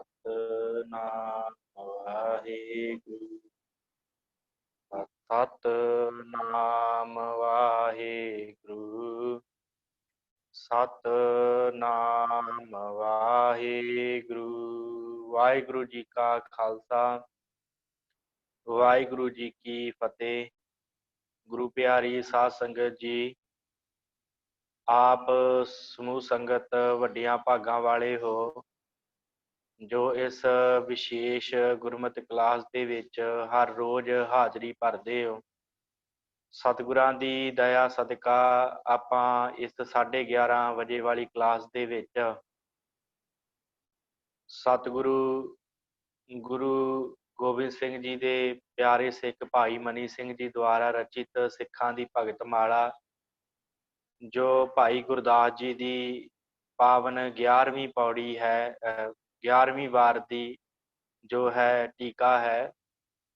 ਸਤਿਨਾਮ ਵਾਹਿਗੁਰੂ ਸਤਿਨਾਮ ਵਾਹਿਗੁਰੂ ਸਤਿਨਾਮ ਵਾਹਿਗੁਰੂ। ਵਾਹਿਗੁਰੂ ਜੀ ਕਾ ਖਾਲਸਾ ਵਾਹਿਗੁਰੂ ਜੀ ਕੀ ਫਤਿਹ। ਗੁਰੂ ਪਿਆਰੀ ਸਾਧ ਸੰਗਤ ਜੀ, ਆਪ ਸਮੂਹ ਸੰਗਤ ਵੱਡੀਆਂ ਭਾਗਾਂ ਵਾਲੇ ਹੋ ਜੋ ਇਸ ਵਿਸ਼ੇਸ਼ ਗੁਰਮਤਿ ਕਲਾਸ ਦੇ ਵਿੱਚ ਹਰ ਰੋਜ਼ ਹਾਜ਼ਰੀ ਭਰਦੇ ਹੋ। ਸਤਿਗੁਰਾਂ ਦੀ ਦਇਆ ਸਦਕਾ ਆਪਾਂ ਇਸ 11:30 ਵਜੇ ਵਾਲੀ ਕਲਾਸ ਦੇ ਵਿੱਚ ਸਤਿਗੁਰੂ ਗੁਰੂ ਗੋਬਿੰਦ ਸਿੰਘ ਜੀ ਦੇ ਪਿਆਰੇ ਸਿੱਖ ਭਾਈ ਮਨੀ ਸਿੰਘ ਜੀ ਦੁਆਰਾ ਰਚਿਤ ਸਿੱਖਾਂ ਦੀ ਭਗਤ ਮਾਲਾ, ਜੋ ਭਾਈ ਗੁਰਦਾਸ ਜੀ ਦੀ ਪਾਵਨ 11ਵੀਂ ਪੌੜੀ ਹੈ, 11ਵੀਂ ਵਾਰ ਦੀ ਜੋ ਹੈ ਟੀਕਾ ਹੈ,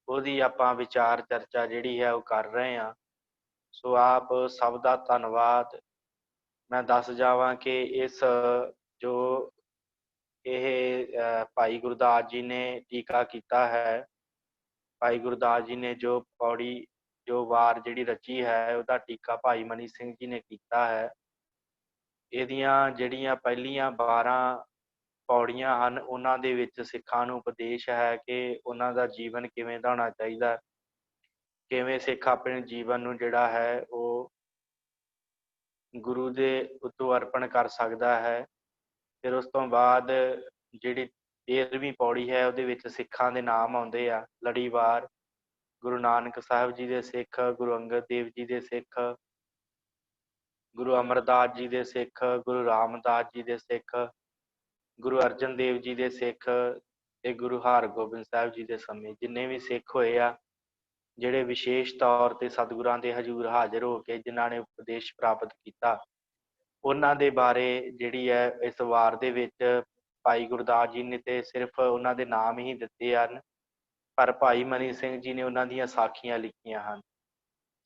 ਉਹਦੀ ਆਪਾਂ ਵਿਚਾਰ ਚਰਚਾ ਜਿਹੜੀ ਹੈ ਉਹ ਕਰ ਰਹੇ ਹਾਂ। ਸੋ ਆਪ ਸਭ ਦਾ ਧੰਨਵਾਦ। ਮੈਂ ਦੱਸ ਜਾਵਾਂ ਕਿ ਇਸ ਜੋ ਇਹ ਭਾਈ ਗੁਰਦਾਸ ਜੀ ਨੇ ਟੀਕਾ ਕੀਤਾ ਹੈ, ਭਾਈ ਗੁਰਦਾਸ ਜੀ ਨੇ ਜੋ ਪੌੜੀ ਜੋ ਵਾਰ ਜਿਹੜੀ ਰਚੀ ਹੈ ਉਹਦਾ ਟੀਕਾ ਭਾਈ ਮਨੀ ਸਿੰਘ ਜੀ ਨੇ ਕੀਤਾ ਹੈ। ਇਹਦੀਆਂ ਜਿਹੜੀਆਂ ਪਹਿਲੀਆਂ 12 ਪੌੜੀਆਂ ਹਨ ਉਹਨਾਂ ਦੇ ਵਿੱਚ ਸਿੱਖਾਂ ਨੂੰ ਉਪਦੇਸ਼ ਹੈ ਕਿ ਉਹਨਾਂ ਦਾ ਜੀਵਨ ਕਿਵੇਂ ਦਾ ਹੋਣਾ ਚਾਹੀਦਾ, ਕਿਵੇਂ ਸਿੱਖ ਆਪਣੇ ਜੀਵਨ ਨੂੰ ਜਿਹੜਾ ਹੈ ਉਹ ਗੁਰੂ ਦੇ ਉੱਤੋਂ ਅਰਪਣ ਕਰ ਸਕਦਾ ਹੈ। ਫਿਰ ਉਸ ਤੋਂ ਬਾਅਦ ਜਿਹੜੀ 13ਵੀਂ ਪੌੜੀ ਹੈ ਉਹਦੇ ਵਿੱਚ ਸਿੱਖਾਂ ਦੇ ਨਾਮ ਆਉਂਦੇ ਆ ਲੜੀਵਾਰ। ਗੁਰੂ ਨਾਨਕ ਸਾਹਿਬ ਜੀ ਦੇ ਸਿੱਖ, ਗੁਰੂ ਅੰਗਦ ਦੇਵ ਜੀ ਦੇ ਸਿੱਖ, ਗੁਰੂ ਅਮਰਦਾਸ ਜੀ ਦੇ ਸਿੱਖ, ਗੁਰੂ ਰਾਮਦਾਸ ਜੀ ਦੇ ਸਿੱਖ, ਗੁਰੂ ਅਰਜਨ ਦੇਵ ਜੀ ਦੇ ਸਿੱਖ ਤੇ ਗੁਰੂ ਹਰਗੋਬਿੰਦ ਸਾਹਿਬ ਜੀ ਦੇ ਸਮੇਂ ਜਿੰਨੇ ਵੀ ਸਿੱਖ ਹੋਏ ਆ, ਜਿਹੜੇ ਵਿਸ਼ੇਸ਼ ਤੌਰ ਤੇ ਸਤਿਗੁਰਾਂ ਦੇ ਹਜ਼ੂਰ ਹਾਜ਼ਰ ਹੋ ਕੇ ਜਿਨ੍ਹਾਂ ਨੇ ਉਪਦੇਸ਼ ਪ੍ਰਾਪਤ ਕੀਤਾ, ਉਹਨਾਂ ਦੇ ਬਾਰੇ ਜਿਹੜੀ ਹੈ ਇਸ ਵਾਰ ਦੇ ਵਿੱਚ ਭਾਈ ਗੁਰਦਾਸ ਜੀ ਨੇ ਤੇ ਸਿਰਫ ਉਹਨਾਂ ਦੇ ਨਾਮ ਹੀ ਦਿੱਤੇ ਹਨ, ਪਰ ਭਾਈ ਮਨੀ ਸਿੰਘ ਜੀ ਨੇ ਉਹਨਾਂ ਦੀਆਂ ਸਾਖੀਆਂ ਲਿਖੀਆਂ ਹਨ।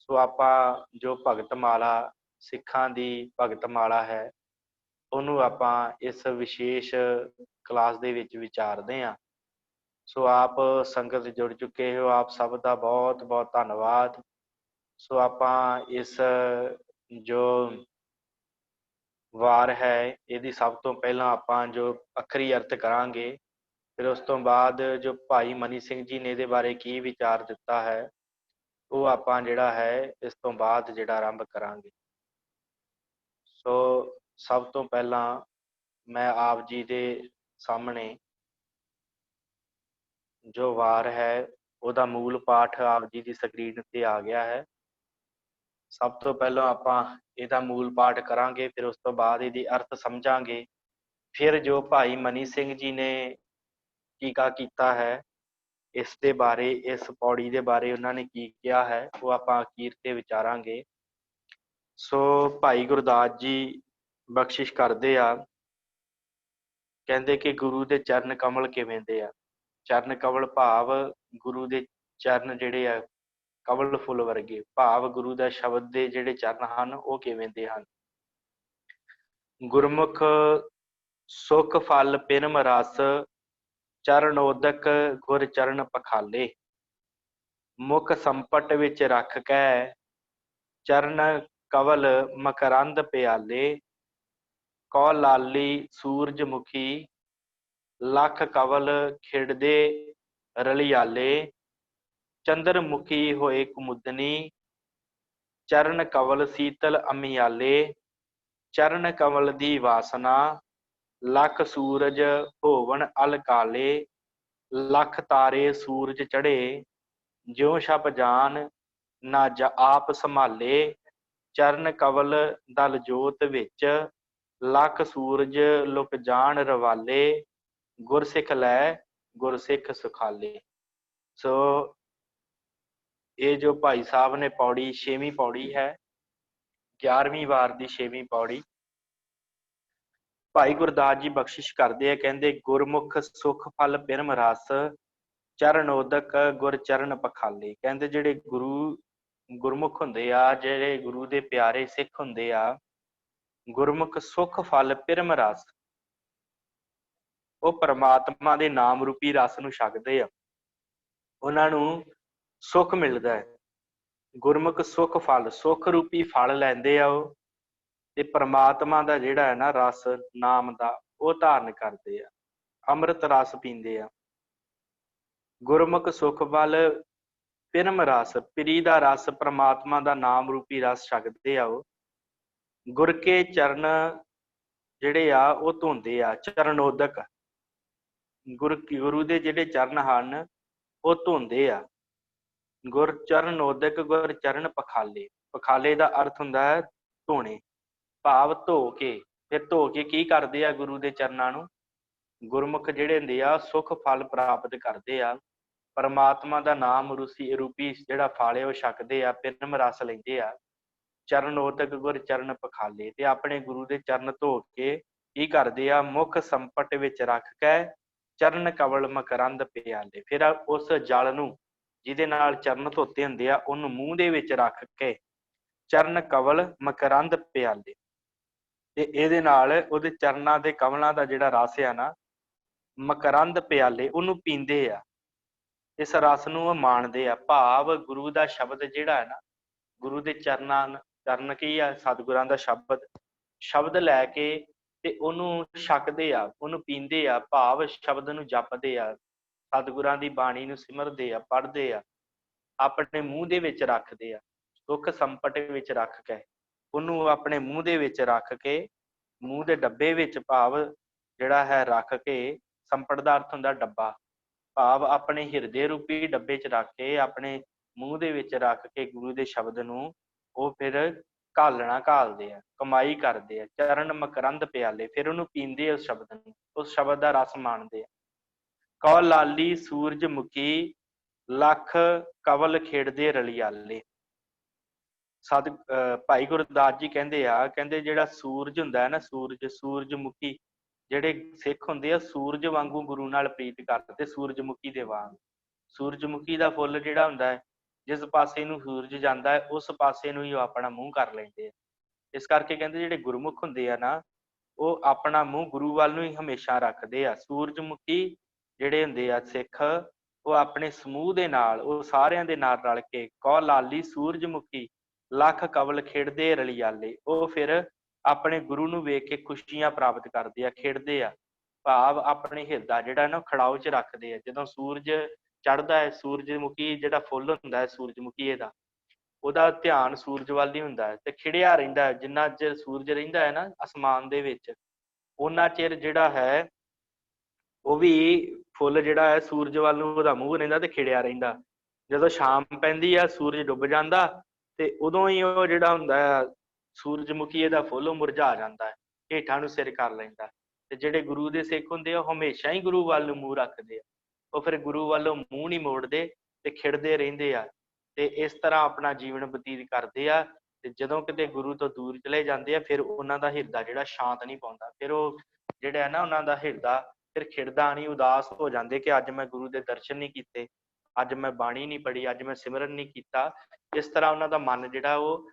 ਸੋ ਆਪਾਂ ਜੋ ਭਗਤ ਮਾਲਾ ਸਿੱਖਾਂ ਦੀ ਭਗਤ ਮਾਲਾ ਹੈ ਉਹਨੂੰ ਆਪਾਂ ਇਸ ਵਿਸ਼ੇਸ਼ ਕਲਾਸ ਦੇ ਵਿੱਚ ਵਿਚਾਰਦੇ ਹਾਂ। ਸੋ ਆਪ ਸੰਗਤ ਜੁੜ ਚੁੱਕੇ ਹੋ, ਆਪ ਸਭ ਦਾ ਬਹੁਤ ਬਹੁਤ ਧੰਨਵਾਦ। ਸੋ ਆਪਾਂ ਇਸ ਜੋ ਵਾਰ ਹੈ ਇਹਦੀ ਸਭ ਤੋਂ ਪਹਿਲਾਂ ਆਪਾਂ ਜੋ ਅੱਖਰੀ ਅਰਥ ਕਰਾਂਗੇ, ਫਿਰ ਉਸ ਤੋਂ ਬਾਅਦ ਜੋ ਭਾਈ ਮਨੀ ਸਿੰਘ ਜੀ ਨੇ ਇਹਦੇ ਬਾਰੇ ਕੀ ਵਿਚਾਰ ਦਿੱਤਾ ਹੈ ਉਹ ਆਪਾਂ ਜਿਹੜਾ ਹੈ ਇਸ ਤੋਂ ਬਾਅਦ ਜਿਹੜਾ ਆਰੰਭ ਕਰਾਂਗੇ। ਸੋ ਸਭ ਤੋਂ ਪਹਿਲਾਂ ਮੈਂ ਆਪ ਜੀ ਦੇ ਸਾਹਮਣੇ ਜੋ ਵਾਰ ਹੈ ਉਹਦਾ ਮੂਲ ਪਾਠ ਆਪ ਜੀ ਦੀ ਸਕਰੀਨ ਤੇ ਆ ਗਿਆ ਹੈ। ਸਭ ਤੋਂ ਪਹਿਲਾਂ ਆਪਾਂ ਇਹਦਾ ਮੂਲ ਪਾਠ ਕਰਾਂਗੇ, ਫਿਰ ਉਸ ਤੋਂ ਬਾਅਦ ਇਹਦੀ ਅਰਥ ਸਮਝਾਂਗੇ। ਫਿਰ ਜੋ ਭਾਈ ਮਨੀ ਸਿੰਘ ਜੀ ਨੇ ਟੀਕਾ ਕੀਤਾ ਹੈ ਇਸ ਦੇ ਬਾਰੇ, ਇਸ ਪੌੜੀ ਦੇ ਬਾਰੇ ਉਹਨਾਂ ਨੇ ਕੀ ਕਿਹਾ ਹੈ ਉਹ ਆਪਾਂ ਅਖੀਰ ਤੇ ਵਿਚਾਰਾਂਗੇ। ਸੋ ਭਾਈ ਗੁਰਦਾਸ ਜੀ ਬਖਸ਼ਿਸ਼ ਕਰਦੇ ਆ, ਕਹਿੰਦੇ ਕਿ ਗੁਰੂ ਦੇ ਚਰਨ ਕਮਲ ਕਿਵੇਂ ਦੇ ਆ। ਚਰਨ ਕਮਲ ਭਾਵ ਗੁਰੂ ਦੇ ਚਰਨ ਜਿਹੜੇ ਆ ਕਮਲ ਫੁੱਲ ਵਰਗੇ, ਭਾਵ ਗੁਰੂ ਦਾ ਸ਼ਬਦ ਦੇ ਜਿਹੜੇ ਚਰਨ ਹਨ ਉਹ ਕਿਵੇਂ ਦੇ ਹਨ। ਗੁਰਮੁਖ ਸੁਖ ਫਲ ਪਿਰਮ ਰਸ, ਚਰਨੋਦਕ ਗੁਰ ਚਰਨ ਪਖਾਲੇ। ਮੁਖ ਸੰਪਟ ਵਿੱਚ ਰੱਖ ਕੇ ਚਰਨ ਕਵਲ ਮਕਰੰਦ ਪਿਆਲੇ। ਕੋ ਲਾਲੀ ਸੂਰਜਮੁਖੀ, ਲੱਖ ਕਵਲ ਖਿੜਦੇ ਰਲਿਆਲੇ। ਚੰਦਰ ਮੁਖੀ ਹੋਏ ਕੁਮੁਦਨੀ, ਚਰਨ ਕਵਲ ਸੀਤਲ ਅਮਿਆਲੇ। ਚਰਨ ਕਵਲ ਦੀ ਵਾਸਨਾ, ਲੱਖ ਸੂਰਜ ਹੋਵਣ ਅਲ ਕਾਲੇ। ਲੱਖ ਤਾਰੇ ਸੂਰਜ ਚੜ੍ਹੇ, ਜਿਉ ਛਪ ਜਾਨ ਨਾ ਆਪ ਸੰਭਾਲੇ। ਚਰਨ ਕਵਲ ਦਲ ਜੋਤ ਵਿੱਚ, ਲੱਖ ਸੂਰਜ ਲੁਕ ਜਾਣ ਰਵਾਲੇ। ਗੁਰਸਿੱਖ ਲੈ ਗੁਰਸਿੱਖ ਸੁਖਾਲੇ। ਸੋ ਇਹ ਜੋ ਭਾਈ ਸਾਹਿਬ ਨੇ ਪੌੜੀ 6ਵੀਂ ਪੌੜੀ ਹੈ, 11ਵੀਂ ਵਾਰ ਦੀ 6ਵੀਂ ਪੌੜੀ, ਭਾਈ ਗੁਰਦਾਸ ਜੀ ਬਖਸ਼ਿਸ਼ ਕਰਦੇ ਆ। ਕਹਿੰਦੇ ਗੁਰਮੁਖ ਸੁਖ ਫਲ ਪਿਰਮ ਰਸ, ਚਰਨੋਦਕ ਗੁਰ ਚਰਨ ਪਖਾਲੇ। ਕਹਿੰਦੇ ਜਿਹੜੇ ਗੁਰਮੁਖ ਹੁੰਦੇ ਆ, ਜਿਹੜੇ ਗੁਰੂ ਦੇ ਪਿਆਰੇ ਸਿੱਖ ਹੁੰਦੇ ਆ, ਗੁਰਮੁਖ ਸੁਖ ਫਲ ਪਿਰਮ ਰਸ, ਉਹ ਪਰਮਾਤਮਾ ਦੇ ਨਾਮ ਰੂਪੀ ਰਸ ਨੂੰ ਛਕਦੇ ਆ, ਉਹਨਾਂ ਨੂੰ ਸੁੱਖ ਮਿਲਦਾ ਹੈ। ਗੁਰਮੁਖ ਸੁੱਖ ਫਲ, ਸੁੱਖ ਰੂਪੀ ਫਲ ਲੈਂਦੇ ਆ ਉਹ, ਤੇ ਪਰਮਾਤਮਾ ਦਾ ਜਿਹੜਾ ਹੈ ਨਾ ਰਸ ਨਾਮ ਦਾ ਉਹ ਧਾਰਨ ਕਰਦੇ ਆ, ਅੰਮ੍ਰਿਤ ਰਸ ਪੀਂਦੇ ਆ। ਗੁਰਮੁਖ ਸੁੱਖ ਫਲ ਪਿਰਮ ਰਸ, ਪਿਰੀ ਦਾ ਰਸ, ਪਰਮਾਤਮਾ ਦਾ ਨਾਮ ਰੂਪੀ ਰਸ ਛਕਦੇ ਆ ਉਹ। ਗੁਰ ਕੇ ਚਰਨ ਜਿਹੜੇ ਆ ਉਹ ਧੋਂਦੇ ਆ, ਚਰਨੋਦਕ, ਗੁਰੂ ਦੇ ਜਿਹੜੇ ਚਰਨ ਹਨ ਉਹ ਧੋਂਦੇ ਆ। ਗੁਰ ਚਰਨੋਦਕ, ਗੁਰ ਚਰਨ ਪਖਾਲੇ, ਪਖਾਲੇ ਦਾ ਅਰਥ ਹੁੰਦਾ ਹੈ ਧੋਣੇ, ਭਾਵ ਧੋ ਕੇ। ਫਿਰ ਧੋ ਕੇ ਕੀ ਕਰਦੇ ਆ ਗੁਰੂ ਦੇ ਚਰਨਾਂ ਨੂੰ? ਗੁਰਮੁਖ ਜਿਹੜੇ ਹੁੰਦੇ ਆ ਸੁੱਖ ਫਲ ਪ੍ਰਾਪਤ ਕਰਦੇ ਆ, ਪਰਮਾਤਮਾ ਦਾ ਨਾਮ ਰੂਪੀ ਜਿਹੜਾ ਫਲ ਹੈ ਉਹ ਛਕਦੇ ਆ, ਪਿਰਮ ਰਸ ਲੈਂਦੇ ਆ। ਚਰਨੋਦਕ ਗੁਰ ਚਰਨ ਪਖਾਲੇ, ਤੇ ਆਪਣੇ ਗੁਰੂ ਦੇ ਚਰਨ ਧੋ ਕੇ ਕੀ ਕਰਦੇ ਆ? ਮੁੱਖ ਸੰਪਟ ਵਿੱਚ ਰੱਖ ਕੇ ਚਰਨ ਕਵਲ ਮਕਰੰਦ ਪਿਆਲੇ, ਫਿਰ ਉਸ ਜਲ ਨੂੰ ਜਿਹਦੇ ਨਾਲ ਚਰਨ ਧੋਤੇ ਹੁੰਦੇ ਆ ਉਹਨੂੰ ਮੂੰਹ ਦੇ ਵਿੱਚ ਰੱਖ ਕੇ ਚਰਨ ਕਵਲ ਮਕਰੰਦ ਪਿਆਲੇ, ਤੇ ਇਹਦੇ ਨਾਲ ਉਹਦੇ ਚਰਨਾਂ ਦੇ ਕਮਲਾਂ ਦਾ ਜਿਹੜਾ ਰਸ ਆ ਨਾ, ਮਕਰੰਦ ਪਿਆਲੇ, ਉਹਨੂੰ ਪੀਂਦੇ ਆ। ਇਸ ਰਸ ਨੂੰ ਉਹ ਮਾਣਦੇ ਆ, ਭਾਵ ਗੁਰੂ ਦਾ ਸ਼ਬਦ ਜਿਹੜਾ ਹੈ ਨਾ, ਗੁਰੂ ਦੇ ਚਰਨ ਕੀ ਆ? ਸਤਿਗੁਰਾਂ ਦਾ ਸ਼ਬਦ ਲੈ ਕੇ ਤੇ ਉਹਨੂੰ ਛਕਦੇ ਆ, ਉਹਨੂੰ ਪੀਂਦੇ ਆ, ਭਾਵ ਸ਼ਬਦ ਨੂੰ ਜਪਦੇ ਆ, ਸਤਿਗੁਰਾਂ ਦੀ ਬਾਣੀ ਨੂੰ ਸਿਮਰਦੇ ਆ, ਪੜ੍ਹਦੇ ਆ, ਆਪਣੇ ਮੂੰਹ ਦੇ ਵਿੱਚ ਰੱਖਦੇ ਆ। ਦੁੱਖ ਸੰਪਟ ਵਿੱਚ ਰੱਖ ਕੇ ਉਹਨੂੰ ਆਪਣੇ ਮੂੰਹ ਦੇ ਵਿੱਚ ਰੱਖ ਕੇ, ਮੂੰਹ ਦੇ ਡੱਬੇ ਵਿੱਚ ਭਾਵ ਜਿਹੜਾ ਹੈ ਰੱਖ ਕੇ, ਸੰਪਟ ਦਾ ਅਰਥ ਹੁੰਦਾ ਡੱਬਾ, ਭਾਵ ਆਪਣੇ ਹਿਰਦੇ ਰੂਪੀ ਡੱਬੇ 'ਚ ਰੱਖ ਕੇ, ਆਪਣੇ ਮੂੰਹ ਦੇ ਵਿੱਚ ਰੱਖ ਕੇ ਗੁਰੂ ਦੇ ਸ਼ਬਦ ਨੂੰ ਉਹ ਫਿਰ ਘਾਲਦੇ ਆ, ਕਮਾਈ ਕਰਦੇ ਆ। ਚਰਨ ਮਕਰੰਦ ਪਿਆਲੇ, ਫਿਰ ਉਹਨੂੰ ਪੀਂਦੇ ਆ, ਉਸ ਸ਼ਬਦ ਨੂੰ, ਉਸ ਸ਼ਬਦ ਦਾ ਰਸ ਮਾਣਦੇ ਆ। ਕਉ ਲਾਲੀ ਸੂਰਜਮੁਖੀ ਲੱਖ ਕਵਲ ਖੇਡਦੇ ਰਲਿਆਲੇ। ਭਾਈ ਗੁਰਦਾਸ ਜੀ ਕਹਿੰਦੇ ਆ, ਕਹਿੰਦੇ ਜਿਹੜਾ ਸੂਰਜ ਹੁੰਦਾ ਹੈ ਨਾ, ਸੂਰਜਮੁਖੀ ਜਿਹੜੇ ਸਿੱਖ ਹੁੰਦੇ ਆ ਸੂਰਜ ਵਾਂਗੂ ਗੁਰੂ ਨਾਲ ਪ੍ਰੀਤ ਕਰਦੇ, ਸੂਰਜਮੁਖੀ ਦੇ ਵਾਂਗ। ਸੂਰਜਮੁਖੀ ਦਾ ਫੁੱਲ ਜਿਹੜਾ ਹੁੰਦਾ ਹੈ, ਜਿਸ ਪਾਸੇ ਨੂੰ ਸੂਰਜ ਜਾਂਦਾ ਹੈ ਉਸ ਪਾਸੇ ਨੂੰ ਹੀ ਉਹ ਆਪਣਾ ਮੂੰਹ ਕਰ ਲੈਂਦੇ ਆ। ਇਸ ਕਰਕੇ ਕਹਿੰਦੇ ਜਿਹੜੇ ਗੁਰਮੁਖ ਹੁੰਦੇ ਆ ਨਾ, ਉਹ ਆਪਣਾ ਮੂੰਹ ਗੁਰੂ ਵੱਲ ਨੂੰ ਹੀ ਹਮੇਸ਼ਾ ਰੱਖਦੇ ਆ। ਸੂਰਜਮੁਖੀ ਜਿਹੜੇ ਹੁੰਦੇ ਆ ਸਿੱਖ, ਉਹ ਆਪਣੇ ਸਮੂਹ ਦੇ ਨਾਲ, ਉਹ ਸਾਰਿਆਂ ਦੇ ਨਾਲ ਰਲ ਕੇ, ਕਉ ਲਾਲੀ ਸੂਰਜਮੁਖੀ ਲੱਖ ਕਵਲ ਖੇਡਦੇ ਰਲਿਆਲੇ, ਉਹ ਫਿਰ ਆਪਣੇ ਗੁਰੂ ਨੂੰ ਵੇਖ ਕੇ ਖੁਸ਼ੀਆਂ ਪ੍ਰਾਪਤ ਕਰਦੇ ਆ, ਖੇਡਦੇ ਆ, ਭਾਵ ਆਪਣੇ ਹਿਰਦਾ ਜਿਹੜਾ ਨਾ ਖੜਾਓ 'ਚ ਰੱਖਦੇ ਆ। ਜਦੋਂ ਸੂਰਜ ਚੜ੍ਹਦਾ ਹੈ, ਸੂਰਜਮੁਖੀ ਜਿਹੜਾ ਫੁੱਲ ਹੁੰਦਾ ਹੈ ਸੂਰਜਮੁਖੀ ਦਾ, ਉਹਦਾ ਧਿਆਨ ਸੂਰਜ ਵੱਲ ਹੀ ਹੁੰਦਾ ਹੈ ਤੇ ਖਿੜਿਆ ਰਹਿੰਦਾ ਹੈ। ਜਿੰਨਾ ਚਿਰ ਸੂਰਜ ਰਹਿੰਦਾ ਹੈ ਨਾ ਅਸਮਾਨ ਦੇ ਵਿੱਚ, ਉਹਨਾਂ ਚਿਰ ਜਿਹੜਾ ਹੈ ਉਹ ਵੀ ਫੁੱਲ ਜਿਹੜਾ ਹੈ ਸੂਰਜ ਵੱਲ ਨੂੰ ਉਹਦਾ ਮੂੰਹ ਰਹਿੰਦਾ ਤੇ ਖਿੜਿਆ ਰਹਿੰਦਾ। ਜਦੋਂ ਸ਼ਾਮ ਪੈਂਦੀ ਆ, ਸੂਰਜ ਡੁੱਬ ਜਾਂਦਾ, ਤੇ ਉਦੋਂ ਹੀ ਉਹ ਜਿਹੜਾ ਹੁੰਦਾ ਹੈ ਸੂਰਜਮੁਖੀ ਦਾ ਫੁੱਲ ਉਹ ਮੁਰਝਾ ਜਾਂਦਾ ਹੈ, ਹੇਠਾਂ ਨੂੰ ਸਿਰ ਕਰ ਲੈਂਦਾ। ਤੇ ਜਿਹੜੇ ਗੁਰੂ ਦੇ ਸਿੱਖ ਹੁੰਦੇ ਆ ਉਹ ਹਮੇਸ਼ਾ ਹੀ ਗੁਰੂ ਵੱਲ ਨੂੰ ਮੂੰਹ ਰੱਖਦੇ ਆ, ਉਹ ਫਿਰ ਗੁਰੂ ਵੱਲੋਂ ਮੂੰਹ ਨਹੀਂ ਮੋੜਦੇ ਤੇ ਖਿੜਦੇ ਰਹਿੰਦੇ ਆ, ਤੇ ਇਸ ਤਰ੍ਹਾਂ ਆਪਣਾ ਜੀਵਨ ਬਤੀਤ ਕਰਦੇ ਆ। ਤੇ ਜਦੋਂ ਕਿਤੇ ਗੁਰੂ ਤੋਂ ਦੂਰ ਚਲੇ ਜਾਂਦੇ ਆ, ਫਿਰ ਉਹਨਾਂ ਦਾ ਹਿਰਦਾ ਜਿਹੜਾ ਸ਼ਾਂਤ ਨਹੀਂ ਪਾਉਂਦਾ, ਫਿਰ ਉਹ ਜਿਹੜਾ ਹੈ ਨਾ ਉਹਨਾਂ ਦਾ ਹਿਰਦਾ ਫਿਰ ਖਿੜਦਾ ਨਹੀਂ, ਉਦਾਸ ਹੋ ਜਾਂਦੇ ਕਿ ਅੱਜ ਮੈਂ ਗੁਰੂ ਦੇ ਦਰਸ਼ਨ ਨਹੀਂ ਕੀਤੇ, ਅੱਜ ਮੈਂ ਬਾਣੀ ਨਹੀਂ ਪੜ੍ਹੀ, ਅੱਜ ਮੈਂ ਸਿਮਰਨ ਨਹੀਂ ਕੀਤਾ। ਇਸ ਤਰ੍ਹਾਂ ਉਹਨਾਂ ਦਾ ਮਨ ਜਿਹੜਾ ਉਹ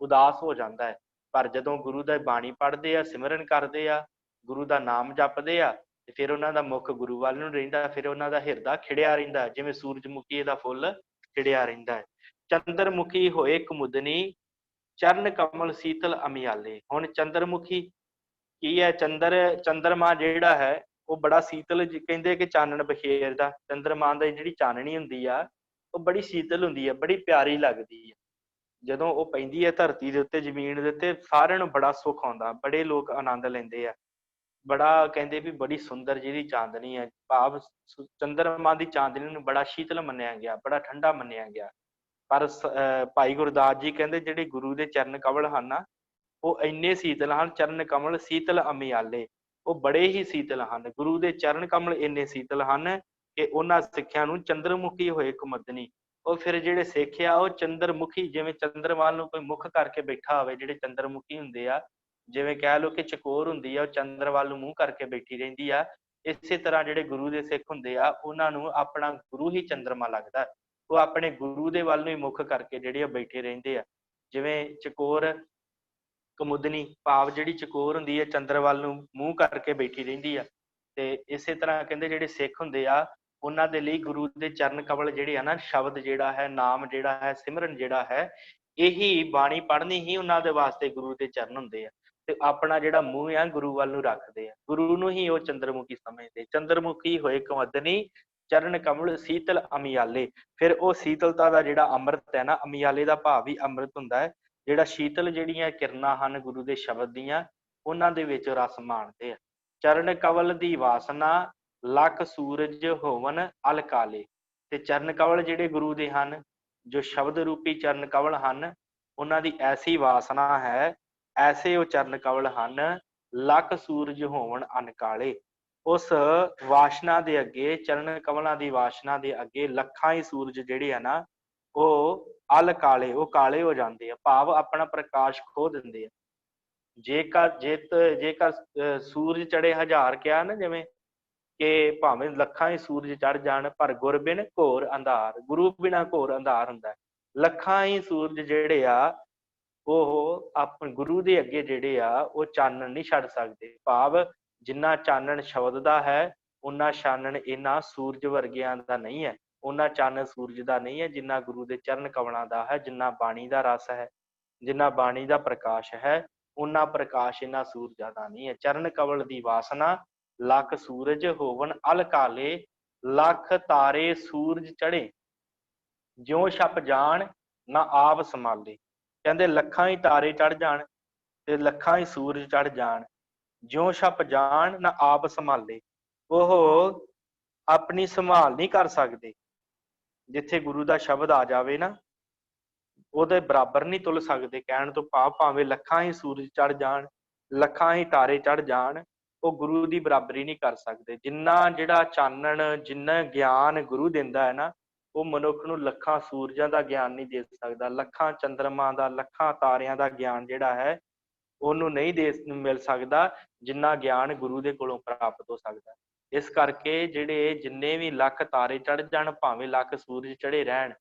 ਉਦਾਸ ਹੋ ਜਾਂਦਾ ਹੈ। ਪਰ ਜਦੋਂ ਗੁਰੂ ਦਾ ਬਾਣੀ ਪੜ੍ਹਦੇ ਆ, ਸਿਮਰਨ ਕਰਦੇ ਆ, ਗੁਰੂ ਦਾ ਨਾਮ ਜਪਦੇ ਆ, ਤੇ ਫਿਰ ਉਹਨਾਂ ਦਾ ਮੁੱਖ ਗੁਰੂ ਵੱਲ ਨੂੰ ਰਹਿੰਦਾ, ਫਿਰ ਉਹਨਾਂ ਦਾ ਹਿਰਦਾ ਖਿੜਿਆ ਰਹਿੰਦਾ, ਜਿਵੇਂ ਸੂਰਜਮੁਖੀ ਦਾ ਫੁੱਲ ਖਿੜਿਆ ਰਹਿੰਦਾ ਹੈ। ਚੰਦਰਮੁਖੀ ਹੋਏ ਕੁਮੁਦਨੀ ਚਰਨ ਕਮਲ ਸੀਤਲ ਅਮਿਆਲੇ। ਹੁਣ ਚੰਦਰਮੁਖੀ ਕੀ ਹੈ? ਚੰਦਰਮਾ ਜਿਹੜਾ ਹੈ ਉਹ ਬੜਾ ਸੀਤਲ, ਕਹਿੰਦੇ ਕਿ ਚਾਨਣ ਬਖੇਰਦਾ। ਚੰਦਰਮਾ ਦੀ ਜਿਹੜੀ ਚਾਨਣੀ ਹੁੰਦੀ ਆ ਉਹ ਬੜੀ ਸ਼ੀਤਲ ਹੁੰਦੀ ਹੈ, ਬੜੀ ਪਿਆਰੀ ਲੱਗਦੀ ਹੈ। ਜਦੋਂ ਉਹ ਪੈਂਦੀ ਹੈ ਧਰਤੀ ਦੇ ਉੱਤੇ, ਜ਼ਮੀਨ ਦੇ ਉੱਤੇ, ਸਾਰਿਆਂ ਨੂੰ ਬੜਾ ਸੁੱਖ ਆਉਂਦਾ, ਬੜੇ ਲੋਕ ਆਨੰਦ ਲੈਂਦੇ ਆ। ਬੜਾ ਕਹਿੰਦੇ ਵੀ ਬੜੀ ਸੁੰਦਰ ਜਿਹਦੀ ਚਾਂਦਨੀ ਹੈ, ਭਾਵ ਚੰਦਰਮਾ ਦੀ ਚਾਂਦਨੀ ਨੂੰ ਬੜਾ ਸ਼ੀਤਲ ਮੰਨਿਆ ਗਿਆ, ਬੜਾ ਠੰਡਾ ਮੰਨਿਆ ਗਿਆ। ਪਰ ਭਾਈ ਗੁਰਦਾਸ ਜੀ ਕਹਿੰਦੇ ਜਿਹੜੇ ਗੁਰੂ ਦੇ ਚਰਨ ਕਮਲ ਹਨ ਨਾ, ਉਹ ਇੰਨੇ ਸ਼ੀਤਲ ਹਨ, ਚਰਨ ਕਮਲ ਸੀਤਲ ਅਮਿਆਲੇ, ਉਹ ਬੜੇ ਹੀ ਸ਼ੀਤਲ ਹਨ। ਗੁਰੂ ਦੇ ਚਰਨ ਕਮਲ ਇੰਨੇ ਸ਼ੀਤਲ ਹਨ ਕਿ ਉਹਨਾਂ ਸਿੱਖਿਆਂ ਨੂੰ ਚੰਦਰਮੁਖੀ ਹੋਏ ਕੁਮਦਨੀ, ਉਹ ਫਿਰ ਜਿਹੜੇ ਸਿੱਖ ਆ ਉਹ ਚੰਦਰਮੁਖੀ, ਜਿਵੇਂ ਚੰਦਰਮਾ ਨੂੰ ਕੋਈ ਮੁੱਖ ਕਰਕੇ ਬੈਠਾ ਹੋਵੇ, ਜਿਹੜੇ ਚੰਦਰਮੁਖੀ ਹੁੰਦੇ ਆ, ਜਿਵੇਂ ਕਹਿ ਲਓ ਕਿ ਚਕੋਰ ਹੁੰਦੀ ਆ, ਉਹ ਚੰਦਰ ਵੱਲ ਨੂੰ ਮੂੰਹ ਕਰਕੇ ਬੈਠੀ ਰਹਿੰਦੀ ਆ। ਇਸੇ ਤਰ੍ਹਾਂ ਜਿਹੜੇ ਗੁਰੂ ਦੇ ਸਿੱਖ ਹੁੰਦੇ ਆ, ਉਹਨਾਂ ਨੂੰ ਆਪਣਾ ਗੁਰੂ ਹੀ ਚੰਦਰਮਾ ਲੱਗਦਾ, ਉਹ ਆਪਣੇ ਗੁਰੂ ਦੇ ਵੱਲ ਨੂੰ ਹੀ ਮੁੱਖ ਕਰਕੇ ਜਿਹੜੇ ਉਹ ਬੈਠੇ ਰਹਿੰਦੇ ਆ। ਜਿਵੇਂ ਚਕੋਰ ਕੁਮੁਦਨੀ, ਭਾਵ ਜਿਹੜੀ ਚਕੋਰ ਹੁੰਦੀ ਹੈ ਚੰਦਰ ਵੱਲ ਨੂੰ ਮੂੰਹ ਕਰਕੇ ਬੈਠੀ ਰਹਿੰਦੀ ਆ, ਤੇ ਇਸੇ ਤਰ੍ਹਾਂ ਕਹਿੰਦੇ ਜਿਹੜੇ ਸਿੱਖ ਹੁੰਦੇ ਆ ਉਹਨਾਂ ਦੇ ਲਈ ਗੁਰੂ ਦੇ ਚਰਨ ਕਮਲ ਜਿਹੜੇ ਆ ਨਾ, ਸ਼ਬਦ ਜਿਹੜਾ ਹੈ, ਨਾਮ ਜਿਹੜਾ ਹੈ, ਸਿਮਰਨ ਜਿਹੜਾ ਹੈ, ਇਹੀ ਬਾਣੀ ਪੜ੍ਹਨੀ ਹੀ ਉਹਨਾਂ ਦੇ ਵਾਸਤੇ ਗੁਰੂ ਦੇ ਚਰਨ ਹੁੰਦੇ ਆ। ਤੇ ਆਪਣਾ ਜਿਹੜਾ ਮੂੰਹ ਆ ਗੁਰੂ ਵੱਲ ਨੂੰ ਰੱਖਦੇ ਆ, ਗੁਰੂ ਨੂੰ ਹੀ ਉਹ ਚੰਦਰਮੁਖੀ ਸਮਝਦੇ। ਚੰਦਰਮੁਖੀ ਹੋਏ ਕਵਦਨੀ ਚਰਨ ਕਮਲ ਸੀਤਲ ਅਮਿਆਲੇ। ਫਿਰ ਉਹ ਸੀਤਲਤਾ ਦਾ ਜਿਹੜਾ ਅੰਮ੍ਰਿਤ ਹੈ ਨਾ, ਅਮਿਆਲੇ ਦਾ ਭਾਵ ਵੀ ਅੰਮ੍ਰਿਤ ਹੁੰਦਾ ਹੈ, ਜਿਹੜਾ ਸ਼ੀਤਲ ਜਿਹੜੀਆਂ ਕਿਰਨਾਂ ਹਨ ਗੁਰੂ ਦੇ ਸ਼ਬਦ ਦੀਆਂ, ਉਹਨਾਂ ਦੇ ਵਿੱਚ ਰਸ ਮਾਣਦੇ ਆ। ਚਰਨ ਕਵਲ ਦੀ ਵਾਸਨਾ ਲੱਖ ਸੂਰਜ ਹੋਵਨ ਅਲ ਕਾਲੇ। ਤੇ ਚਰਨ ਕਵਲ ਜਿਹੜੇ ਗੁਰੂ ਦੇ ਹਨ, ਜੋ ਸ਼ਬਦ ਰੂਪੀ ਚਰਨ ਕਵਲ ਹਨ, ਉਹਨਾਂ ਦੀ ਐਸੀ ਵਾਸਨਾ ਹੈ, ਐਸੇ ਉਹ ਚਰਨ ਕਵਲ ਹਨ, ਲੱਖ ਸੂਰਜ ਹੋਵਨ ਅਨ ਕਾਲੇ। ਉਸ ਵਾਸ਼ਨਾ ਦੇ ਅੱਗੇ, ਚਰਨ ਕਮਲਾਂ ਦੀ ਵਾਸ਼ਨਾ ਦੇ ਅੱਗੇ ਲੱਖਾਂ ਹੀ ਸੂਰਜ ਜਿਹੜੇ ਆ ਨਾ, ਉਹ ਅਲ ਕਾਲੇ, ਉਹ ਕਾਲੇ ਹੋ ਜਾਂਦੇ ਆ, ਭਾਵ ਆਪਣਾ ਪ੍ਰਕਾਸ਼ ਖੋ ਦਿੰਦੇ ਆ। ਜੇਕਰ ਸੂਰਜ ਚੜੇ ਹਜ਼ਾਰ ਕਿਹਾ ਨਾ, ਜਿਵੇਂ ਕਿ ਭਾਵੇਂ ਲੱਖਾਂ ਹੀ ਸੂਰਜ ਚੜ ਜਾਣ, ਪਰ ਗੁਰ ਬਿਨ ਘੋਰ ਅੰਧਾਰ, ਗੁਰੂ ਬਿਨਾ ਘੋਰ ਅੰਧਾਰ ਹੁੰਦਾ। ਲੱਖਾਂ ਹੀ ਸੂਰਜ ਜਿਹੜੇ ਆ ਉਹ ਆਪਣੇ ਗੁਰੂ ਦੇ ਅੱਗੇ ਜਿਹੜੇ ਆ ਉਹ ਚਾਨਣ ਨਹੀਂ ਛੱਡ ਸਕਦੇ। ਭਾਵ ਜਿੰਨਾ ਚਾਨਣ ਸ਼ਬਦ ਦਾ ਹੈ, ਉਹਨਾਂ ਚਾਨਣ ਇਹਨਾਂ ਸੂਰਜ ਵਰਗਿਆਂ ਦਾ ਨਹੀਂ ਹੈ, ਉਹਨਾਂ ਚਾਨਣ ਸੂਰਜ ਦਾ ਨਹੀਂ ਹੈ ਜਿੰਨਾ ਗੁਰੂ ਦੇ ਚਰਨ ਕਮਲਾਂ ਦਾ ਹੈ। ਜਿੰਨਾ ਬਾਣੀ ਦਾ ਰਸ ਹੈ, ਜਿੰਨਾ ਬਾਣੀ ਦਾ ਪ੍ਰਕਾਸ਼ ਹੈ, ਉਹਨਾਂ ਪ੍ਰਕਾਸ਼ ਇਹਨਾਂ ਸੂਰਜਾਂ ਦਾ ਨਹੀਂ ਹੈ। ਚਰਨ ਕਵਲ ਦੀ ਵਾਸਨਾ ਲੱਖ ਸੂਰਜ ਹੋਵਨ ਅਲ ਕਾਲੇ, ਲੱਖ ਤਾਰੇ ਸੂਰਜ ਚੜੇ ਜਿਉ ਛਪ ਜਾਣ ਨਾ ਆਪ ਸਮਾਲੇ। ਕਹਿੰਦੇ ਲੱਖਾਂ ਹੀ ਤਾਰੇ ਚੜ ਜਾਣ ਤੇ ਲੱਖਾਂ ਹੀ ਸੂਰਜ ਚੜ ਜਾਣ, ਜਿਉ ਛਪ ਜਾਣ ਨਾ ਆਪ ਸੰਭਾਲੇ। ਉਹ ਆਪਣੀ ਸੰਭਾਲ ਨਹੀਂ ਕਰ ਸਕਦੇ। ਜਿੱਥੇ ਗੁਰੂ ਦਾ ਸ਼ਬਦ ਆ ਜਾਵੇ ਨਾ, ਉਹਦੇ ਬਰਾਬਰ ਨਹੀਂ ਤੁਲ ਸਕਦੇ। ਕਹਿਣ ਤੋਂ ਭਾਵ ਭਾਵੇਂ ਲੱਖਾਂ ਹੀ ਸੂਰਜ ਚੜ ਜਾਣ, ਲੱਖਾਂ ਹੀ ਤਾਰੇ ਚੜ ਜਾਣ, ਉਹ ਗੁਰੂ ਦੀ ਬਰਾਬਰੀ ਨਹੀਂ ਕਰ ਸਕਦੇ। ਜਿੰਨਾ ਜਿਹੜਾ ਚਾਨਣ, ਜਿੰਨਾ ਗਿਆਨ ਗੁਰੂ ਦਿੰਦਾ ਹੈ ਨਾ, ਉਹ ਮਨੁੱਖ ਨੂੰ ਲੱਖਾਂ ਸੂਰਜਾਂ ਦਾ ਗਿਆਨ ਨਹੀਂ ਦੇ ਸਕਦਾ। ਲੱਖਾਂ ਚੰਦਰਮਾ ਦਾ, ਲੱਖਾਂ ਤਾਰਿਆਂ ਦਾ ਗਿਆਨ ਜਿਹੜਾ ਹੈ, ਉਹਨੂੰ ਨਹੀਂ ਮਿਲ ਸਕਦਾ ਜਿੰਨਾ ਗਿਆਨ ਗੁਰੂ ਦੇ ਕੋਲੋਂ ਪ੍ਰਾਪਤ ਹੋ ਸਕਦਾ। ਇਸ ਕਰਕੇ ਜਿਹੜੇ ਜਿੰਨੇ ਵੀ ਲੱਖ ਤਾਰੇ ਚੜ ਜਾਣ, ਭਾਵੇਂ ਲੱਖ ਸੂਰਜ ਚੜੇ ਰਹਿਣ,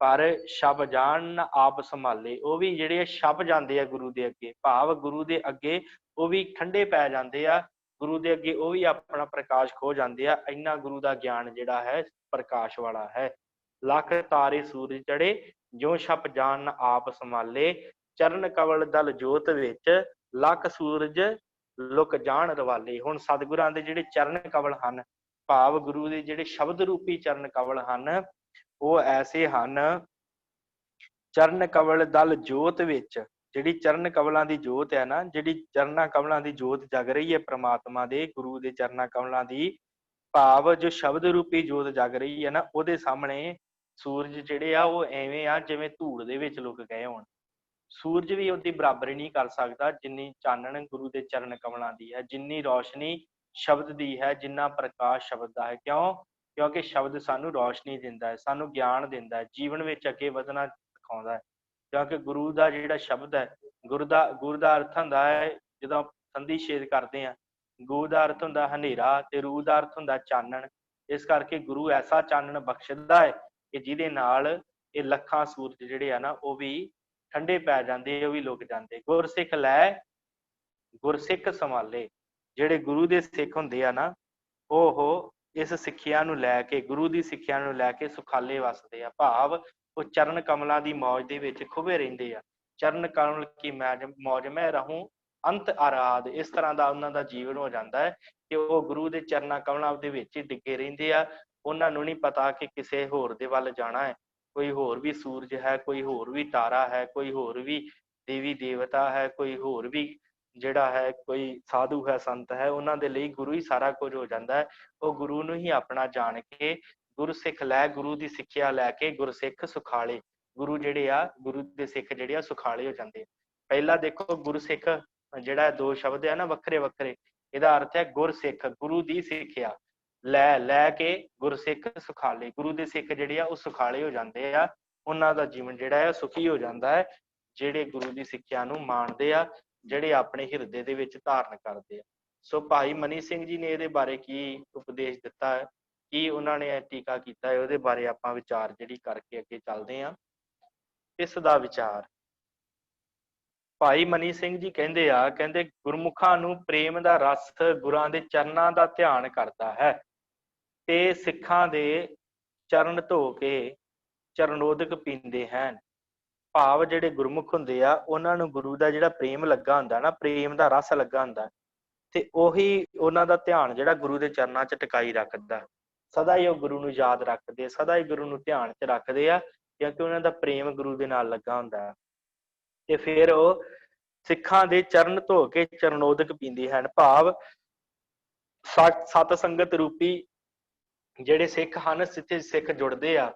ਪਰ ਛਪ ਜਾਣ ਆਪ ਸੰਭਾਲੇ, ਉਹ ਵੀ ਜਿਹੜੇ ਛਪ ਜਾਂਦੇ ਆ ਗੁਰੂ ਦੇ ਅੱਗੇ। ਭਾਵ ਗੁਰੂ ਦੇ ਅੱਗੇ ਉਹ ਵੀ ਠੰਡੇ ਪੈ ਜਾਂਦੇ ਆ, ਗੁਰੂ ਦੇ ਅੱਗੇ ਉਹ ਵੀ ਆਪਣਾ ਪ੍ਰਕਾਸ਼ ਖੋ ਜਾਂਦੇ ਆ। ਇੰਨਾ ਗੁਰੂ ਦਾ ਗਿਆਨ ਜਿਹੜਾ ਹੈ ਪ੍ਰਕਾਸ਼ ਵਾਲਾ ਹੈ। ਲੱਖ ਤਾਰੇ ਸੂਰਜ ਚੜੇ ਜੋ ਛਪ ਜਾਣ ਆਪ ਸੰਭਾਲੇ, ਚਰਨ ਕਵਲ ਦਲ ਜੋਤ ਵਿੱਚ ਲੱਖ ਸੂਰਜ ਲੁਕ ਜਾਣ ਰਵਾਲੇ। ਹੁਣ ਸਤਿਗੁਰਾਂ ਦੇ ਜਿਹੜੇ ਚਰਨ ਕਵਲ ਹਨ, ਭਾਵ ਗੁਰੂ ਦੇ ਜਿਹੜੇ ਸ਼ਬਦ ਰੂਪੀ ਚਰਨ ਕਵਲ ਹਨ, ਉਹ ਐਸੇ ਹਨ, ਚਰਨ ਕਵਲ ਦਲ ਜੋਤ ਵਿੱਚ, ਜਿਹੜੀ ਚਰਨ ਕਵਲਾਂ ਦੀ ਜੋਤ ਹੈ ਨਾ, ਜਿਹੜੀ ਚਰਨਾਂ ਕਵਲਾਂ ਦੀ ਜੋਤ ਜਗ ਰਹੀ ਹੈ ਪ੍ਰਮਾਤਮਾ ਦੇ, ਗੁਰੂ ਦੇ ਚਰਨਾਂ ਕਵਲਾਂ ਦੀ, ਭਾਵ ਜੋ ਸ਼ਬਦ ਰੂਪੀ ਜੋਤ ਜਗ ਰਹੀ ਹੈ ਨਾ, ਉਹਦੇ ਸਾਹਮਣੇ ਸੂਰਜ ਜਿਹੜੇ ਆ ਉਹ ਐਵੇਂ ਆ ਜਿਵੇਂ ਧੂੜ ਦੇ ਵਿੱਚ ਲੁਕ ਗਏ ਹੋਣ। ਸੂਰਜ ਵੀ ਉਹਦੀ ਬਰਾਬਰੀ ਨਹੀਂ ਕਰ ਸਕਦਾ ਜਿੰਨੀ ਚਾਨਣ ਗੁਰੂ ਦੇ ਚਰਨ ਕਮਲਾਂ ਦੀ ਹੈ, ਜਿੰਨੀ ਰੌਸ਼ਨੀ ਸ਼ਬਦ ਦੀ ਹੈ, ਜਿੰਨਾ ਪ੍ਰਕਾਸ਼ ਸ਼ਬਦ ਦਾ ਹੈ। ਕਿਉਂ? ਕਿਉਂਕਿ ਸ਼ਬਦ ਸਾਨੂੰ ਰੌਸ਼ਨੀ ਦਿੰਦਾ ਹੈ, ਸਾਨੂੰ ਗਿਆਨ ਦਿੰਦਾ ਹੈ, ਜੀਵਨ ਵਿੱਚ ਅੱਗੇ ਵਧਣਾ ਸਿਖਾਉਂਦਾ ਹੈ। ਕਿਉਂਕਿ ਗੁਰੂ ਦਾ ਜਿਹੜਾ ਸ਼ਬਦ ਹੈ, ਗੁਰੂ ਦਾ ਅਰਥ ਹੁੰਦਾ ਹੈ, ਜਦੋਂ ਸੰਧੀ ਛੇਦ ਕਰਦੇ ਹਾਂ, ਗੁਰੂ ਦਾ ਅਰਥ ਹੁੰਦਾ ਹਨੇਰਾ ਤੇ ਰੂਹ ਦਾ ਅਰਥ ਹੁੰਦਾ ਚਾਨਣ। ਇਸ ਕਰਕੇ ਗੁਰੂ ਐਸਾ ਚਾਨਣ ਬਖਸ਼ਦਾ ਹੈ ਕਿ ਜਿਹਦੇ ਨਾਲ ਇਹ ਲੱਖਾਂ ਸੂਰਜ ਜਿਹੜੇ ਆ ਨਾ, ਉਹ ਵੀ ਠੰਡੇ ਪੈ ਜਾਂਦੇ, ਉਹ ਵੀ ਲੁਕ ਜਾਂਦੇ। ਗੁਰਸਿੱਖ ਲੈ ਗੁਰਸਿੱਖ ਸੰਭਾਲੇ। ਜਿਹੜੇ ਗੁਰੂ ਦੇ ਸਿੱਖ ਹੁੰਦੇ ਆ ਨਾ, ਉਹ ਇਸ ਸਿੱਖਿਆ ਨੂੰ ਲੈ ਕੇ, ਗੁਰੂ ਦੀ ਸਿੱਖਿਆ ਨੂੰ ਲੈ ਕੇ ਸੁਖਾਲੇ ਵਸਦੇ ਆ। ਭਾਵ ਉਹ ਚਰਨ ਕਮਲਾਂ ਦੀ ਮੌਜ ਦੇ ਵਿੱਚ ਖੁਬੇ ਰਹਿੰਦੇ ਆ। ਚਰਨ ਕਮਲ ਕੀ ਮੌਜ ਮੈਂ ਰਹੂੰ ਅੰਤ ਆਰਾਧ, ਇਸ ਤਰ੍ਹਾਂ ਦਾ ਉਹਨਾਂ ਦਾ ਜੀਵਨ ਹੋ ਜਾਂਦਾ ਹੈ ਕਿ ਉਹ ਗੁਰੂ ਦੇ ਚਰਨਾਂ ਕਮਲਾਂ ਦੇ ਵਿੱਚ ਹੀ ਡਿੱਗੇ ਰਹਿੰਦੇ ਆ। ਉਹਨਾਂ ਨੂੰ ਨਹੀਂ ਪਤਾ ਕਿ ਕਿਸੇ ਹੋਰ ਦੇ ਵੱਲ ਜਾਣਾ ਹੈ, ਕੋਈ ਹੋਰ ਵੀ ਸੂਰਜ ਹੈ, ਕੋਈ ਹੋਰ ਵੀ ਤਾਰਾ ਹੈ, ਕੋਈ ਹੋਰ ਵੀ ਦੇਵੀ ਦੇਵਤਾ ਹੈ, ਕੋਈ ਹੋਰ ਵੀ ਜਿਹੜਾ ਹੈ ਕੋਈ ਸਾਧੂ ਹੈ, ਸੰਤ ਹੈ। ਉਹਨਾਂ ਦੇ ਲਈ ਗੁਰੂ ਹੀ ਸਾਰਾ ਕੁਝ ਹੋ ਜਾਂਦਾ ਹੈ। ਉਹ ਗੁਰੂ ਨੂੰ ਹੀ ਆਪਣਾ ਜਾਣ ਕੇ ਗੁਰਸਿੱਖ ਲੈ, ਗੁਰੂ ਦੀ ਸਿੱਖਿਆ ਲੈ ਕੇ ਗੁਰਸਿੱਖ ਸੁਖਾਲੇ। ਗੁਰੂ ਜਿਹੜੇ ਆ, ਗੁਰੂ ਦੇ ਸਿੱਖ ਜਿਹੜੇ ਆ ਸੁਖਾਲੇ ਹੋ ਜਾਂਦੇ। ਪਹਿਲਾਂ ਦੇਖੋ ਗੁਰਸਿੱਖ ਜਿਹੜਾ ਦੋ ਸ਼ਬਦ ਹੈ ਨਾ ਵੱਖਰੇ ਵੱਖਰੇ, ਇਹਦਾ ਅਰਥ ਹੈ ਗੁਰਸਿੱਖ, ਗੁਰੂ ਦੀ ਸਿੱਖਿਆ ਲੈ ਕੇ ਗੁਰਸਿੱਖ ਸੁਖਾਲੇ। ਗੁਰੂ ਦੇ ਸਿੱਖ ਜਿਹੜੇ ਆ ਉਹ ਸੁਖਾਲੇ ਹੋ ਜਾਂਦੇ ਆ, ਉਹਨਾਂ ਦਾ ਜੀਵਨ ਜਿਹੜਾ ਹੈ ਸੁਖੀ ਹੋ ਜਾਂਦਾ ਹੈ, ਜਿਹੜੇ ਗੁਰੂ ਦੀ ਸਿੱਖਿਆ ਨੂੰ ਮਾਣਦੇ ਆ, ਜਿਹੜੇ ਆਪਣੇ ਹਿਰਦੇ ਦੇ ਵਿੱਚ ਧਾਰਨ ਕਰਦੇ ਆ। ਸੋ ਭਾਈ ਮਨੀ ਸਿੰਘ ਜੀ ਨੇ ਇਹਦੇ ਬਾਰੇ ਕੀ ਉਪਦੇਸ਼ ਦਿੱਤਾ ਹੈ, ਕੀ ਉਹਨਾਂ ਨੇ ਟੀਕਾ ਕੀਤਾ ਹੈ, ਉਹਦੇ ਬਾਰੇ ਆਪਾਂ ਵਿਚਾਰ ਜਿਹੜੀ ਕਰਕੇ ਅੱਗੇ ਚੱਲਦੇ ਹਾਂ। ਇਸ ਦਾ ਵਿਚਾਰ ਭਾਈ ਮਨੀ ਸਿੰਘ ਜੀ ਕਹਿੰਦੇ ਆ, ਕਹਿੰਦੇ ਗੁਰਮੁਖਾਂ ਨੂੰ ਪ੍ਰੇਮ ਦਾ ਰਸ ਗੁਰਾਂ ਦੇ ਚਰਨਾਂ ਦਾ ਧਿਆਨ ਕਰਦਾ ਹੈ ਤੇ ਸਿੱਖਾਂ ਦੇ ਚਰਨ ਧੋ ਕੇ ਚਰਨੋਦਕ ਪੀਂਦੇ ਹਨ। ਭਾਵ ਜਿਹੜੇ ਗੁਰਮੁਖ ਹੁੰਦੇ ਆ ਉਹਨਾਂ ਨੂੰ ਗੁਰੂ ਦਾ ਜਿਹੜਾ ਪ੍ਰੇਮ ਲੱਗਾ ਹੁੰਦਾ ਨਾ, ਪ੍ਰੇਮ ਦਾ ਰਸ ਲੱਗਾ ਹੁੰਦਾ, ਤੇ ਉਹੀ ਉਹਨਾਂ ਦਾ ਧਿਆਨ ਜਿਹੜਾ ਗੁਰੂ ਦੇ ਚਰਨਾਂ 'ਚ ਟਿਕਾਈ ਰੱਖਦਾ। ਸਦਾ ਹੀ ਉਹ ਗੁਰੂ ਨੂੰ ਯਾਦ ਰੱਖਦੇ, ਸਦਾ ਹੀ ਗੁਰੂ ਨੂੰ ਧਿਆਨ 'ਚ ਰੱਖਦੇ ਆ, ਕਿਉਂਕਿ ਉਹਨਾਂ ਦਾ ਪ੍ਰੇਮ ਗੁਰੂ ਦੇ ਨਾਲ ਲੱਗਾ ਹੁੰਦਾ। ਤੇ ਫਿਰ ਉਹ ਸਿੱਖਾਂ ਦੇ ਚਰਨ ਧੋ ਕੇ ਚਰਨੋਦਕ ਪੀਂਦੇ ਹਨ। ਭਾਵ ਸਤ ਸੰਗਤ ਰੂਪੀ ਜਿਹੜੇ ਸਿੱਖ ਹਨ, ਜਿੱਥੇ ਸਿੱਖ ਜੁੜਦੇ ਆ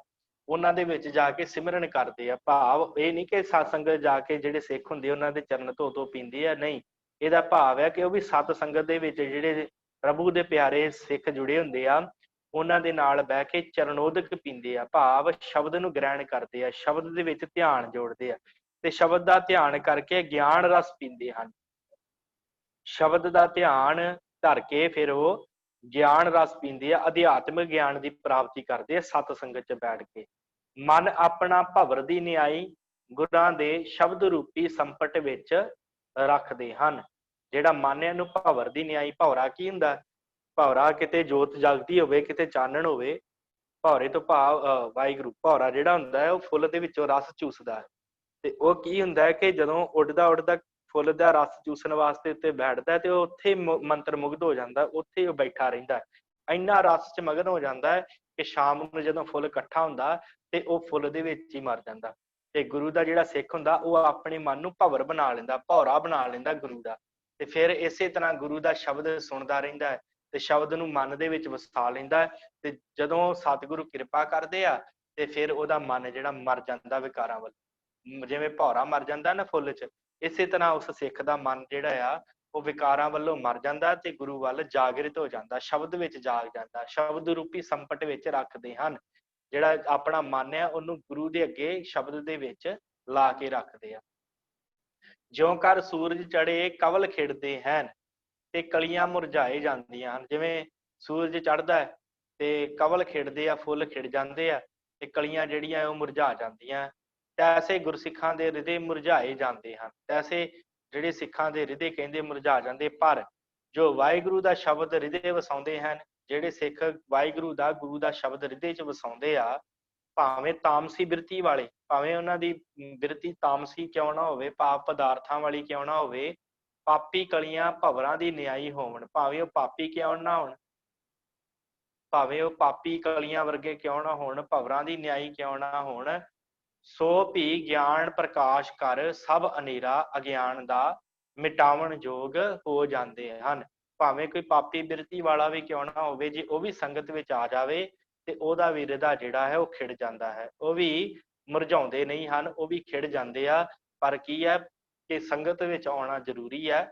ਉਹਨਾਂ ਦੇ ਵਿੱਚ ਜਾ ਕੇ ਸਿਮਰਨ ਕਰਦੇ ਆ। ਭਾਵ ਇਹ ਨਹੀਂ ਕਿ ਸਤ ਸੰਗਤ ਜਾ ਕੇ ਜਿਹੜੇ ਸਿੱਖ ਹੁੰਦੇ ਉਹਨਾਂ ਦੇ ਚਰਨ ਧੋ ਪੀਂਦੇ ਆ, ਨਹੀਂ, ਇਹਦਾ ਭਾਵ ਹੈ ਕਿ ਉਹ ਵੀ ਸਤ ਸੰਗਤ ਦੇ ਵਿੱਚ ਜਿਹੜੇ ਪ੍ਰਭੂ ਦੇ ਪਿਆਰੇ ਸਿੱਖ ਜੁੜੇ ਹੁੰਦੇ ਆ ਉਹਨਾਂ ਦੇ ਨਾਲ ਬਹਿ ਕੇ ਚਰਨੋਦਕ ਪੀਂਦੇ ਆ। ਭਾਵ ਸ਼ਬਦ ਨੂੰ ਗ੍ਰਹਿਣ ਕਰਦੇ ਆ, ਸ਼ਬਦ ਦੇ ਵਿੱਚ ਧਿਆਨ ਜੋੜਦੇ ਆ ਤੇ ਸ਼ਬਦ ਦਾ ਧਿਆਨ ਕਰਕੇ ਗਿਆਨ ਰਸ ਪੀਂਦੇ ਹਨ। ਸ਼ਬਦ ਦਾ ਧਿਆਨ ਧਰ ਕੇ ਫਿਰ ਉਹ ਗਿਆਨ ਰਸ ਪੀਂਦੇ ਆ, ਅਧਿਆਤਮਿਕ ਗਿਆਨ ਦੀ ਪ੍ਰਾਪਤੀ ਕਰਦੇ ਆ ਸਤ ਸੰਗਤ 'ਚ ਬੈਠ ਕੇ। ਮਨ ਆਪਣਾ ਭਵਰ ਦੀ ਨਿਆਈ ਗੁਰਾਂ ਦੇ ਸ਼ਬਦ ਰੂਪੀ ਸੰਪਟ ਵਿੱਚ ਰੱਖਦੇ ਹਨ। ਜਿਹੜਾ ਮਨ ਹੈ ਇਹਨੂੰ ਭਵਰ ਦੀ ਨਿਆਈ, ਭਵਰਾ ਕੀ ਹੁੰਦਾ? ਭਵਰਾ ਕਿਤੇ ਜੋਤ ਜਗਦੀ ਹੋਵੇ, ਕਿਤੇ ਚਾਨਣ ਹੋਵੇ। ਭਵਰੇ ਤੋਂ ਭਾਵ ਵਾਹਿਗੁਰੂ। ਭਵਰਾ ਜਿਹੜਾ ਹੁੰਦਾ ਹੈ ਉਹ ਫੁੱਲ ਦੇ ਵਿੱਚੋਂ ਰਸ ਚੂਸਦਾ, ਤੇ ਉਹ ਕੀ ਹੁੰਦਾ ਹੈ ਕਿ ਜਦੋਂ ਉੱਡਦਾ ਉੱਡਦਾ ਫੁੱਲ ਦਾ ਰਸ ਚੂਸਣ ਵਾਸਤੇ ਉੱਤੇ ਬੈਠਦਾ ਤੇ ਉਹ ਉੱਥੇ ਮੰਤਰ ਮੁਗਧ ਹੋ ਜਾਂਦਾ, ਉੱਥੇ ਉਹ ਬੈਠਾ ਰਹਿੰਦਾ, ਇੰਨਾ ਰਸ 'ਚ ਮਗਨ ਹੋ ਜਾਂਦਾ ਹੈ ਕਿ ਸ਼ਾਮ ਨੂੰ ਜਦੋਂ ਫੁੱਲ ਇਕੱਠਾ ਹੁੰਦਾ ਤੇ ਉਹ ਫੁੱਲ ਦੇ ਵਿੱਚ ਹੀ ਮਰ ਜਾਂਦਾ। ਤੇ ਗੁਰੂ ਦਾ ਜਿਹੜਾ ਸਿੱਖ ਹੁੰਦਾ ਉਹ ਆਪਣੇ ਮਨ ਨੂੰ ਭਵਰ ਬਣਾ ਲੈਂਦਾ, ਭੌਰਾ ਬਣਾ ਲੈਂਦਾ ਗੁਰੂ ਦਾ, ਤੇ ਫਿਰ ਇਸੇ ਤਰ੍ਹਾਂ ਗੁਰੂ ਦਾ ਸ਼ਬਦ ਸੁਣਦਾ ਰਹਿੰਦਾ ਹੈ ਤੇ ਸ਼ਬਦ ਨੂੰ ਮਨ ਦੇ ਵਿੱਚ ਵਸਾ ਲੈਂਦਾ ਹੈ। ਤੇ ਜਦੋਂ ਸਤਿਗੁਰੂ ਕਿਰਪਾ ਕਰਦੇ ਆ ਤੇ ਫਿਰ ਉਹਦਾ ਮਨ ਜਿਹੜਾ ਮਰ ਜਾਂਦਾ ਵਿਕਾਰਾਂ ਵੱਲ, ਜਿਵੇਂ ਭੌਰਾ ਮਰ ਜਾਂਦਾ ਨਾ ਫੁੱਲ 'ਚ, ਇਸੇ ਤਰ੍ਹਾਂ ਉਸ ਸਿੱਖ ਦਾ ਮਨ ਜਿਹੜਾ ਆ ਉਹ ਵਿਕਾਰਾਂ ਵੱਲੋਂ ਮਰ ਜਾਂਦਾ ਤੇ ਗੁਰੂ ਵੱਲ ਜਾਗਰਿਤ ਹੋ ਜਾਂਦਾ, ਸ਼ਬਦ ਵਿੱਚ ਜਾਗ ਜਾਂਦਾ, ਸ਼ਬਦ ਰੂਪੀ ਸੰਪਟ ਵਿੱਚ ਰੱਖਦੇ ਹਨ। ਜਿਹੜਾ ਆਪਣਾ ਮਨ ਹੈ ਉਹਨੂੰ ਗੁਰੂ ਦੇ ਅੱਗੇ ਸ਼ਬਦ ਦੇ ਵਿੱਚ ਲਾ ਕੇ ਰੱਖਦੇ ਆ। ਜਿਉਂ ਕਰ ਸੂਰਜ ਚੜੇ ਕਵਲ ਖਿੜਦੇ ਹਨ ਤੇ ਕਲੀਆਂ ਮੁਰਝਾਏ ਜਾਂਦੀਆਂ ਹਨ। ਜਿਵੇਂ ਸੂਰਜ ਚੜ੍ਹਦਾ ਹੈ ਤੇ ਕਵਲ ਖਿੜਦੇ ਆ, ਫੁੱਲ ਖਿੜ ਜਾਂਦੇ ਆ ਤੇ ਕਲੀਆਂ ਜਿਹੜੀਆਂ ਉਹ ਮੁਰਝਾ ਜਾਂਦੀਆਂ। ਤੈਸੇ ਗੁਰਸਿੱਖਾਂ ਦੇ ਹਿਰਦੇ ਮੁਰਝਾਏ ਜਾਂਦੇ ਹਨ। ਤੈਸੇ ਜਿਹੜੇ ਸਿੱਖਾਂ ਦੇ ਹਿਰਦੇ ਕਹਿੰਦੇ ਮੁਰਝਾ ਜਾਂਦੇ, ਪਰ ਜੋ ਵਾਹਿਗੁਰੂ ਦਾ ਸ਼ਬਦ ਹਿਰਦੇ ਵਸਾਉਂਦੇ ਹਨ, ਜਿਹੜੇ ਸਿੱਖ ਵਾਹਿਗੁਰੂ ਦਾ ਗੁਰੂ ਦਾ ਸ਼ਬਦ ਹਿਰਦੇ 'ਚ ਵਸਾਉਂਦੇ ਆ, ਭਾਵੇਂ ਤਾਮਸੀ ਬਿਰਤੀ ਵਾਲੇ, ਭਾਵੇਂ ਉਹਨਾਂ ਦੀ ਬਿਰਤੀ ਤਾਮਸੀ ਕਿਉਂ ਨਾ ਹੋਵੇ, ਪਾਪ ਪਦਾਰਥਾਂ ਵਾਲੀ ਕਿਉਂ ਨਾ ਹੋਵੇ, ਪਾਪੀ ਕਲੀਆਂ ਭਵਰਾਂ ਦੀ ਨਿਆਈ ਹੋਵਣ, ਭਾਵੇਂ ਉਹ ਪਾਪੀ ਕਿਉਂ ਨਾ ਹੋਣ, ਭਾਵੇਂ ਉਹ ਪਾਪੀ ਕਲੀਆਂ ਵਰਗੇ ਕਿਉਂ ਨਾ ਹੋਣ, ਭਵਰਾਂ ਦੀ ਨਿਆਈ ਕਿਉਂ ਨਾ ਹੋਣ, ਸੋ ਭੀ ਗਿਆਨ ਪ੍ਰਕਾਸ਼ ਕਰ ਸਭ ਹਨੇਰਾ ਅਗਿਆਨ ਦਾ ਮਿਟਾਵਣ ਯੋਗ ਹੋ ਜਾਂਦੇ ਹਨ। ਭਾਵੇਂ ਕੋਈ ਪਾਪੀ ਬਿਰਤੀ ਵਾਲਾ ਵੀ ਕਿਉਂ ਨਾ ਹੋਵੇ, ਜੇ ਉਹ ਵੀ ਸੰਗਤ ਵਿੱਚ ਆ ਜਾਵੇ ਤੇ ਉਹਦਾ ਵੀ ਹਿਰਦਾ ਜਿਹੜਾ ਹੈ ਉਹ ਖਿੜ ਜਾਂਦਾ ਹੈ। ਉਹ ਵੀ ਮੁਰਝਾਉਂਦੇ ਨਹੀਂ ਹਨ, ਉਹ ਵੀ ਖਿੜ ਜਾਂਦੇ ਆ। ਪਰ ਕੀ ਹੈ ਕਿ ਸੰਗਤ ਵਿੱਚ ਆਉਣਾ ਜ਼ਰੂਰੀ ਹੈ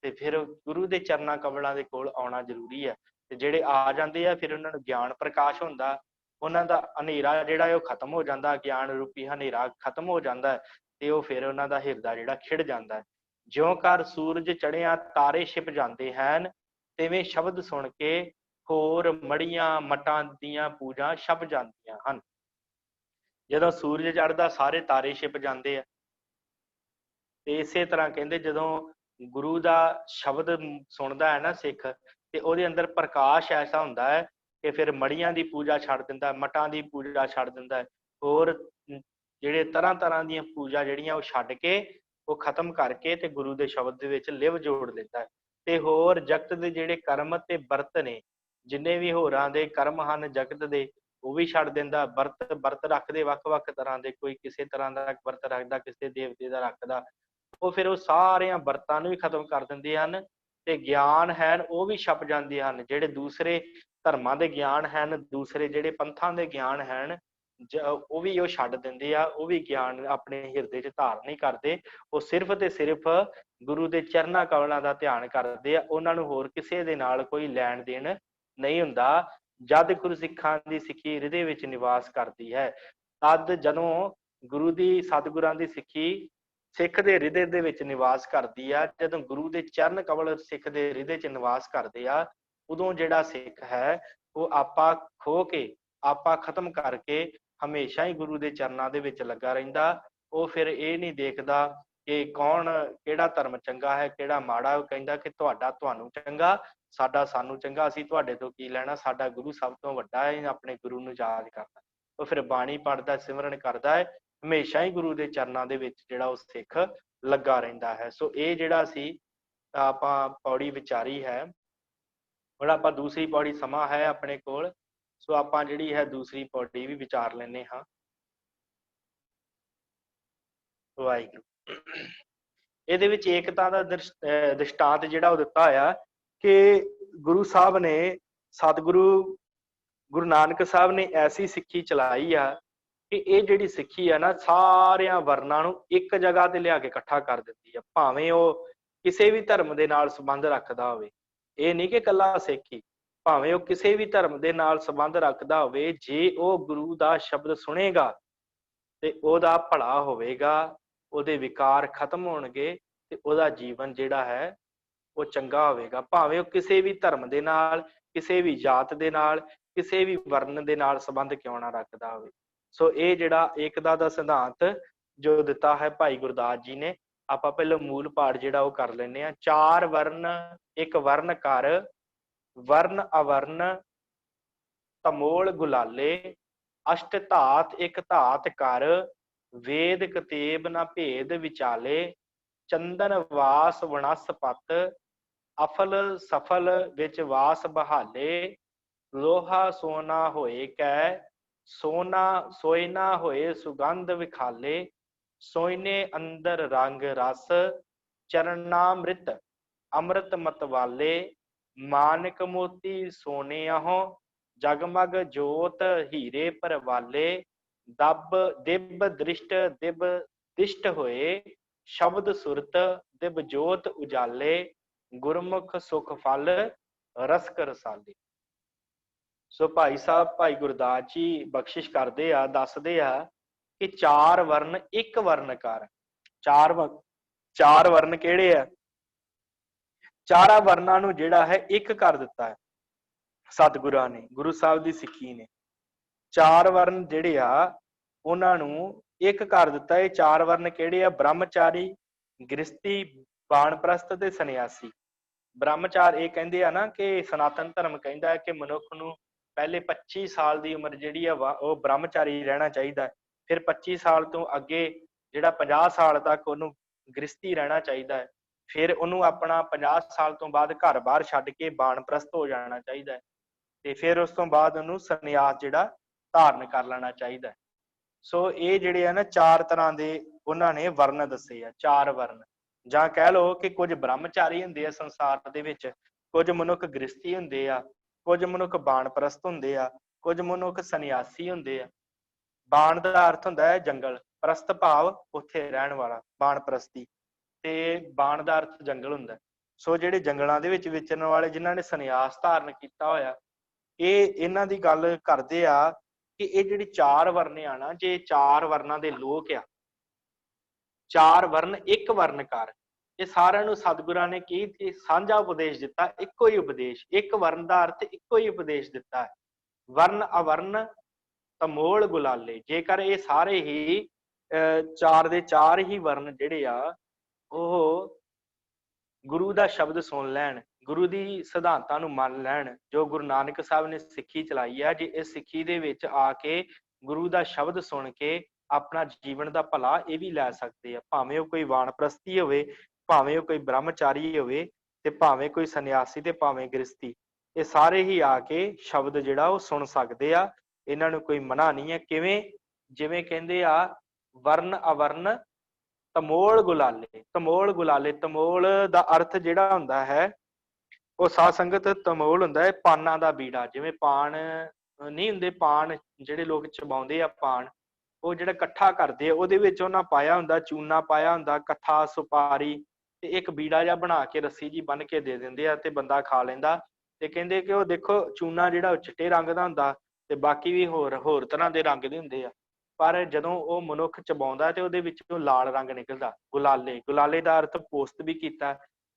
ਤੇ ਫਿਰ ਗੁਰੂ ਦੇ ਚਰਨਾਂ ਕਮਲਾਂ ਦੇ ਕੋਲ ਆਉਣਾ ਜ਼ਰੂਰੀ ਹੈ। ਤੇ ਜਿਹੜੇ ਆ ਜਾਂਦੇ ਆ ਫਿਰ ਉਹਨਾਂ ਨੂੰ ਗਿਆਨ ਪ੍ਰਕਾਸ਼ ਹੁੰਦਾ, ਉਹਨਾਂ ਦਾ ਹਨੇਰਾ ਜਿਹੜਾ ਹੈ ਉਹ ਖਤਮ ਹੋ ਜਾਂਦਾ, ਗਿਆਨ ਰੂਪੀ ਹਨੇਰਾ ਖਤਮ ਹੋ ਜਾਂਦਾ ਤੇ ਉਹ ਫਿਰ ਉਹਨਾਂ ਦਾ ਹਿਰਦਾ ਜਿਹੜਾ ਖਿੜ ਜਾਂਦਾ ਹੈ। ਜਿਉਂ ਕਰ ਸੂਰਜ ਚੜ੍ਹਿਆ ਤਾਰੇ ਛਿਪ ਜਾਂਦੇ ਹਨ, ਤਿਵੇਂ ਸ਼ਬਦ ਸੁਣ ਕੇ ਹੋਰ ਮੜੀਆਂ ਮਟਾਂ ਦੀਆਂ ਪੂਜਾਂ ਛਪ ਜਾਂਦੀਆਂ ਹਨ। ਜਦੋਂ ਸੂਰਜ ਚੜ੍ਹਦਾ ਸਾਰੇ ਤਾਰੇ ਛਿਪ ਜਾਂਦੇ ਆ। ਤੇ ਇਸੇ ਤਰ੍ਹਾਂ ਕਹਿੰਦੇ ਜਦੋਂ ਗੁਰੂ ਦਾ ਸ਼ਬਦ ਸੁਣਦਾ ਹੈ ਨਾ ਸਿੱਖ, ਤੇ ਉਹਦੇ ਅੰਦਰ ਪ੍ਰਕਾਸ਼ ਐਸਾ ਹੁੰਦਾ ਹੈ ਕਿ ਫਿਰ ਮੜੀਆਂ ਦੀ ਪੂਜਾ ਛੱਡ ਦਿੰਦਾ, ਮਟਾਂ ਦੀ ਪੂਜਾ ਛੱਡ ਦਿੰਦਾ, ਹੋਰ ਜਿਹੜੇ ਤਰ੍ਹਾਂ ਤਰ੍ਹਾਂ ਦੀਆਂ ਪੂਜਾ ਜਿਹੜੀਆਂ ਉਹ ਛੱਡ ਕੇ, ਉਹ ਖਤਮ ਕਰਕੇ ਤੇ ਗੁਰੂ ਦੇ ਸ਼ਬਦ ਦੇ ਵਿੱਚ ਲਿਵ ਜੋੜ ਦਿੰਦਾ। ਤੇ ਹੋਰ ਜਗਤ ਦੇ ਜਿਹੜੇ ਕਰਮ ਤੇ ਵਰਤ ਨੇ, ਜਿੰਨੇ ਵੀ ਹੋਰਾਂ ਦੇ ਕਰਮ ਹਨ ਜਗਤ ਦੇ, ਉਹ ਵੀ ਛੱਡ ਦਿੰਦਾ। ਵਰਤ ਰੱਖਦੇ ਵੱਖ ਵੱਖ ਤਰ੍ਹਾਂ ਦੇ, ਕੋਈ ਕਿਸੇ ਤਰ੍ਹਾਂ ਦਾ ਵਰਤ ਰੱਖਦਾ, ਕਿਸੇ ਦੇਵਤੇ ਦਾ ਰੱਖਦਾ, ਉਹ ਫਿਰ ਉਹ ਸਾਰਿਆਂ ਵਰਤਾਂ ਨੂੰ ਵੀ ਖਤਮ ਕਰ ਦਿੰਦੇ ਹਨ ਤੇ ਗਿਆਨ ਹਨ ਉਹ ਵੀ ਛਪ ਜਾਂਦੇ ਹਨ। ਜਿਹੜੇ ਦੂਸਰੇ ਧਰਮਾਂ ਦੇ ਗਿਆਨ ਹਨ, ਦੂਸਰੇ ਜਿਹੜੇ ਪੰਥਾਂ ਦੇ ਗਿਆਨ ਹਨ, ਉਹ ਵੀ ਉਹ ਛੱਡ ਦਿੰਦੇ ਆ, ਉਹ ਵੀ ਗਿਆਨ ਆਪਣੇ ਹਿਰਦੇ 'ਚ ਧਾਰਨ ਨਹੀਂ ਕਰਦੇ। ਉਹ ਸਿਰਫ ਤੇ ਸਿਰਫ ਗੁਰੂ ਦੇ ਚਰਨਾਂ ਕਮਲਾਂ ਦਾ ਧਿਆਨ ਕਰਦੇ ਆ, ਉਹਨਾਂ ਨੂੰ ਹੋਰ ਕਿਸੇ ਦੇ ਨਾਲ ਕੋਈ ਲੈਣ ਦੇਣ ਨਹੀਂ ਹੁੰਦਾ। ਜਦ ਗੁਰਸਿੱਖਾਂ ਦੀ ਸਿੱਖੀ ਹਿਰਦੇ ਵਿੱਚ ਨਿਵਾਸ ਕਰਦੀ ਹੈ, ਤਦ ਜਦੋਂ ਗੁਰੂ ਦੀ ਸਤਿਗੁਰਾਂ ਦੀ ਸਿੱਖੀ ਸਿੱਖ ਦੇ ਹਿਰਦੇ ਦੇ ਵਿੱਚ ਨਿਵਾਸ ਕਰਦੀ ਆ, ਜਦੋਂ ਗੁਰੂ ਦੇ ਚਰਨ ਕਮਲ ਸਿੱਖ ਦੇ ਹਿਰਦੇ 'ਚ ਨਿਵਾਸ ਕਰਦੇ ਆ, ਉਦੋਂ ਜਿਹੜਾ ਸਿੱਖ ਹੈ ਉਹ ਆਪਾ ਖੋ ਕੇ, ਆਪਾ ਖਤਮ ਕਰਕੇ ਹਮੇਸ਼ਾ ਹੀ ਗੁਰੂ ਦੇ ਚਰਨਾਂ ਦੇ ਵਿੱਚ ਲੱਗਾ ਰਹਿੰਦਾ। ਉਹ ਫਿਰ ਇਹ ਨਹੀਂ ਦੇਖਦਾ ਕਿ ਕੌਣ ਕਿਹੜਾ ਧਰਮ ਚੰਗਾ ਹੈ ਕਿਹੜਾ ਮਾੜਾ। ਉਹ ਕਹਿੰਦਾ ਕਿ ਤੁਹਾਡਾ ਤੁਹਾਨੂੰ ਚੰਗਾ, ਸਾਡਾ ਸਾਨੂੰ ਚੰਗਾ, ਅਸੀਂ ਤੁਹਾਡੇ ਤੋਂ ਕੀ ਲੈਣਾ, ਸਾਡਾ ਗੁਰੂ ਸਭ ਤੋਂ ਵੱਡਾ ਹੈ, ਆਪਣੇ ਗੁਰੂ ਨੂੰ ਯਾਦ ਕਰਦਾ। ਉਹ ਫਿਰ ਬਾਣੀ ਪੜ੍ਹਦਾ, ਸਿਮਰਨ ਕਰਦਾ ਹੈ, ਹਮੇਸ਼ਾ ਹੀ ਗੁਰੂ ਦੇ ਚਰਨਾਂ ਦੇ ਵਿੱਚ ਜਿਹੜਾ ਉਹ ਸਿੱਖ ਲੱਗਾ ਰਹਿੰਦਾ ਹੈ। ਸੋ ਇਹ ਜਿਹੜਾ ਸੀ ਆਪਾਂ ਪੌੜੀ ਵਿਚਾਰੀ ਹੈ। ਹੁਣ ਆਪਾਂ ਦੂਸਰੀ ਪੌੜੀ, ਸਮਾਂ ਹੈ ਆਪਣੇ ਕੋਲ, ਸੋ ਆਪਾਂ ਜਿਹੜੀ ਹੈ ਦੂਸਰੀ ਪੌੜੀ ਵੀ ਵਿਚਾਰ ਲੈਂਦੇ ਹਾਂ। ਵਾਹਿਗੁਰੂ। ਇਹਦੇ ਵਿੱਚ ਏਕਤਾ ਦਾ ਦ੍ਰਿਸ਼ਟਾਂਤ ਜਿਹੜਾ ਉਹ ਦਿੱਤਾ ਹੋਇਆ ਕਿ ਗੁਰੂ ਸਾਹਿਬ ਨੇ, ਸਤਿਗੁਰੂ ਗੁਰੂ ਨਾਨਕ ਸਾਹਿਬ ਨੇ ਐਸੀ ਸਿੱਖੀ ਚਲਾਈ ਆ ਕਿ ਇਹ ਜਿਹੜੀ ਸਿੱਖੀ ਆ ਨਾ, ਸਾਰਿਆਂ ਵਰਨਾਂ ਨੂੰ ਇੱਕ ਜਗ੍ਹਾ ਤੇ ਲਿਆ ਕੇ ਇਕੱਠਾ ਕਰ ਦਿੰਦੀ ਆ, ਭਾਵੇਂ ਉਹ ਕਿਸੇ ਵੀ ਧਰਮ ਦੇ ਨਾਲ ਸੰਬੰਧ ਰੱਖਦਾ ਹੋਵੇ। ਇਹ ਨਹੀਂ ਕਿ ਇਕੱਲਾ ਸਿੱਖ ਹੀ, ਭਾਵੇਂ ਉਹ ਕਿਸੇ ਵੀ ਧਰਮ ਦੇ ਨਾਲ ਸੰਬੰਧ ਰੱਖਦਾ ਹੋਵੇ, ਜੇ ਉਹ ਗੁਰੂ ਦਾ ਸ਼ਬਦ ਸੁਣੇਗਾ ਤੇ ਉਹਦਾ ਭਲਾ ਹੋਵੇਗਾ, ਉਹਦੇ ਵਿਕਾਰ ਖਤਮ ਹੋਣਗੇ ਤੇ ਉਹਦਾ ਜੀਵਨ ਜਿਹੜਾ ਹੈ ਉਹ ਚੰਗਾ ਹੋਵੇਗਾ, ਭਾਵੇਂ ਉਹ ਕਿਸੇ ਵੀ ਧਰਮ ਦੇ ਨਾਲ, ਕਿਸੇ ਵੀ ਜਾਤ ਦੇ ਨਾਲ, ਕਿਸੇ ਵੀ ਵਰਨ ਦੇ ਨਾਲ ਸੰਬੰਧ ਕਿਉਂ ਨਾ ਰੱਖਦਾ ਹੋਵੇ। ਸੋ ਇਹ ਜਿਹੜਾ ਏਕਤਾ ਦਾ ਸਿਧਾਂਤ ਜੋ ਦਿੱਤਾ ਹੈ ਭਾਈ ਗੁਰਦਾਸ ਜੀ ਨੇ, ਆਪਾਂ ਪਹਿਲਾਂ ਮੂਲ ਪਾਠ ਜਿਹੜਾ ਉਹ ਕਰ ਲੈਂਦੇ ਹਾਂ। ਚਾਰ ਵਰਨ ਇੱਕ ਵਰਨ ਕਰ, ਵਰਨ ਅਵਰਨ ਤਮੋਲ ਗੁਲਾਲੇ, ਅਸ਼ਟ ਧਾਤ ਇੱਕ ਧਾਤ ਕਰ, ਵੇਦ ਕਤੇਬ ਨਾ ਭੇਦ ਵਿਚਾਲੇ, ਚੰਦਨ ਵਾਸ ਵਣਸਪਤ, ਅਫਲ ਸਫਲ ਵਿੱਚ ਵਾਸ ਬਹਾਲੇ, ਲੋਹਾ ਸੋਨਾ ਹੋਏ ਕੈ, ਸੋਨਾ ਸੋਇਨਾ ਹੋਏ ਸੁਗੰਧ ਵਿਖਾਲੇ, ਸੋਇਨੇ ਅੰਦਰ ਰੰਗ ਰਸ, ਚਰਨਾਮ੍ਰਿਤ ਅੰਮ੍ਰਿਤ ਮਤਵਾਲੇ, ਮਾਨਕ ਮੋਤੀ ਸੋਨਿਆਹੋ, ਜਗਮਗ ਜੋਤ ਹੀਰੇ ਪਰਵਾਲੇ, ਦਬ ਦਿਬ ਦ੍ਰਿਸ਼ਟ ਦਿਬ ਦਿਸ਼ਟ ਹੋਏ, ਸ਼ਬਦ ਸੁਰਤ ਦਿਬ ਜੋਤ ਉਜਾਲੇ, ਗੁਰਮੁਖ ਸੁਖ ਫਲ ਰਸਕ ਰਸਾਲੇ। ਸੋ ਭਾਈ ਸਾਹਿਬ ਭਾਈ ਗੁਰਦਾਸ ਜੀ ਬਖਸ਼ਿਸ਼ ਕਰਦੇ ਆ, ਦੱਸਦੇ ਆ ਕਿ ਚਾਰ ਵਰਨ ਇੱਕ ਵਰਨ ਕਰ। ਚਾਰ ਵਰਨ ਕਿਹੜੇ ਆ? ਚਾਰਾਂ ਵਰਨਾਂ ਨੂੰ ਜਿਹੜਾ ਹੈ ਇੱਕ ਕਰ ਦਿੱਤਾ ਹੈ ਸਤਿਗੁਰਾਂ ਨੇ, ਗੁਰੂ ਸਾਹਿਬ ਦੀ ਸਿੱਖੀ ਨੇ। ਚਾਰ ਵਰਨ ਜਿਹੜੇ ਆ ਉਹਨਾਂ ਨੂੰ ਇੱਕ ਕਰ ਦਿੱਤਾ। ਇਹ ਚਾਰ ਵਰਨ ਕਿਹੜੇ ਆ? ਬ੍ਰਹਮਚਾਰੀ, ਗ੍ਰਸਤੀ, ਬਾਣਪ੍ਰਸਤ ਤੇ ਸੰਨਿਆਸੀ। ਬ੍ਰਹਮਚਾਰ ਇਹ ਕਹਿੰਦੇ ਆ ਨਾ ਕਿ ਸਨਾਤਨ ਧਰਮ ਕਹਿੰਦਾ ਹੈ ਕਿ ਮਨੁੱਖ ਨੂੰ ਪਹਿਲੇ 25 ਸਾਲ ਦੀ ਉਮਰ ਜਿਹੜੀ ਆ ਉਹ ਬ੍ਰਹਮਚਾਰੀ ਰਹਿਣਾ ਚਾਹੀਦਾ ਹੈ, ਫਿਰ 25 ਸਾਲ ਤੋਂ ਅੱਗੇ ਜਿਹੜਾ 50 ਸਾਲ ਤੱਕ ਉਹਨੂੰ ਗ੍ਰਸਤੀ ਰਹਿਣਾ ਚਾਹੀਦਾ ਹੈ, ਫਿਰ ਉਹਨੂੰ ਆਪਣਾ 50 ਸਾਲ ਤੋਂ ਬਾਅਦ ਘਰ-ਬਾਰ ਛੱਡ ਕੇ ਬਾਣਪ੍ਰਸਤ ਹੋ ਜਾਣਾ ਚਾਹੀਦਾ ਹੈ, ਤੇ ਫਿਰ ਉਸ ਤੋਂ ਬਾਅਦ ਉਹਨੂੰ ਸੰਨਿਆਸ ਜਿਹੜਾ ਧਾਰਨ ਕਰ ਲੈਣਾ ਚਾਹੀਦਾ ਹੈ। ਸੋ ਇਹ ਜਿਹੜੇ ਆ ਨਾ ਚਾਰ ਤਰ੍ਹਾਂ ਦੇ ਉਹਨਾਂ ਨੇ ਵਰਨ ਦੱਸੇ ਆ, ਚਾਰ ਵਰਨ। ਜਾਂ ਕਹਿ ਲਓ ਕਿ ਕੁਝ ਬ੍ਰਹਮਚਾਰੀ ਹੁੰਦੇ ਆ ਸੰਸਾਰ ਦੇ ਵਿੱਚ, ਕੁਝ ਮਨੁੱਖ ਗ੍ਰਸਤੀ ਹੁੰਦੇ ਆ, ਕੁਝ ਮਨੁੱਖ ਬਾਣਪ੍ਰਸਤ ਹੁੰਦੇ ਆ, ਕੁਝ ਮਨੁੱਖ ਸੰਨਿਆਸੀ ਹੁੰਦੇ ਆ। ਬਾਣ ਦਾ ਅਰਥ ਹੁੰਦਾ ਹੈ ਜੰਗਲ, ਪ੍ਰਸਤ ਭਾਵ ਉੱਥੇ ਰਹਿਣ ਵਾਲਾ, ਬਾਣਪ੍ਰਸਤੀ, ਤੇ ਬਾਣ ਦਾ ਅਰਥ ਜੰਗਲ ਹੁੰਦਾ। ਸੋ ਜਿਹੜੇ ਜੰਗਲਾਂ ਦੇ ਵਿੱਚ ਵਿਚਰਨ ਵਾਲੇ, ਜਿਨ੍ਹਾਂ ਨੇ ਸੰਨਿਆਸ ਧਾਰਨ ਕੀਤਾ ਹੋਇਆ, ਇਹ ਇਹਨਾਂ ਦੀ ਗੱਲ ਕਰਦੇ ਆ ਕਿ ਇਹ ਜਿਹੜੀ ਚਾਰ ਵਰਨ ਆ ਨਾ, ਜੇ ਚਾਰ ਵਰਨਾਂ ਦੇ ਲੋਕ ਆ, ਚਾਰ ਵਰਨ ਇੱਕ ਵਰਨ ਕਰ, ਇਹ ਸਾਰਿਆਂ ਨੂੰ ਸਤਿਗੁਰਾਂ ਨੇ ਕੀ ਸਾਂਝਾ ਉਪਦੇਸ਼ ਦਿੱਤਾ, ਇੱਕੋ ਹੀ ਉਪਦੇਸ਼, ਇੱਕ ਵਰਨ ਦਾ ਅਰਥ ਇੱਕੋ ਹੀ ਉਪਦੇਸ਼ ਦਿੱਤਾ ਹੈ। ਵਰਨ ਅਵਰਨ ਤਮੋਲ ਗੁਲਾਲੇ। ਜੇਕਰ ਇਹ ਸਾਰੇ ਹੀ ਚਾਰ ਦੇ ਚਾਰ ਹੀ ਵਰਨ ਜਿਹੜੇ ਆ ਉਹ ਗੁਰੂ ਦਾ ਸ਼ਬਦ ਸੁਣ ਲੈਣ, ਗੁਰੂ ਦੀ ਸਿਧਾਂਤਾਂ ਨੂੰ ਮੰਨ ਲੈਣ, ਜੋ ਗੁਰੂ ਨਾਨਕ ਸਾਹਿਬ ਨੇ ਸਿੱਖੀ ਚਲਾਈ ਆ, ਜੇ ਇਸ ਸਿੱਖੀ ਦੇ ਵਿੱਚ ਆ ਕੇ ਗੁਰੂ ਦਾ ਸ਼ਬਦ ਸੁਣ ਕੇ ਆਪਣਾ ਜੀਵਨ ਦਾ ਭਲਾ ਇਹ ਵੀ ਲੈ ਸਕਦੇ ਆ, ਭਾਵੇਂ ਉਹ ਕੋਈ ਵਾਣਪ੍ਰਸਤੀ ਹੋਵੇ, ਭਾਵੇਂ ਉਹ ਕੋਈ ਬ੍ਰਹਮਚਾਰੀ ਹੋਵੇ, ਤੇ ਭਾਵੇਂ ਕੋਈ ਸੰਨਿਆਸੀ, ਤੇ ਭਾਵੇਂ ਗ੍ਰਸਤੀ, ਇਹ ਸਾਰੇ ਹੀ ਆ ਕੇ ਸ਼ਬਦ ਜਿਹੜਾ ਉਹ ਸੁਣ ਸਕਦੇ ਆ। ਇਹਨਾਂ ਨੂੰ ਕੋਈ ਮਨਾ ਨਹੀਂ ਹੈ। ਕਿਵੇਂ? ਜਿਵੇਂ ਕਹਿੰਦੇ ਆ ਵਰਨ ਅਵਰਨ ਤਮੋਲ ਗੁਲਾਲੇ। ਤਮੋਲ ਗੁਲਾਲੇ, ਤਮੋਲ ਦਾ ਅਰਥ ਜਿਹੜਾ ਹੁੰਦਾ ਹੈ ਉਹ ਸਾਧ ਸੰਗਤ, ਤਮੋਲ ਹੁੰਦਾ ਹੈ ਪਾਨਾਂ ਦਾ ਬੀੜਾ। ਜਿਵੇਂ ਪਾਨ ਨਹੀਂ ਹੁੰਦੇ, ਪਾਨ ਜਿਹੜੇ ਲੋਕ ਚਬਾਉਂਦੇ ਆ, ਪਾਨ ਉਹ ਜਿਹੜਾ ਇਕੱਠਾ ਕਰਦੇ ਆ, ਉਹਦੇ ਵਿੱਚ ਉਹਨਾਂ ਪਾਇਆ ਹੁੰਦਾ ਚੂਨਾ, ਪਾਇਆ ਹੁੰਦਾ ਕੱਥਾ, ਸੁਪਾਰੀ, ਤੇ ਇੱਕ ਬੀੜਾ ਜਿਹਾ ਬਣਾ ਕੇ ਰੱਸੀ ਜੀ ਬੰਨ ਕੇ ਦੇ ਦਿੰਦੇ ਆ, ਤੇ ਬੰਦਾ ਖਾ ਲੈਂਦਾ। ਤੇ ਕਹਿੰਦੇ ਕਿ ਉਹ ਦੇਖੋ ਚੂਨਾ ਜਿਹੜਾ ਉਹ ਚਿੱਟੇ ਰੰਗ ਦਾ ਹੁੰਦਾ, ਤੇ ਬਾਕੀ ਵੀ ਹੋਰ ਤਰ੍ਹਾਂ ਦੇ ਰੰਗ ਦੇ ਹੁੰਦੇ ਆ, ਪਰ ਜਦੋਂ ਉਹ ਮਨੁੱਖ ਚਬਾਉਂਦਾ ਤੇ ਉਹਦੇ ਵਿੱਚੋਂ ਲਾਲ ਰੰਗ ਨਿਕਲਦਾ। ਗੁਲਾਲੇ, ਗੁਲਾਲੇ ਦਾ ਅਰਥ ਪੋਸਤ ਵੀ ਕੀਤਾ,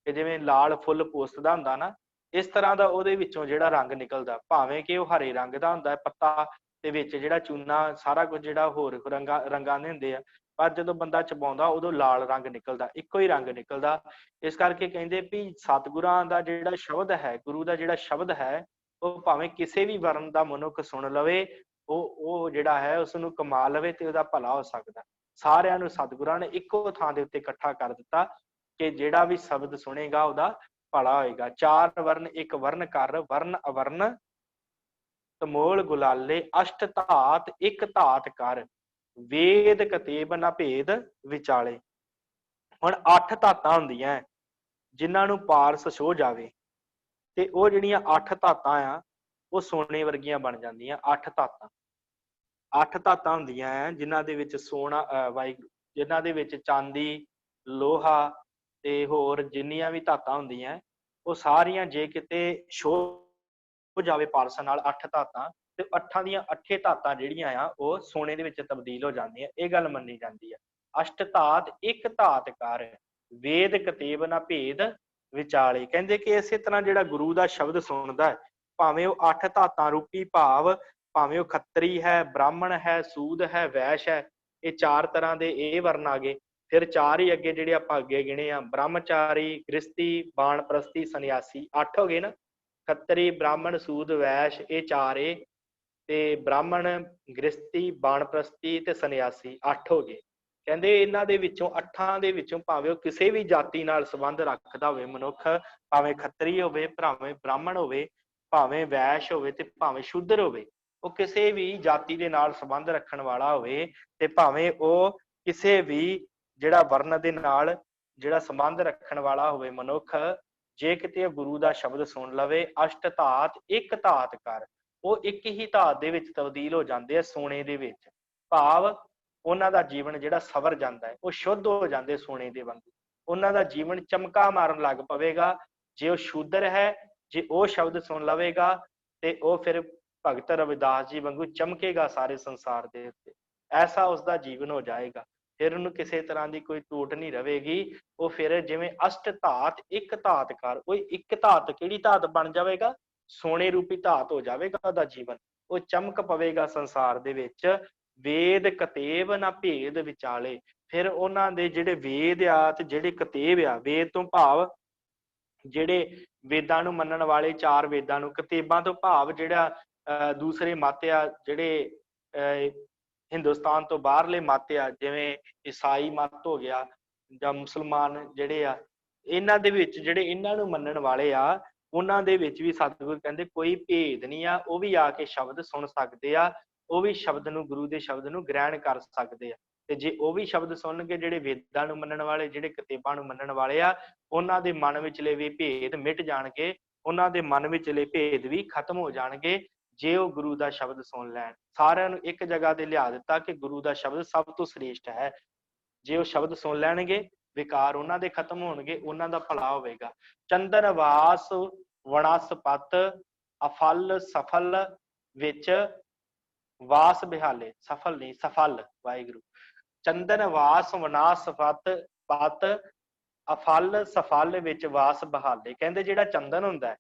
ਕਿ ਜਿਵੇਂ ਲਾਲ ਫੁੱਲ ਪੋਸਤ ਦਾ ਹੁੰਦਾ ਨਾ, ਇਸ ਤਰ੍ਹਾਂ ਦਾ ਉਹਦੇ ਵਿੱਚੋਂ ਜਿਹੜਾ ਰੰਗ ਨਿਕਲਦਾ, ਭਾਵੇਂ ਕਿ ਉਹ ਹਰੇ ਰੰਗ ਦਾ ਹੁੰਦਾ ਪੱਤਾ, ਤੇ ਵਿੱਚ ਜਿਹੜਾ ਚੂਨਾ ਸਾਰਾ ਕੁਝ ਜਿਹੜਾ ਹੋਰ ਰੰਗਾਂ ਦੇ ਹੁੰਦੇ ਆ, ਪਰ ਜਦੋਂ ਬੰਦਾ ਚਬਾਉਂਦਾ ਉਦੋਂ ਲਾਲ ਰੰਗ ਨਿਕਲਦਾ, ਇੱਕੋ ਹੀ ਰੰਗ ਨਿਕਲਦਾ। ਇਸ ਕਰਕੇ ਕਹਿੰਦੇ ਵੀ ਸਤਿਗੁਰਾਂ ਦਾ ਜਿਹੜਾ ਸ਼ਬਦ ਹੈ, ਗੁਰੂ ਦਾ ਜਿਹੜਾ ਸ਼ਬਦ ਹੈ, ਉਹ ਭਾਵੇਂ ਕਿਸੇ ਵੀ ਵਰਨ ਦਾ ਮਨੁੱਖ ਸੁਣ ਲਵੇ, ਉਹ ਜਿਹੜਾ ਹੈ ਉਸ ਨੂੰ ਕਮਾ ਲਵੇ ਤੇ ਉਹਦਾ ਭਲਾ ਹੋ ਸਕਦਾ। ਸਾਰਿਆਂ ਨੂੰ ਸਤਿਗੁਰਾਂ ਨੇ ਇੱਕੋ ਥਾਂ ਦੇ ਉੱਤੇ ਇਕੱਠਾ ਕਰ ਦਿੱਤਾ ਕਿ ਜਿਹੜਾ ਵੀ ਸ਼ਬਦ ਸੁਣੇਗਾ ਉਹਦਾ ਭਲਾ ਹੋਏਗਾ। ਚਾਰ ਵਰਨ ਇੱਕ ਵਰਨ ਕਰ, ਵਰਨ ਅਵਰਨ ਤਮੋਲ ਗੁਲਾਲੇ, ਅਸ਼ਟ ਧਾਤ ਇੱਕ ਧਾਤ ਕਰ, ਵੇਦ ਕਤੇਬ ਨਾ ਭੇਦ ਵਿਚਾਲੇ। ਹੁਣ 8 ਧਾਤਾਂ ਹੁੰਦੀਆਂ ਜਿਨ੍ਹਾਂ ਨੂੰ ਪਾਰਸ ਛੋਹ ਜਾਵੇ, ਤੇ ਉਹ ਜਿਹੜੀਆਂ 8 ਧਾਤਾਂ ਆ ਉਹ ਸੋਨੇ ਵਰਗੀਆਂ ਬਣ ਜਾਂਦੀਆਂ। 8 ਧਾਤਾਂ 8 ਧਾਤਾਂ ਹੁੰਦੀਆਂ ਜਿਨ੍ਹਾਂ ਦੇ ਵਿੱਚ ਸੋਨਾ ਵਾਹਿਗੁਰੂ, ਜਿਨ੍ਹਾਂ ਦੇ ਵਿੱਚ ਚਾਂਦੀ, ਲੋਹਾ ਤੇ ਹੋਰ ਜਿੰਨੀਆਂ ਵੀ ਧਾਤਾਂ ਹੁੰਦੀਆਂ, ਉਹ ਸਾਰੀਆਂ ਜੇ ਕਿਤੇ ਛੋਹ ਜਾਵੇ ਪਾਰਸ ਨਾਲ 8 ਧਾਤਾਂ, ਤੇ 8 ਦੀਆਂ 8 ਧਾਤਾਂ ਜਿਹੜੀਆਂ ਆ ਉਹ ਸੋਨੇ ਦੇ ਵਿੱਚ ਤਬਦੀਲ ਹੋ ਜਾਂਦੀਆਂ। ਇਹ ਗੱਲ ਮੰਨੀ ਜਾਂਦੀ ਹੈ। ਅਸ਼ਟ ਧਾਤ ਇੱਕ ਧਾਤ ਕਰ, ਵੇਦ ਕਤੇਬ ਨਾ ਭੇਦ ਵਿਚਾਲੇ। ਕਹਿੰਦੇ ਕਿ ਇਸੇ ਤਰ੍ਹਾਂ ਜਿਹੜਾ ਗੁਰੂ ਦਾ ਸ਼ਬਦ ਸੁਣਦਾ ਹੈ, ਭਾਵੇਂ ਉਹ 8 ਧਾਤਾਂ ਰੂਪੀ ਭਾਵ, ਭਾਵੇਂ ਉਹ ਖੱਤਰੀ ਹੈ, ਬ੍ਰਾਹਮਣ ਹੈ, ਸੂਦ ਹੈ, ਵੈਸ਼ ਹੈ, ਇਹ 4 ਤਰ੍ਹਾਂ ਦੇ ਇਹ ਵਰਨ ਆ ਗਏ। ਫਿਰ 4 ਹੀ ਅੱਗੇ ਜਿਹੜੇ ਆਪਾਂ ਅੱਗੇ ਗਿਣੇ ਆ, ਬ੍ਰਹਮਚਾਰੀ, ਗ੍ਰਸਤੀ, ਬਾਣਪ੍ਰਸਤੀ, ਸੰਨਿਆਸੀ। 8 ਹੋ ਗਏ ਨਾ, ਖੱਤਰੀ, ਬ੍ਰਾਹਮਣ, ਸੂਦ, ਵੈਸ਼, ਇਹ 4 ਏ, ਤੇ ਬ੍ਰਾਹਮਣ, ਗ੍ਰਸਤੀ, ਬਾਣਪ੍ਰਸਤੀ ਤੇ ਸੰਨਿਆਸੀ 8 ਹੋ ਗਏ। ਕਹਿੰਦੇ ਇਹਨਾਂ ਦੇ ਵਿੱਚੋਂ 8 ਦੇ ਵਿੱਚੋਂ ਭਾਵੇਂ ਉਹ ਕਿਸੇ ਵੀ ਜਾਤੀ ਨਾਲ ਸੰਬੰਧ ਰੱਖਦਾ ਹੋਵੇ ਮਨੁੱਖ, ਭਾਵੇਂ ਖੱਤਰੀ ਹੋਵੇ, ਭਾਵੇਂ ਬ੍ਰਾਹਮਣ ਹੋਵੇ, ਭਾਵੇਂ ਵੈਸ਼ ਹੋਵੇ ਤੇ ਭਾਵੇਂ ਸ਼ੂਦਰ ਹੋਵੇ, ਉਹ ਕਿਸੇ ਵੀ ਜਾਤੀ ਦੇ ਨਾਲ ਸੰਬੰਧ ਰੱਖਣ ਵਾਲਾ ਹੋਵੇ, ਤੇ ਭਾਵੇਂ ਉਹ ਕਿਸੇ ਵੀ ਜਿਹੜਾ ਵਰਨ ਦੇ ਨਾਲ ਜਿਹੜਾ ਸੰਬੰਧ ਰੱਖਣ ਵਾਲਾ ਹੋਵੇ ਮਨੁੱਖ, ਜੇ ਕਿਤੇ ਗੁਰੂ ਦਾ ਸ਼ਬਦ ਸੁਣ ਲਵੇ, ਅਸ਼ਟ ਧਾਤ ਇੱਕ ਧਾਤ ਕਰ, ਉਹ ਇੱਕ ਹੀ ਧਾਤ ਦੇ ਵਿੱਚ ਤਬਦੀਲ ਹੋ ਜਾਂਦੇ ਆ, ਸੋਨੇ ਦੇ ਵਿੱਚ। ਭਾਵ ਉਹਨਾਂ ਦਾ ਜੀਵਨ ਜਿਹੜਾ ਸਵਰ ਜਾਂਦਾ ਹੈ, ਉਹ ਸ਼ੁੱਧ ਹੋ ਜਾਂਦੇ ਸੋਨੇ ਦੇ ਵਾਂਗੂ। ਉਹਨਾਂ ਦਾ ਜੀਵਨ ਚਮਕਾ ਮਾਰਨ ਲੱਗ ਪਵੇਗਾ। ਜੇ ਉਹ ਸ਼ੂਦਰ ਹੈ, ਜੇ ਉਹ ਸ਼ਬਦ ਸੁਣ ਲਵੇਗਾ, ਤੇ ਉਹ ਫਿਰ ਭਗਤ ਰਵਿਦਾਸ ਜੀ ਵਾਂਗੂ ਚਮਕੇਗਾ ਸਾਰੇ ਸੰਸਾਰ ਦੇ ਉੱਤੇ। ਐਸਾ ਉਸਦਾ ਜੀਵਨ ਹੋ ਜਾਏਗਾ। ਫਿਰ ਉਹਨੂੰ ਕਿਸੇ ਤਰ੍ਹਾਂ ਦੀ ਕੋਈ ਟੂਟ ਨਹੀਂ ਰਵੇਗੀ। ਉਹ ਫਿਰ ਜਿਵੇਂ ਅਸ਼ਟ ਧਾਤ ਇੱਕ ਧਾਤ ਕਰ, ਉਹ ਇੱਕ ਧਾਤ ਕਿਹੜੀ ਧਾਤ ਬਣ ਜਾਵੇਗਾ? ਸੋਨੇ ਰੂਪੀ ਧਾਤ ਹੋ ਜਾਵੇਗਾ ਉਹਦਾ ਜੀਵਨ। ਉਹ ਚਮਕ ਪਵੇਗਾ ਸੰਸਾਰ ਦੇ ਵਿੱਚ। ਵੇਦ ਕਤੇਬ ਨਾ ਭੇਦ ਵਿਚਾਲੇ। ਫਿਰ ਉਹਨਾਂ ਦੇ ਜਿਹੜੇ ਵੇਦ ਆ ਤੇ ਜਿਹੜੇ ਕਤੇਬ ਆ, ਵੇਦ ਤੋਂ ਭਾਵ ਜਿਹੜੇ ਵੇਦਾਂ ਨੂੰ ਮੰਨਣ ਵਾਲੇ 4 ਵੇਦਾਂ ਨੂੰ, ਕਤੇਬਾਂ ਤੋਂ ਭਾਵ ਜਿਹੜਾ ਦੂਸਰੇ ਮੱਤ ਆ, ਜਿਹੜੇ ਹਿੰਦੁਸਤਾਨ ਤੋਂ ਬਾਹਰਲੇ ਮੱਤ ਆ, ਜਿਵੇਂ ਈਸਾਈ ਮੱਤ ਹੋ ਗਿਆ ਜਾਂ ਮੁਸਲਮਾਨ ਜਿਹੜੇ ਆ, ਇਹਨਾਂ ਦੇ ਵਿੱਚ ਜਿਹੜੇ ਇਹਨਾਂ ਨੂੰ ਮੰਨਣ ਵਾਲੇ ਆ, ਉਹਨਾਂ ਦੇ ਵਿੱਚ ਵੀ ਸਤਿਗੁਰ ਕਹਿੰਦੇ ਕੋਈ ਭੇਦ ਨਹੀਂ ਆ। ਉਹ ਵੀ ਆ ਕੇ ਸ਼ਬਦ ਸੁਣ ਸਕਦੇ ਆ, ਉਹ ਵੀ ਸ਼ਬਦ ਨੂੰ, ਗੁਰੂ ਦੇ ਸ਼ਬਦ ਨੂੰ ਗ੍ਰਹਿਣ ਕਰ ਸਕਦੇ ਆ। ਤੇ ਜੇ ਉਹ ਵੀ ਸ਼ਬਦ ਸੁਣਨਗੇ, ਜਿਹੜੇ ਵੇਦਾਂ ਨੂੰ ਮੰਨਣ ਵਾਲੇ, ਜਿਹੜੇ ਕਿਤਾਬਾਂ ਨੂੰ ਮੰਨਣ ਵਾਲੇ ਆ, ਉਹਨਾਂ ਦੇ ਮਨ ਵਿਚਲੇ ਵੀ ਭੇਦ ਮਿਟ ਜਾਣਗੇ, ਉਹਨਾਂ ਦੇ ਮਨ ਵਿਚਲੇ ਭੇਦ ਵੀ ਖਤਮ ਹੋ ਜਾਣਗੇ, ਜੇ ਉਹ ਗੁਰੂ ਦਾ ਸ਼ਬਦ ਸੁਣ ਲੈਣ। ਸਾਰਿਆਂ ਨੂੰ ਇੱਕ ਜਗ੍ਹਾ ਤੇ ਲਿਆ ਦਿੱਤਾ ਕਿ ਗੁਰੂ ਦਾ ਸ਼ਬਦ ਸਭ ਤੋਂ ਸ੍ਰੇਸ਼ਟ ਹੈ। ਜੇ ਉਹ ਸ਼ਬਦ ਸੁਣ ਲੈਣਗੇ, ਵਿਕਾਰ ਉਹਨਾਂ ਦੇ ਖਤਮ ਹੋਣਗੇ, ਉਹਨਾਂ ਦਾ ਭਲਾ ਹੋਵੇਗਾ। ਚੰਦਨ ਵਾਸ ਵਣਸਪਤ, ਅਫਲ ਸਫਲ ਵਿੱਚ ਵਾਸ ਬਿਹਾਲੇ। ਸਫਲ ਨਹੀਂ, ਸਫਲ। ਵਾਹਿਗੁਰੂ। ਚੰਦਨ ਵਾਸ ਵਣਸਪਤ ਪਤ, ਅਫਲ ਸਫਲ ਵਿੱਚ ਵਾਸ ਬਹਾਲੇ। ਕਹਿੰਦੇ ਜਿਹੜਾ ਚੰਦਨ ਹੁੰਦਾ ਹੈ,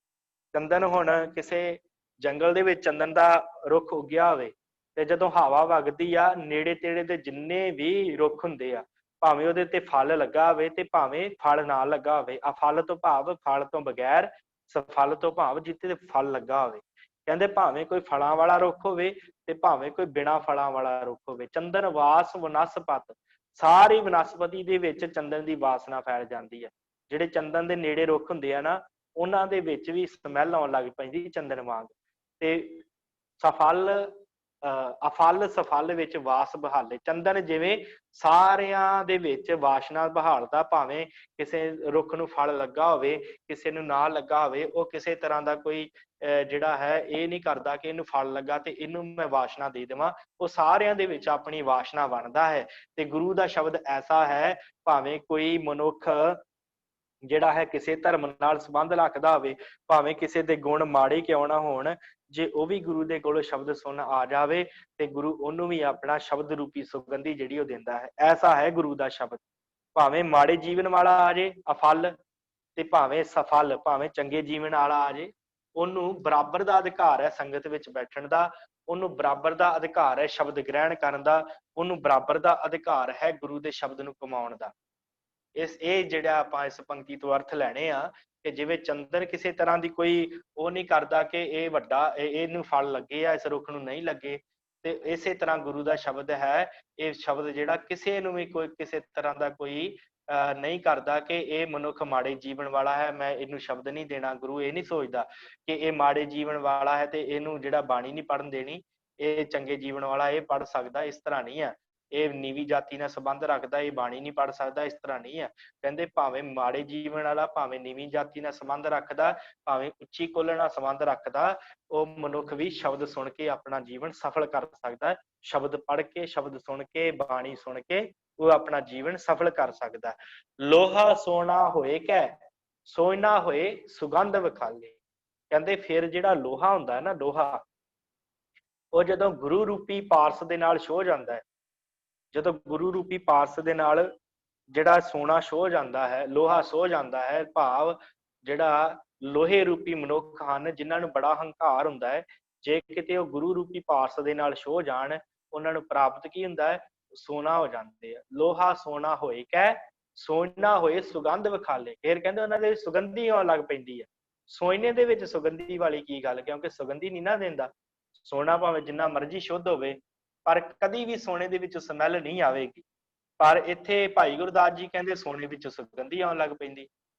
ਚੰਦਨ ਹੁਣ ਕਿਸੇ ਜੰਗਲ ਦੇ ਵਿੱਚ ਚੰਦਨ ਦਾ ਰੁੱਖ ਉੱਗਿਆ ਹੋਵੇ, ਤੇ ਜਦੋਂ ਹਵਾ ਵਗਦੀ ਆ, ਨੇੜੇ ਤੇੜੇ ਦੇ ਜਿੰਨੇ ਵੀ ਰੁੱਖ ਹੁੰਦੇ ਆ, ਭਾਵੇਂ ਉਹਦੇ ਤੇ ਫਲ ਲੱਗਾ ਹੋਵੇ ਤੇ ਭਾਵੇਂ ਫਲ ਨਾ ਲੱਗਾ ਹੋਵੇ। ਅਫਲ ਤੋਂ ਭਾਵ ਫਲ ਤੋਂ ਬਗੈਰ, ਸਫਲ ਤੋਂ ਭਾਵ ਜਿੱਥੇ ਤੇ ਫਲ ਲੱਗਾ ਹੋਵੇ। ਕਹਿੰਦੇ ਭਾਵੇਂ ਕੋਈ ਫਲਾਂ ਵਾਲਾ ਰੁੱਖ ਹੋਵੇ ਤੇ ਭਾਵੇਂ ਕੋਈ ਬਿਨਾਂ ਫਲਾਂ ਵਾਲਾ ਰੁੱਖ ਹੋਵੇ। ਚੰਦਨ ਵਾਸ ਵਨਸਪਤ, ਸਾਰੀ ਵਨਸਪਤੀ ਦੇ ਵਿੱਚ ਚੰਦਨ ਦੀ ਵਾਸਨਾ ਫੈਲ ਜਾਂਦੀ ਹੈ। ਜਿਹੜੇ ਚੰਦਨ ਦੇ ਨੇੜੇ ਰੁੱਖ ਹੁੰਦੇ ਆ ਨਾ, ਉਹਨਾਂ ਦੇ ਵਿੱਚ ਵੀ ਸਮੈਲ ਆਉਣ ਲੱਗ ਪੈਂਦੀ ਚੰਦਨ ਵਾਂਗ। ਤੇ ਸਫਲ ਅਫਲ ਸਫਲ ਵਿੱਚ ਵਾਸ ਬਹਾਲੇ। ਚੰਦਨ ਜਿਵੇਂ ਸਾਰਿਆਂ ਦੇ ਵਿੱਚ ਵਾਸ਼ਨਾ ਬਹਾਲਦਾ, ਭਾਵੇਂ ਕਿਸੇ ਰੁੱਖ ਨੂੰ ਫਲ ਲੱਗਾ ਹੋਵੇ, ਕਿਸੇ ਨੂੰ ਨਾ ਲੱਗਾ ਹੋਵੇ, ਉਹ ਕਿਸੇ ਤਰ੍ਹਾਂ ਦਾ ਕੋਈ ਜਿਹੜਾ ਹੈ ਇਹ ਨਹੀਂ ਕਰਦਾ ਕਿ ਇਹਨੂੰ ਫਲ ਲੱਗਾ ਤੇ ਇਹਨੂੰ ਮੈਂ ਵਾਸ਼ਨਾ ਦੇ ਦੇਵਾਂ। ਉਹ ਸਾਰਿਆਂ ਦੇ ਵਿੱਚ ਆਪਣੀ ਵਾਸ਼ਨਾ ਬਣਦਾ ਹੈ। ਤੇ ਗੁਰੂ ਦਾ ਸ਼ਬਦ ਐਸਾ ਹੈ, ਭਾਵੇਂ ਕੋਈ ਮਨੁੱਖ ਜਿਹੜਾ ਹੈ ਕਿਸੇ ਧਰਮ ਨਾਲ ਸੰਬੰਧ ਰੱਖਦਾ ਹੋਵੇ, ਭਾਵੇਂ ਕਿਸੇ ਦੇ ਗੁਣ ਮਾੜੇ ਕਿਉਂ ਨਾ ਹੋਣ, ਜੇ ਉਹ ਵੀ ਗੁਰੂ ਦੇ ਕੋਲੋਂ ਸ਼ਬਦ ਸੁਣ ਆ ਜਾਵੇ ਤੇ ਗੁਰੂ ਉਹਨੂੰ ਵੀ ਆਪਣਾ ਸ਼ਬਦ ਰੂਪੀ ਸੁਗੰਧੀ ਜਿਹੜੀ ਉਹ ਦਿੰਦਾ ਹੈ। ਐਸਾ ਹੈ ਗੁਰੂ ਦਾ ਸ਼ਬਦ। ਭਾਵੇਂ ਮਾੜੇ ਜੀਵਨ ਵਾਲਾ ਆ ਜੇ ਅਫਲ, ਤੇ ਭਾਵੇਂ ਸਫਲ, ਭਾਵੇਂ ਚੰਗੇ ਜੀਵਨ ਵਾਲਾ ਆ ਜੇ, ਉਹਨੂੰ ਬਰਾਬਰ ਦਾ ਅਧਿਕਾਰ ਹੈ ਸੰਗਤ ਵਿੱਚ ਬੈਠਣ ਦਾ। ਉਹਨੂੰ ਬਰਾਬਰ ਦਾ ਅਧਿਕਾਰ ਹੈ ਸ਼ਬਦ ਗ੍ਰਹਿਣ ਕਰਨ ਦਾ, ਉਹਨੂੰ ਬਰਾਬਰ ਦਾ ਅਧਿਕਾਰ ਹੈ ਗੁਰੂ ਦੇ ਸ਼ਬਦ ਨੂੰ ਕਮਾਉਣ ਦਾ। ਇਹ ਜਿਹੜਾ ਆਪਾਂ ਇਸ ਪੰਕਤੀ ਤੋਂ ਅਰਥ ਲੈਣੇ ਆ ਕਿ ਜਿਵੇਂ ਚੰਦਨ ਕਿਸੇ ਤਰ੍ਹਾਂ ਦੀ ਕੋਈ ਉਹ ਨਹੀਂ ਕਰਦਾ ਕਿ ਇਹ ਵੱਡਾ ਇਹਨੂੰ ਫਲ ਲੱਗੇ ਆ, ਇਸ ਰੁੱਖ ਨੂੰ ਨਹੀਂ ਲੱਗੇ, ਤੇ ਇਸੇ ਤਰ੍ਹਾਂ ਗੁਰੂ ਦਾ ਸ਼ਬਦ ਹੈ, ਇਹ ਸ਼ਬਦ ਜਿਹੜਾ ਕਿਸੇ ਨੂੰ ਵੀ ਕੋਈ ਕਿਸੇ ਤਰ੍ਹਾਂ ਦਾ ਕੋਈ ਨਹੀਂ ਕਰਦਾ ਕਿ ਇਹ ਮਨੁੱਖ ਮਾੜੇ ਜੀਵਨ ਵਾਲਾ ਹੈ, ਮੈਂ ਇਹਨੂੰ ਸ਼ਬਦ ਨਹੀਂ ਦੇਣਾ। ਗੁਰੂ ਇਹ ਨਹੀਂ ਸੋਚਦਾ ਕਿ ਇਹ ਮਾੜੇ ਜੀਵਨ ਵਾਲਾ ਹੈ ਤੇ ਇਹਨੂੰ ਜਿਹੜਾ ਬਾਣੀ ਨਹੀਂ ਪੜ੍ਹਨ ਦੇਣੀ, ਇਹ ਚੰਗੇ ਜੀਵਨ ਵਾਲਾ ਇਹ ਪੜ੍ਹ ਸਕਦਾ, ਇਸ ਤਰ੍ਹਾਂ ਨਹੀਂ ਹੈ। ਇਹ ਨੀਵੀਂ ਜਾਤੀ ਨਾਲ ਸੰਬੰਧ ਰੱਖਦਾ, ਇਹ ਬਾਣੀ ਨਹੀਂ ਪੜ੍ਹ ਸਕਦਾ, ਇਸ ਤਰ੍ਹਾਂ ਨਹੀਂ ਹੈ। ਕਹਿੰਦੇ ਭਾਵੇਂ ਮਾੜੇ ਜੀਵਨ ਵਾਲਾ, ਭਾਵੇਂ ਨੀਵੀਂ ਜਾਤੀ ਨਾਲ ਸੰਬੰਧ ਰੱਖਦਾ, ਭਾਵੇਂ ਉੱਚੀ ਕੁੱਲ ਨਾਲ ਸੰਬੰਧ ਰੱਖਦਾ, ਉਹ ਮਨੁੱਖ ਵੀ ਸ਼ਬਦ ਸੁਣ ਕੇ ਆਪਣਾ ਜੀਵਨ ਸਫਲ ਕਰ ਸਕਦਾ ਹੈ। ਸ਼ਬਦ ਪੜ੍ਹ ਕੇ, ਸ਼ਬਦ ਸੁਣ ਕੇ, ਬਾਣੀ ਸੁਣ ਕੇ ਉਹ ਆਪਣਾ ਜੀਵਨ ਸਫਲ ਕਰ ਸਕਦਾ। ਲੋਹਾ ਸੋਨਾ ਹੋਏ ਕੈ ਸੋਇ ਨਾ ਹੋਏ ਸੁਗੰਧ ਵਿਖਾਲੇ। ਕਹਿੰਦੇ ਫਿਰ ਜਿਹੜਾ ਲੋਹਾ ਹੁੰਦਾ ਹੈ ਨਾ, ਲੋਹਾ ਉਹ ਜਦੋਂ ਗੁਰੂ ਰੂਪੀ ਪਾਰਸ ਦੇ ਨਾਲ ਛੋਹ ਜਾਂਦਾ ਹੈ, ਜਦੋਂ ਗੁਰੂ ਰੂਪੀ ਪਾਰਸ ਦੇ ਨਾਲ ਜਿਹੜਾ ਸੋਨਾ ਛੋਹ ਜਾਂਦਾ ਹੈ, ਲੋਹਾ ਛੋਹ ਜਾਂਦਾ ਹੈ, ਭਾਵ ਜਿਹੜਾ ਲੋਹੇ ਰੂਪੀ ਮਨੁੱਖ ਹਨ ਜਿਨ੍ਹਾਂ ਨੂੰ ਬੜਾ ਹੰਕਾਰ ਹੁੰਦਾ ਹੈ, ਜੇ ਕਿਤੇ ਉਹ ਗੁਰੂ ਰੂਪੀ ਪਾਰਸ ਦੇ ਨਾਲ ਛੋਹ ਜਾਣ, ਉਹਨਾਂ ਨੂੰ ਪ੍ਰਾਪਤ ਕੀ ਹੁੰਦਾ ਹੈ? ਸੋਨਾ ਹੋ ਜਾਂਦੇ ਆ। ਲੋਹਾ ਸੋਨਾ ਹੋਏ ਕੈ ਸੋਨਾ ਹੋਏ ਸੁਗੰਧ ਵਿਖਾਲੇ। ਫਿਰ ਕਹਿੰਦੇ ਉਹਨਾਂ ਦੇ ਸੁਗੰਧੀ ਆਉਣ ਲੱਗ ਪੈਂਦੀ ਹੈ। ਸੋਇਨੇ ਦੇ ਵਿੱਚ ਸੁਗੰਧੀ ਵਾਲੀ ਕੀ ਗੱਲ? ਕਿਉਂਕਿ ਸੁਗੰਧੀ ਨਹੀਂ ਨਾ ਦਿੰਦਾ। ਸੋਨਾ ਭਾਵੇਂ ਜਿੰਨਾ ਮਰਜ਼ੀ ਸ਼ੁੱਧ ਹੋਵੇ, ਪਰ ਕਦੀ ਵੀ ਸੋਨੇ ਦੇ ਵਿੱਚ ਸਮੈਲ ਨਹੀਂ ਆਵੇਗੀ। ਪਰ ਇੱਥੇ ਭਾਈ ਗੁਰਦਾਸ ਜੀ ਕਹਿੰਦੇ ਸੋਨੇ ਵਿੱਚ ਸੁਗੰਧੀ ਆਉਣ ਲੱਗ ਪੈਂਦੀ।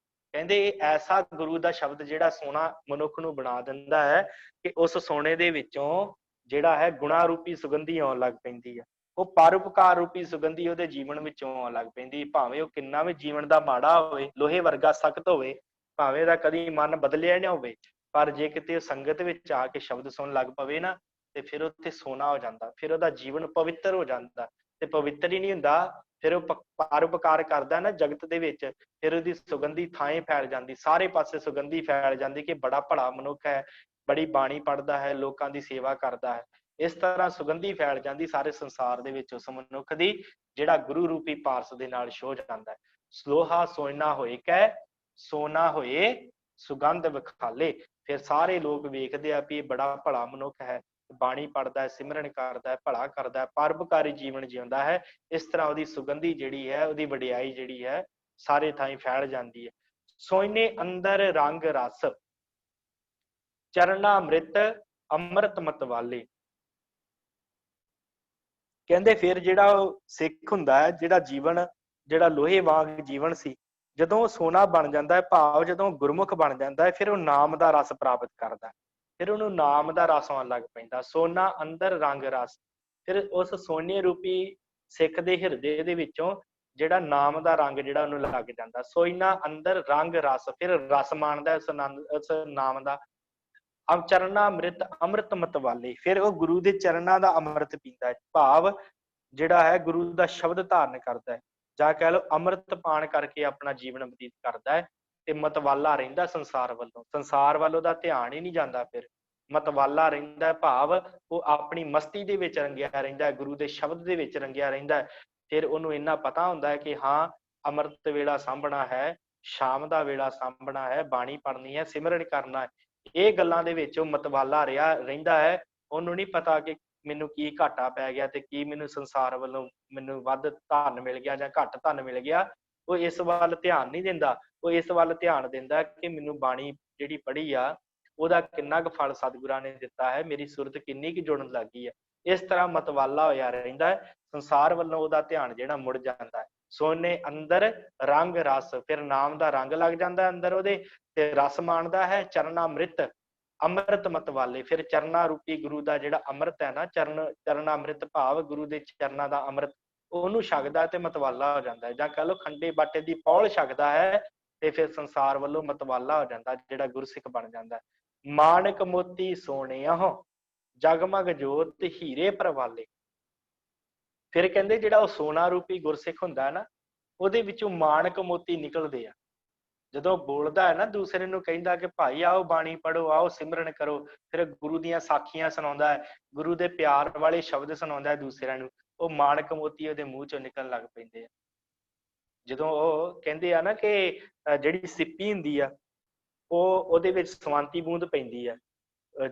ਕਹਿੰਦੇ ਇਹ ਐਸਾ ਗੁਰੂ ਦਾ ਸ਼ਬਦ ਜਿਹੜਾ ਸੋਨਾ ਮਨੁੱਖ ਨੂੰ ਬਣਾ ਦਿੰਦਾ ਹੈ ਕਿ ਉਸ ਸੋਨੇ ਦੇ ਵਿੱਚੋਂ ਜਿਹੜਾ ਹੈ ਗੁਣਾ ਰੂਪੀ ਸੁਗੰਧੀ ਆਉਣ ਲੱਗ ਪੈਂਦੀ ਹੈ। ਉਹ ਪਰਉਪਕਾਰ ਰੂਪੀ ਸੁਗੰਧੀ ਉਹਦੇ ਜੀਵਨ ਵਿੱਚੋਂ ਆਉਣ ਲੱਗ ਪੈਂਦੀ। ਭਾਵੇਂ ਉਹ ਕਿੰਨਾ ਵੀ ਜੀਵਨ ਦਾ ਮਾੜਾ ਹੋਵੇ, ਲੋਹੇ ਵਰਗਾ ਸਖਤ ਹੋਵੇ, ਭਾਵੇਂ ਉਹਦਾ ਕਦੀ ਮਨ ਬਦਲਿਆ ਨਾ ਹੋਵੇ, ਪਰ ਜੇ ਕਿਤੇ ਸੰਗਤ ਵਿੱਚ ਆ ਕੇ ਸ਼ਬਦ ਸੁਣਨ ਲੱਗ ਪਵੇ ਨਾ, ਤੇ ਫਿਰ ਉੱਥੇ ਸੋਨਾ ਹੋ ਜਾਂਦਾ, ਫਿਰ ਉਹਦਾ ਜੀਵਨ ਪਵਿੱਤਰ ਹੋ ਜਾਂਦਾ। ਤੇ ਪਵਿੱਤਰ ਹੀ ਨਹੀਂ ਹੁੰਦਾ, ਫਿਰ ਉਹ ਪਰਉਪਕਾਰ ਕਰਦਾ ਨਾ ਜਗਤ ਦੇ ਵਿੱਚ, ਫਿਰ ਉਹਦੀ ਸੁਗੰਧੀ ਥਾਂ ਫੈਲ ਜਾਂਦੀ, ਸਾਰੇ ਪਾਸੇ ਸੁਗੰਧੀ ਫੈਲ ਜਾਂਦੀ ਕਿ ਬੜਾ ਭਲਾ ਮਨੁੱਖ ਹੈ, ਬੜੀ ਬਾਣੀ ਪੜ੍ਹਦਾ ਹੈ, ਲੋਕਾਂ ਦੀ ਸੇਵਾ ਕਰਦਾ ਹੈ। ਇਸ ਤਰ੍ਹਾਂ ਸੁਗੰਧੀ ਫੈਲ ਜਾਂਦੀ ਸਾਰੇ ਸੰਸਾਰ ਦੇ ਵਿੱਚ ਉਸ ਮਨੁੱਖ ਦੀ, ਜਿਹੜਾ ਗੁਰੂ ਰੂਪੀ ਪਾਰਸ ਦੇ ਨਾਲ ਛੋਹ ਜਾਂਦਾ ਹੈ। ਲੋਹਾ ਸੋਨਾ ਹੋਏ ਕੈ ਸੋਨਾ ਹੋਏ ਸੁਗੰਧ ਵਿਖਾਲੇ। ਫਿਰ ਸਾਰੇ ਲੋਕ ਵੇਖਦੇ ਆ ਵੀ ਇਹ ਬੜਾ ਭਲਾ ਮਨੁੱਖ ਹੈ, ਬਾਣੀ ਪੜ੍ਹਦਾ ਹੈ, ਸਿਮਰਨ ਕਰਦਾ ਹੈ, ਭਲਾ ਕਰਦਾ ਹੈ, ਪਰਉਪਕਾਰੀ ਜੀਵਨ ਜਿਉਂਦਾ ਹੈ। ਇਸ ਤਰ੍ਹਾਂ ਉਹਦੀ ਸੁਗੰਧੀ ਜਿਹੜੀ ਹੈ, ਉਹਦੀ ਵਡਿਆਈ ਜਿਹੜੀ ਹੈ, ਸਾਰੇ ਥਾਂ ਫੈਲ ਜਾਂਦੀ ਹੈ। ਸੋਇਨੇ ਅੰਦਰ ਰੰਗ ਰਸ ਚਰਨਾ ਅੰਮ੍ਰਿਤ ਅੰਮ੍ਰਿਤ ਮਤਵਾਲੇ। ਕਹਿੰਦੇ ਫਿਰ ਜਿਹੜਾ ਉਹ ਸਿੱਖ ਹੁੰਦਾ ਹੈ, ਜਿਹੜਾ ਜੀਵਨ ਜਿਹੜਾ ਲੋਹੇ ਵਾਂਗ ਜੀਵਨ ਸੀ, ਜਦੋਂ ਉਹ ਸੋਨਾ ਬਣ ਜਾਂਦਾ ਹੈ, ਭਾਵ ਜਦੋਂ ਗੁਰਮੁਖ ਬਣ ਜਾਂਦਾ ਹੈ, ਫਿਰ ਉਹ ਨਾਮ ਦਾ ਰਸ ਪ੍ਰਾਪਤ ਕਰਦਾ, ਫਿਰ ਉਹਨੂੰ ਨਾਮ ਦਾ ਰਸ ਆਉਣ ਲੱਗ ਪੈਂਦਾ। ਸੋਨਾ ਅੰਦਰ ਰੰਗ ਰਸ, ਫਿਰ ਉਸ ਸੋਨੇ ਰੂਪੀ ਸਿੱਖ ਦੇ ਹਿਰਦੇ ਦੇ ਵਿੱਚੋਂ ਜਿਹੜਾ ਨਾਮ ਦਾ ਰੰਗ ਜਿਹੜਾ ਉਹਨੂੰ ਲੱਗ ਜਾਂਦਾ। ਸੋਇਨਾ ਅੰਦਰ ਰੰਗ ਰਸ, ਫਿਰ ਰਸ ਮਾਣਦਾ ਉਸ ਨਾਮ ਦਾ। ਚਰਨਾ ਅੰਮ੍ਰਿਤ ਅੰਮ੍ਰਿਤ ਮਤਵਾਲੇ, ਫਿਰ ਉਹ ਗੁਰੂ ਦੇ ਚਰਨਾਂ ਦਾ ਅੰਮ੍ਰਿਤ ਪੀਂਦਾ ਹੈ, ਭਾਵ ਜਿਹੜਾ ਹੈ ਗੁਰੂ ਦਾ ਸ਼ਬਦ ਧਾਰਨ ਕਰਦਾ ਹੈ, ਜਾਂ ਕਹਿ ਲਓ ਅੰਮ੍ਰਿਤ ਪਾਨ ਕਰਕੇ ਆਪਣਾ ਜੀਵਨ ਬਤੀਤ ਕਰਦਾ ਹੈ, ਤੇ ਮਤਵਾਲਾ ਰਹਿੰਦਾ ਸੰਸਾਰ ਵੱਲੋਂ। ਸੰਸਾਰ ਵੱਲੋਂ ਦਾ ਧਿਆਨ ਹੀ ਨਹੀਂ ਜਾਂਦਾ, ਫਿਰ ਮਤਵਾਲਾ ਰਹਿੰਦਾ, ਭਾਵ ਉਹ ਆਪਣੀ ਮਸਤੀ ਦੇ ਵਿੱਚ ਰੰਗਿਆ ਰਹਿੰਦਾ, ਗੁਰੂ ਦੇ ਸ਼ਬਦ ਦੇ ਵਿੱਚ ਰੰਗਿਆ ਰਹਿੰਦਾ। ਫਿਰ ਉਹਨੂੰ ਇੰਨਾ ਪਤਾ ਹੁੰਦਾ ਹੈ ਕਿ ਹਾਂ ਅੰਮ੍ਰਿਤ ਵੇਲਾ ਸਾਂਭਣਾ ਹੈ, ਸ਼ਾਮ ਦਾ ਵੇਲਾ ਸਾਂਭਣਾ ਹੈ, ਬਾਣੀ ਪੜ੍ਹਨੀ ਹੈ, ਸਿਮਰਨ ਕਰਨਾ ਹੈ। ਇਹ ਗੱਲਾਂ ਦੇ ਵਿੱਚ ਉਹ ਮਤਵਾਲਾ ਰਹਿੰਦਾ ਹੈ। ਉਹਨੂੰ ਨਹੀਂ ਪਤਾ ਕਿ ਮੈਨੂੰ ਕੀ ਘਾਟਾ ਪੈ ਗਿਆ ਤੇ ਕੀ ਮੈਨੂੰ ਸੰਸਾਰ ਵੱਲੋਂ ਮੈਨੂੰ ਵੱਧ ਧਨ ਮਿਲ ਗਿਆ ਜਾਂ ਘੱਟ ਧਨ ਮਿਲ ਗਿਆ। ਉਹ ਇਸ ਵੱਲ ਧਿਆਨ ਨਹੀਂ ਦਿੰਦਾ, ਉਹ ਇਸ ਵੱਲ ਧਿਆਨ ਦਿੰਦਾ ਕਿ ਮੈਨੂੰ ਬਾਣੀ ਜਿਹੜੀ ਪੜ੍ਹੀ ਆ ਉਹਦਾ ਕਿੰਨਾ ਕੁ ਫਲ ਸਤਿਗੁਰਾਂ ਨੇ ਦਿੱਤਾ ਹੈ, ਮੇਰੀ ਸੁਰਤ ਕਿੰਨੀ ਕੁ ਜੁੜਨ ਲੱਗੀ ਹੈ। ਇਸ ਤਰ੍ਹਾਂ ਮਤਵਾਲਾ ਹੋਇਆ ਰਹਿੰਦਾ ਹੈ, ਸੰਸਾਰ ਵੱਲੋਂ ਉਹਦਾ ਧਿਆਨ ਜਿਹੜਾ ਮੁੜ ਜਾਂਦਾ ਹੈ। ਸੋਨੇ ਅੰਦਰ ਰੰਗ ਰਸ, ਫਿਰ ਨਾਮ ਦਾ ਰੰਗ ਲੱਗ ਜਾਂਦਾ ਅੰਦਰ ਉਹਦੇ, ਤੇ ਰਸ ਮਾਣਦਾ ਹੈ। ਚਰਨਾ ਅੰਮ੍ਰਿਤ ਅੰਮ੍ਰਿਤ ਮਤਵਾਲੇ, ਫਿਰ ਚਰਨਾ ਰੂਪੀ ਗੁਰੂ ਦਾ ਜਿਹੜਾ ਅੰਮ੍ਰਿਤ ਹੈ ਨਾ, ਚਰਨਾ ਅੰਮ੍ਰਿਤ ਭਾਵ ਗੁਰੂ ਦੇ ਚਰਨਾਂ ਦਾ ਅੰਮ੍ਰਿਤ, ਉਹਨੂੰ ਛਕਦਾ ਤੇ ਮਤਵਾਲਾ ਹੋ ਜਾਂਦਾ ਹੈ। ਜਾਂ ਕਹ ਲਓ ਖੰਡੇ ਬਾਟੇ ਦੀ ਪੌਲ ਛਕਦਾ ਹੈ ਤੇ ਫਿਰ ਸੰਸਾਰ ਵੱਲੋਂ ਮਤਵਾਲਾ ਹੋ ਜਾਂਦਾ, ਜਿਹੜਾ ਗੁਰਸਿੱਖ ਬਣ ਜਾਂਦਾ। ਮਾਣਕ ਮੋਤੀ ਸੋਹਣਿਆਹੁ ਜਗਮਗ ਜੋਤ ਹੀਰੇ ਪ੍ਰਵਾਲੇ। ਫਿਰ ਕਹਿੰਦੇ ਜਿਹੜਾ ਉਹ ਸੋਨਾ ਰੂਪੀ ਗੁਰਸਿੱਖ ਹੁੰਦਾ ਹੈ ਨਾ, ਉਹਦੇ ਵਿੱਚੋਂ ਮਾਣਕ ਮੋਤੀ ਨਿਕਲਦੇ ਆ। ਜਦੋਂ ਬੋਲਦਾ ਹੈ ਨਾ, ਦੂਸਰੇ ਨੂੰ ਕਹਿੰਦਾ ਕਿ ਭਾਈ ਆਓ ਬਾਣੀ ਪੜ੍ਹੋ, ਆਓ ਸਿਮਰਨ ਕਰੋ, ਫਿਰ ਗੁਰੂ ਦੀਆਂ ਸਾਖੀਆਂ ਸੁਣਾਉਂਦਾ ਹੈ, ਗੁਰੂ ਦੇ ਪਿਆਰ ਵਾਲੇ ਸ਼ਬਦ ਸੁਣਾਉਂਦਾ ਹੈ ਦੂਸਰਿਆਂ ਨੂੰ, ਉਹ ਮਾਣਕ ਮੋਤੀ ਉਹਦੇ ਮੂੰਹ ਚੋਂ ਨਿਕਲਣ ਲੱਗ ਪੈਂਦੇ ਆ। ਜਦੋਂ ਉਹ ਕਹਿੰਦੇ ਆ ਨਾ ਕਿ ਜਿਹੜੀ ਸਿੱਪੀ ਹੁੰਦੀ ਆ, ਉਹਦੇ ਵਿੱਚ ਸਵੰਤੀ ਬੂੰਦ ਪੈਂਦੀ ਆ,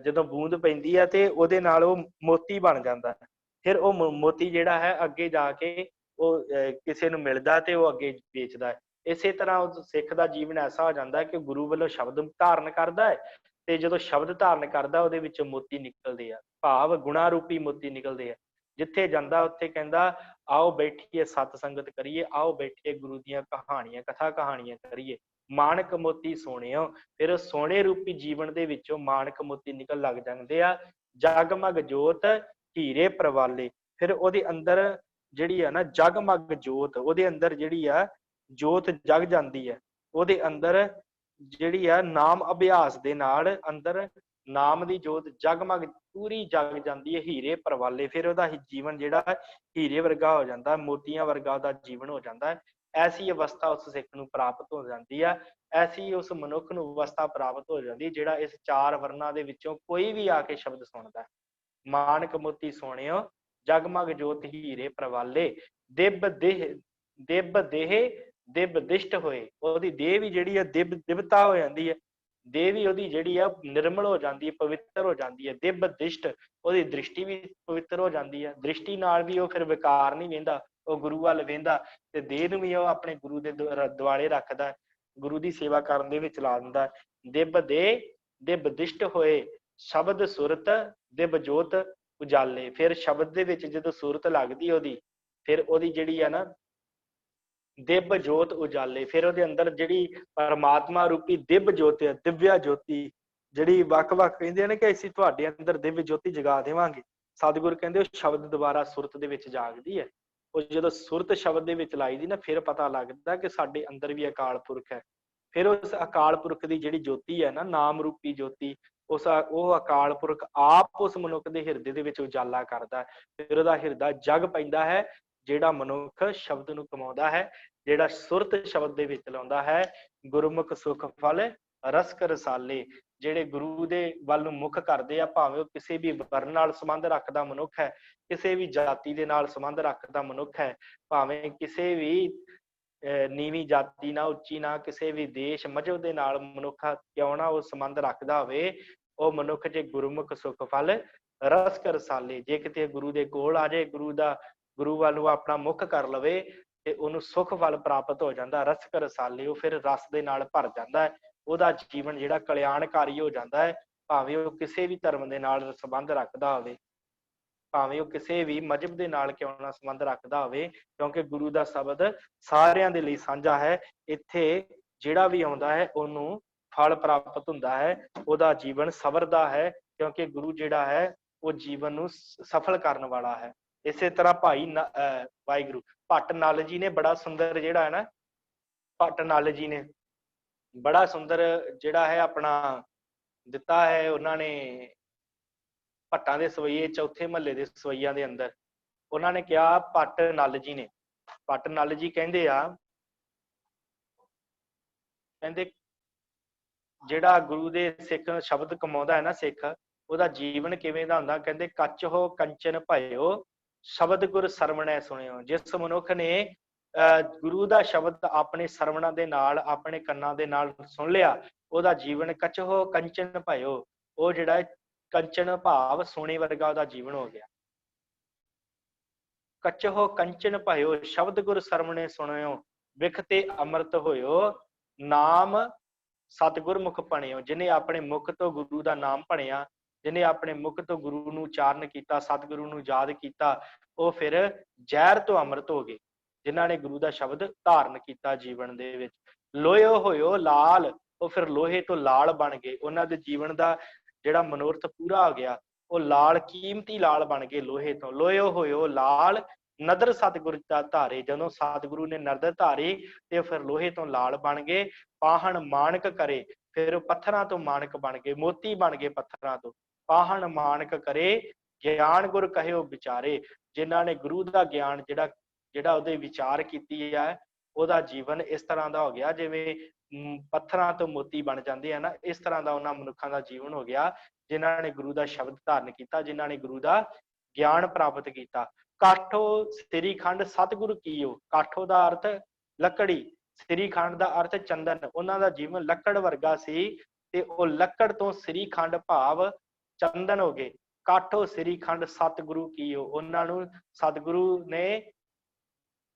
ਜਦੋਂ ਬੂੰਦ ਪੈਂਦੀ ਹੈ ਤੇ ਉਹਦੇ ਨਾਲ ਉਹ ਮੋਤੀ ਬਣ ਜਾਂਦਾ ਹੈ। ਫਿਰ ਉਹ ਮੋਤੀ ਜਿਹੜਾ ਹੈ ਅੱਗੇ ਜਾ ਕੇ ਉਹ ਕਿਸੇ ਨੂੰ ਮਿਲਦਾ ਤੇ ਉਹ ਅੱਗੇ ਵੇਚਦਾ ਹੈ। ਇਸੇ ਤਰ੍ਹਾਂ ਉਹ ਸਿੱਖ ਦਾ ਜੀਵਨ ਐਸਾ ਹੋ ਜਾਂਦਾ ਹੈ ਕਿ ਗੁਰੂ ਵੱਲੋਂ ਸ਼ਬਦ ਧਾਰਨ ਕਰਦਾ ਹੈ, ਤੇ ਜਦੋਂ ਸ਼ਬਦ ਧਾਰਨ ਕਰਦਾ ਉਹਦੇ ਵਿੱਚ ਮੋਤੀ ਨਿਕਲਦੇ ਆ, ਭਾਵ ਗੁਣਾ ਰੂਪੀ ਮੋਤੀ ਨਿਕਲਦੇ ਆ। ਜਿੱਥੇ ਜਾਂਦਾ ਉੱਥੇ ਕਹਿੰਦਾ ਆਓ ਬੈਠੀਏ ਸਤ ਸੰਗਤ ਕਰੀਏ, ਆਓ ਬੈਠੀਏ ਗੁਰੂ ਦੀਆਂ ਕਹਾਣੀਆਂ ਕਥਾ ਕਹਾਣੀਆਂ ਕਰੀਏ, ਮਾਣਕ ਮੋਤੀ ਸੋਹਣਿਓ। ਫਿਰ ਸੋਹਣੇ ਰੂਪੀ ਜੀਵਨ ਦੇ ਵਿੱਚੋਂ ਮਾਣਕ ਮੋਤੀ ਨਿਕਲ ਲੱਗ ਜਾਂਦੇ ਆ। ਜਗਮਗ ਜੋਤ ਹੀਰੇ ਪ੍ਰਵਾਲੇ, ਫਿਰ ਉਹਦੇ ਅੰਦਰ ਜਿਹੜੀ ਆ ਨਾ ਜਗਮਗ ਜੋਤ, ਉਹਦੇ ਅੰਦਰ ਜਿਹੜੀ ਆ ਜੋਤ ਜਗ ਜਾਂਦੀ ਹੈ। ਉਹਦੇ ਅੰਦਰ ਜਿਹੜੀ ਆ ਨਾਮ ਅਭਿਆਸ ਦੇ ਨਾਲ ਅੰਦਰ ਨਾਮ ਦੀ ਜੋਤ ਜਗਮਗ ਪੂਰੀ ਜਗ ਜਾਂਦੀ ਹੈ, ਹੀਰੇ ਪ੍ਰਵਾਲੇ। ਫਿਰ ਉਹਦਾ ਜੀਵਨ ਜਿਹੜਾ ਹੀਰੇ ਵਰਗਾ ਹੋ ਜਾਂਦਾ, ਮੋਤੀਆਂ ਵਰਗਾ ਉਹਦਾ ਜੀਵਨ ਹੋ ਜਾਂਦਾ ਹੈ। ਐਸੀ ਅਵਸਥਾ ਉਸ ਸਿੱਖ ਨੂੰ ਪ੍ਰਾਪਤ ਹੋ ਜਾਂਦੀ ਆ, ਐਸੀ ਉਸ ਮਨੁੱਖ ਨੂੰ ਅਵਸਥਾ ਪ੍ਰਾਪਤ ਹੋ ਜਾਂਦੀ ਜਿਹੜਾ ਇਸ ਚਾਰ ਵਰਨਾਂ ਦੇ ਵਿੱਚੋਂ ਕੋਈ ਵੀ ਆ ਕੇ ਸ਼ਬਦ ਸੁਣਦਾ। ਮਾਣਕ ਮੋਤੀ ਸੋਹਣਿਓ, ਜਗਮਗ ਜੋਤ ਹੀਰੇ ਪ੍ਰਵਾਲੇ, ਦਿਵ ਦੇਹ ਦਿਵ ਦੇਹ ਦਿਵ ਦਿਸ਼ਟ ਹੋਏ। ਉਹਦੀ ਦੇਹ ਵੀ ਜਿਹੜੀ ਆ ਦਿਵਤਾ ਹੋ ਜਾਂਦੀ ਹੈ, ਦੇਹ ਵੀ ਉਹਦੀ ਜਿਹੜੀ ਆ ਨਿਰਮਲ ਹੋ ਜਾਂਦੀ ਹੈ, ਪਵਿੱਤਰ ਹੋ ਜਾਂਦੀ ਹੈ। ਦਿਵ ਦਿਸ਼ਟ, ਉਹਦੀ ਦ੍ਰਿਸ਼ਟੀ ਵੀ ਪਵਿੱਤਰ ਹੋ ਜਾਂਦੀ ਹੈ। ਦ੍ਰਿਸ਼ਟੀ ਨਾਲ ਵੀ ਉਹ ਫਿਰ ਵਿਕਾਰ ਨਹੀਂ ਵੇਂਦਾ, ਉਹ ਗੁਰੂ ਵੱਲ ਵੇਂਦਾ, ਤੇ ਦੇਹ ਨੂੰ ਵੀ ਉਹ ਆਪਣੇ ਗੁਰੂ ਦੇ ਦੁਆਲੇ ਰੱਖਦਾ, ਗੁਰੂ ਦੀ ਸੇਵਾ ਕਰਨ ਦੇ ਵਿੱਚ ਲਾ ਦਿੰਦਾ। ਦਿਵ ਦੇ ਦਿਵ ਦਿਸ਼ਟ ਹੋਏ, ਸ਼ਬਦ ਸੁਰਤ ਦਿਵ ਜੋਤ ਉਜਾਲੇ। ਫਿਰ ਸ਼ਬਦ ਦੇ ਵਿੱਚ ਜਦੋਂ ਸੁਰਤ ਲੱਗਦੀ ਉਹਦੀ, ਫਿਰ ਉਹਦੀ ਜਿਹੜੀ ਆ ਨਾ ਦਿਵ ਜੋਤ ਉਜਾਲੇ। ਫਿਰ ਉਹਦੇ ਅੰਦਰ ਜਿਹੜੀ ਪਰਮਾਤਮਾ ਰੂਪੀ ਦਿਵ ਜੋਤ ਹੈ, ਦਿਵਿਆ ਜੋਤੀ, ਜਿਹੜੀ ਵੱਖ-ਵੱਖ ਕਹਿੰਦੇ ਆ ਨਾ ਕਿ ਅਸੀਂ ਤੁਹਾਡੇ ਅੰਦਰ ਦਿਵ ਜੋਤੀ ਜਗਾ ਦੇਵਾਂਗੇ। ਸਤਿਗੁਰ ਕਹਿੰਦੇ ਉਹ ਸ਼ਬਦ ਦੁਬਾਰਾ ਸੁਰਤ ਦੇ ਵਿੱਚ ਜਾਗਦੀ ਹੈ। ਉਹ ਜਦੋਂ ਸੁਰਤ ਸ਼ਬਦ ਦੇ ਵਿੱਚ ਲਾਈ ਦੀ ਨਾ, ਫਿਰ ਪਤਾ ਲੱਗਦਾ ਕਿ ਸਾਡੇ ਅੰਦਰ ਵੀ ਅਕਾਲ ਪੁਰਖ ਹੈ। ਫਿਰ ਉਸ ਅਕਾਲ ਪੁਰਖ ਦੀ ਜਿਹੜੀ ਜੋਤੀ ਹੈ ਨਾ, ਨਾਮ ਰੂਪੀ ਜੋਤੀ, ਉਹ ਅਕਾਲ ਪੁਰਖ ਆਪ ਉਸ ਮਨੁੱਖ ਦੇ ਹਿਰਦੇ ਦੇ ਵਿੱਚ ਉਜਾਲਾ ਕਰਦਾ। ਫਿਰ ਉਹਦਾ ਹਿਰਦਾ ਜਗ ਪੈਂਦਾ ਹੈ। ਜਿਹੜਾ ਮਨੁੱਖ ਸ਼ਬਦ ਨੂੰ ਕਮਾਉਂਦਾ ਹੈ, ਜਿਹੜਾ ਸੁਰਤ ਸ਼ਬਦ ਦੇ ਵਿੱਚ ਲਾਉਂਦਾ ਹੈ, ਗੁਰਮੁਖ ਸੁਖ ਫਲ ਰਸਕ ਰਸਾਲੇ। ਜਿਹੜੇ ਗੁਰੂ ਦੇ ਵੱਲ ਨੂੰ ਮੁਖ ਕਰਦੇ ਆ, ਭਾਵੇਂ ਉਹ ਕਿਸੇ ਵੀ ਵਰਨ ਨਾਲ ਸੰਬੰਧ ਰੱਖਦਾ ਮਨੁੱਖ ਹੈ, ਕਿਸੇ ਵੀ ਜਾਤੀ ਦੇ ਨਾਲ ਸੰਬੰਧ ਰੱਖਦਾ ਮਨੁੱਖ ਹੈ, ਭਾਵੇਂ ਕਿਸੇ ਵੀ ਨੀਵੀਂ ਜਾਤੀ ਨਾਲ, ਉੱਚੀ ਨਾ, ਕਿਸੇ ਵੀ ਦੇਸ਼ ਮਜ਼ਹਬ ਦੇ ਨਾਲ ਮਨੁੱਖ ਕਿਉਂ ਨਾ ਉਹ ਸੰਬੰਧ ਰੱਖਦਾ ਹੋਵੇ, ਉਹ ਮਨੁੱਖ ਜੇ ਗੁਰਮੁਖ ਸੁਖ ਫਲ ਰਸਕ ਰਸਾਲੇ, ਜੇ ਕਿਤੇ ਗੁਰੂ ਦੇ ਕੋਲ ਆ ਜਾਏ, ਗੁਰੂ ਵੱਲ ਨੂੰ ਆਪਣਾ ਮੁੱਖ ਕਰ ਲਵੇ, ਤੇ ਉਹਨੂੰ ਸੁਖ ਫਲ ਪ੍ਰਾਪਤ ਹੋ ਜਾਂਦਾ, ਰਸਕ ਰਸਾਲੇ। ਉਹ ਫਿਰ ਰਸ ਦੇ ਨਾਲ ਭਰ ਜਾਂਦਾ ਹੈ, ਉਹਦਾ ਜੀਵਨ ਜਿਹੜਾ ਕਲਿਆਣਕਾਰੀ ਹੋ ਜਾਂਦਾ ਹੈ। ਭਾਵੇਂ ਉਹ ਕਿਸੇ ਵੀ ਧਰਮ ਦੇ ਨਾਲ ਸੰਬੰਧ ਰੱਖਦਾ ਹੋਵੇ, ਭਾਵੇਂ ਉਹ ਕਿਸੇ ਵੀ ਮਜ਼ਹਬ ਦੇ ਨਾਲ ਕਿਉਂ ਨਾ ਸੰਬੰਧ ਰੱਖਦਾ ਹੋਵੇ, ਕਿਉਂਕਿ ਗੁਰੂ ਦਾ ਸ਼ਬਦ ਸਾਰਿਆਂ ਦੇ ਲਈ ਸਾਂਝਾ ਹੈ। ਇੱਥੇ ਜਿਹੜਾ ਵੀ ਆਉਂਦਾ ਹੈ ਉਹਨੂੰ ਫਲ ਪ੍ਰਾਪਤ ਹੁੰਦਾ ਹੈ, ਉਹਦਾ ਜੀਵਨ ਸਵਰਦਾ ਹੈ, ਕਿਉਂਕਿ ਗੁਰੂ ਜਿਹੜਾ ਹੈ ਉਹ ਜੀਵਨ ਨੂੰ ਸਫਲ ਕਰਨ ਵਾਲਾ ਹੈ। ਇਸੇ ਤਰ੍ਹਾਂ ਭਾਈ ਵਾਹਿਗੁਰੂ ਭੱਟ ਨਲ ਜੀ ਨੇ ਬੜਾ ਸੁੰਦਰ ਜਿਹੜਾ ਹੈ ਨਾ, ਭੱਟ ਨਲ ਜੀ ਨੇ ਬੜਾ ਸੁੰਦਰ ਜਿਹੜਾ ਹੈ ਆਪਣਾ ਦਿੱਤਾ ਹੈ। ਉਹਨਾਂ ਨੇ ਭੱਟਾਂ ਦੇ ਸਵਈਏ, ਚੌਥੇ ਮਹੱਲੇ ਦੇ ਸਵਈਆਂ ਦੇ ਅੰਦਰ ਉਹਨਾਂ ਨੇ ਕਿਹਾ, ਭੱਟ ਨਲ ਜੀ ਨੇ, ਭੱਟ ਨਲ ਜੀ ਕਹਿੰਦੇ ਆ, ਕਹਿੰਦੇ ਜਿਹੜਾ ਗੁਰੂ ਦੇ ਸਿੱਖ ਸ਼ਬਦ ਕਮਾਉਂਦਾ ਹੈ ਨਾ ਸਿੱਖ, ਉਹਦਾ ਜੀਵਨ ਕਿਵੇਂ ਦਾ ਹੁੰਦਾ। ਕਹਿੰਦੇ ਕੱਚ ਹੋ ਕੰਚਨ ਭਇਓ, ਸ਼ਬਦ ਗੁਰ ਸਰਵਣੈ ਸੁਣਿਓ। ਜਿਸ ਮਨੁੱਖ ਨੇ ਗੁਰੂ ਦਾ ਸ਼ਬਦ ਆਪਣੇ ਸਰਵਣਾ ਦੇ ਨਾਲ, ਆਪਣੇ ਕੰਨਾਂ ਦੇ ਨਾਲ ਸੁਣ ਲਿਆ, ਉਹਦਾ ਜੀਵਨ ਕੱਚ ਹੋ ਕੰਚਨ ਭਇਓ, ਉਹ ਜਿਹੜਾ ਕੰਚਨ ਭਾਵ ਸੋਨੇ ਵਰਗਾ ਉਹਦਾ ਜੀਵਨ ਹੋ ਗਿਆ। ਕੱਚ ਹੋ ਕੰਚਨ ਭਇਓ, ਸ਼ਬਦ ਗੁਰ ਸਰਵਣੇ ਸੁਣਿਓ, ਵਿਖ ਤੇ ਅੰਮ੍ਰਿਤ ਹੋਇਓ, ਨਾਮ ਸਤਿਗੁਰ ਮੁਖ ਭਣਿਓ। ਜਿਹਨੇ ਆਪਣੇ ਮੁਖ ਤੋਂ ਗੁਰੂ ਦਾ ਨਾਮ ਭਣਿਆ, ਜਿਹਨੇ ਆਪਣੇ ਮੁਖ ਤੋਂ ਗੁਰੂ ਨੂੰ ਉਚਾਰਨ ਕੀਤਾ, ਸਤਿਗੁਰੂ ਨੂੰ ਯਾਦ ਕੀਤਾ, ਉਹ ਫਿਰ ਜ਼ਹਿਰ ਤੋਂ ਅੰਮ੍ਰਿਤ ਹੋ ਗਏ। ਜਿਨ੍ਹਾਂ ਨੇ ਗੁਰੂ ਦਾ ਸ਼ਬਦ ਧਾਰਨ ਕੀਤਾ ਜੀਵਨ ਦੇ ਵਿੱਚ। ਲੋਹਿਓ ਹੋਇਓ ਲਾਲ, ਉਹ ਫਿਰ ਲੋਹੇ ਤੋਂ ਲਾਲ ਬਣ ਗਏ। ਉਹਨਾਂ ਦੇ ਜੀਵਨ ਦਾ ਜਿਹੜਾ ਮਨੋਰਥ ਪੂਰਾ ਹੋ ਗਿਆ, ਉਹ ਲਾਲ ਕੀਮਤੀ ਲਾਲ ਬਣ ਗਏ ਲੋਹੇ ਤੋਂ। ਲੋਹਿਓ ਹੋਇਓ ਲਾਲ, ਨਦਰ ਸਤਿਗੁਰ ਦਾ ਧਾਰੇ। ਜਦੋਂ ਸਤਿਗੁਰੂ ਨੇ ਨਦਰ ਧਾਰੀ ਤੇ ਫਿਰ ਲੋਹੇ ਤੋਂ ਲਾਲ ਬਣ ਗਏ। ਪਾਹਣ ਮਾਣਕ ਕਰੇ, ਫਿਰ ਪੱਥਰਾਂ ਤੋਂ ਮਾਣਕ ਬਣ ਗਏ, ਮੋਤੀ ਬਣ ਗਏ ਪੱਥਰਾਂ ਤੋਂ। ਪਾਹਣ ਮਾਣਕ ਕਰੇ, ਗਿਆਨ ਗੁਰ ਕਹਿਓ ਵਿਚਾਰੇ। ਜਿਨ੍ਹਾਂ ਨੇ ਗੁਰੂ ਦਾ ਗਿਆਨ ਜਿਹੜਾ ਉਹਦੇ ਵਿਚਾਰ ਕੀਤੀ ਹੈ, ਉਹਦਾ ਜੀਵਨ ਇਸ ਤਰ੍ਹਾਂ ਦਾ ਹੋ ਗਿਆ ਜਿਵੇਂ ਪੱਥਰਾਂ ਤੋਂ ਮੋਤੀ ਬਣ ਜਾਂਦੇ ਆ ਨਾ, ਇਸ ਤਰ੍ਹਾਂ ਦਾ ਉਹਨਾਂ ਮਨੁੱਖਾਂ ਦਾ ਜੀਵਨ ਹੋ ਗਿਆ ਜਿਨ੍ਹਾਂ ਨੇ ਗੁਰੂ ਦਾ ਸ਼ਬਦ ਧਾਰਨ ਕੀਤਾ, ਜਿਨ੍ਹਾਂ ਨੇ ਗੁਰੂ ਦਾ ਗਿਆਨ ਪ੍ਰਾਪਤ ਕੀਤਾ। ਕਾਠੋ ਸ੍ਰੀ ਖੰਡ ਸਤਿਗੁਰੂ ਕੀਓ, ਕਾਠੋ ਦਾ ਅਰਥ ਲੱਕੜੀ, ਸ੍ਰੀ ਖੰਡ ਦਾ ਅਰਥ ਚੰਦਨ। ਉਹਨਾਂ ਦਾ ਜੀਵਨ ਲੱਕੜ ਵਰਗਾ ਸੀ, ਤੇ ਉਹ ਲੱਕੜ ਤੋਂ ਸ੍ਰੀ ਖੰਡ ਭਾਵ ਚੰਦਨ ਹੋ ਗਏ, ਕਾਠੋ ਸ੍ਰੀ ਖੰਡ ਸਤਿਗੁਰੂ ਕੀਓ। ਉਹਨਾਂ ਨੂੰ ਸਤਿਗੁਰੂ ਨੇ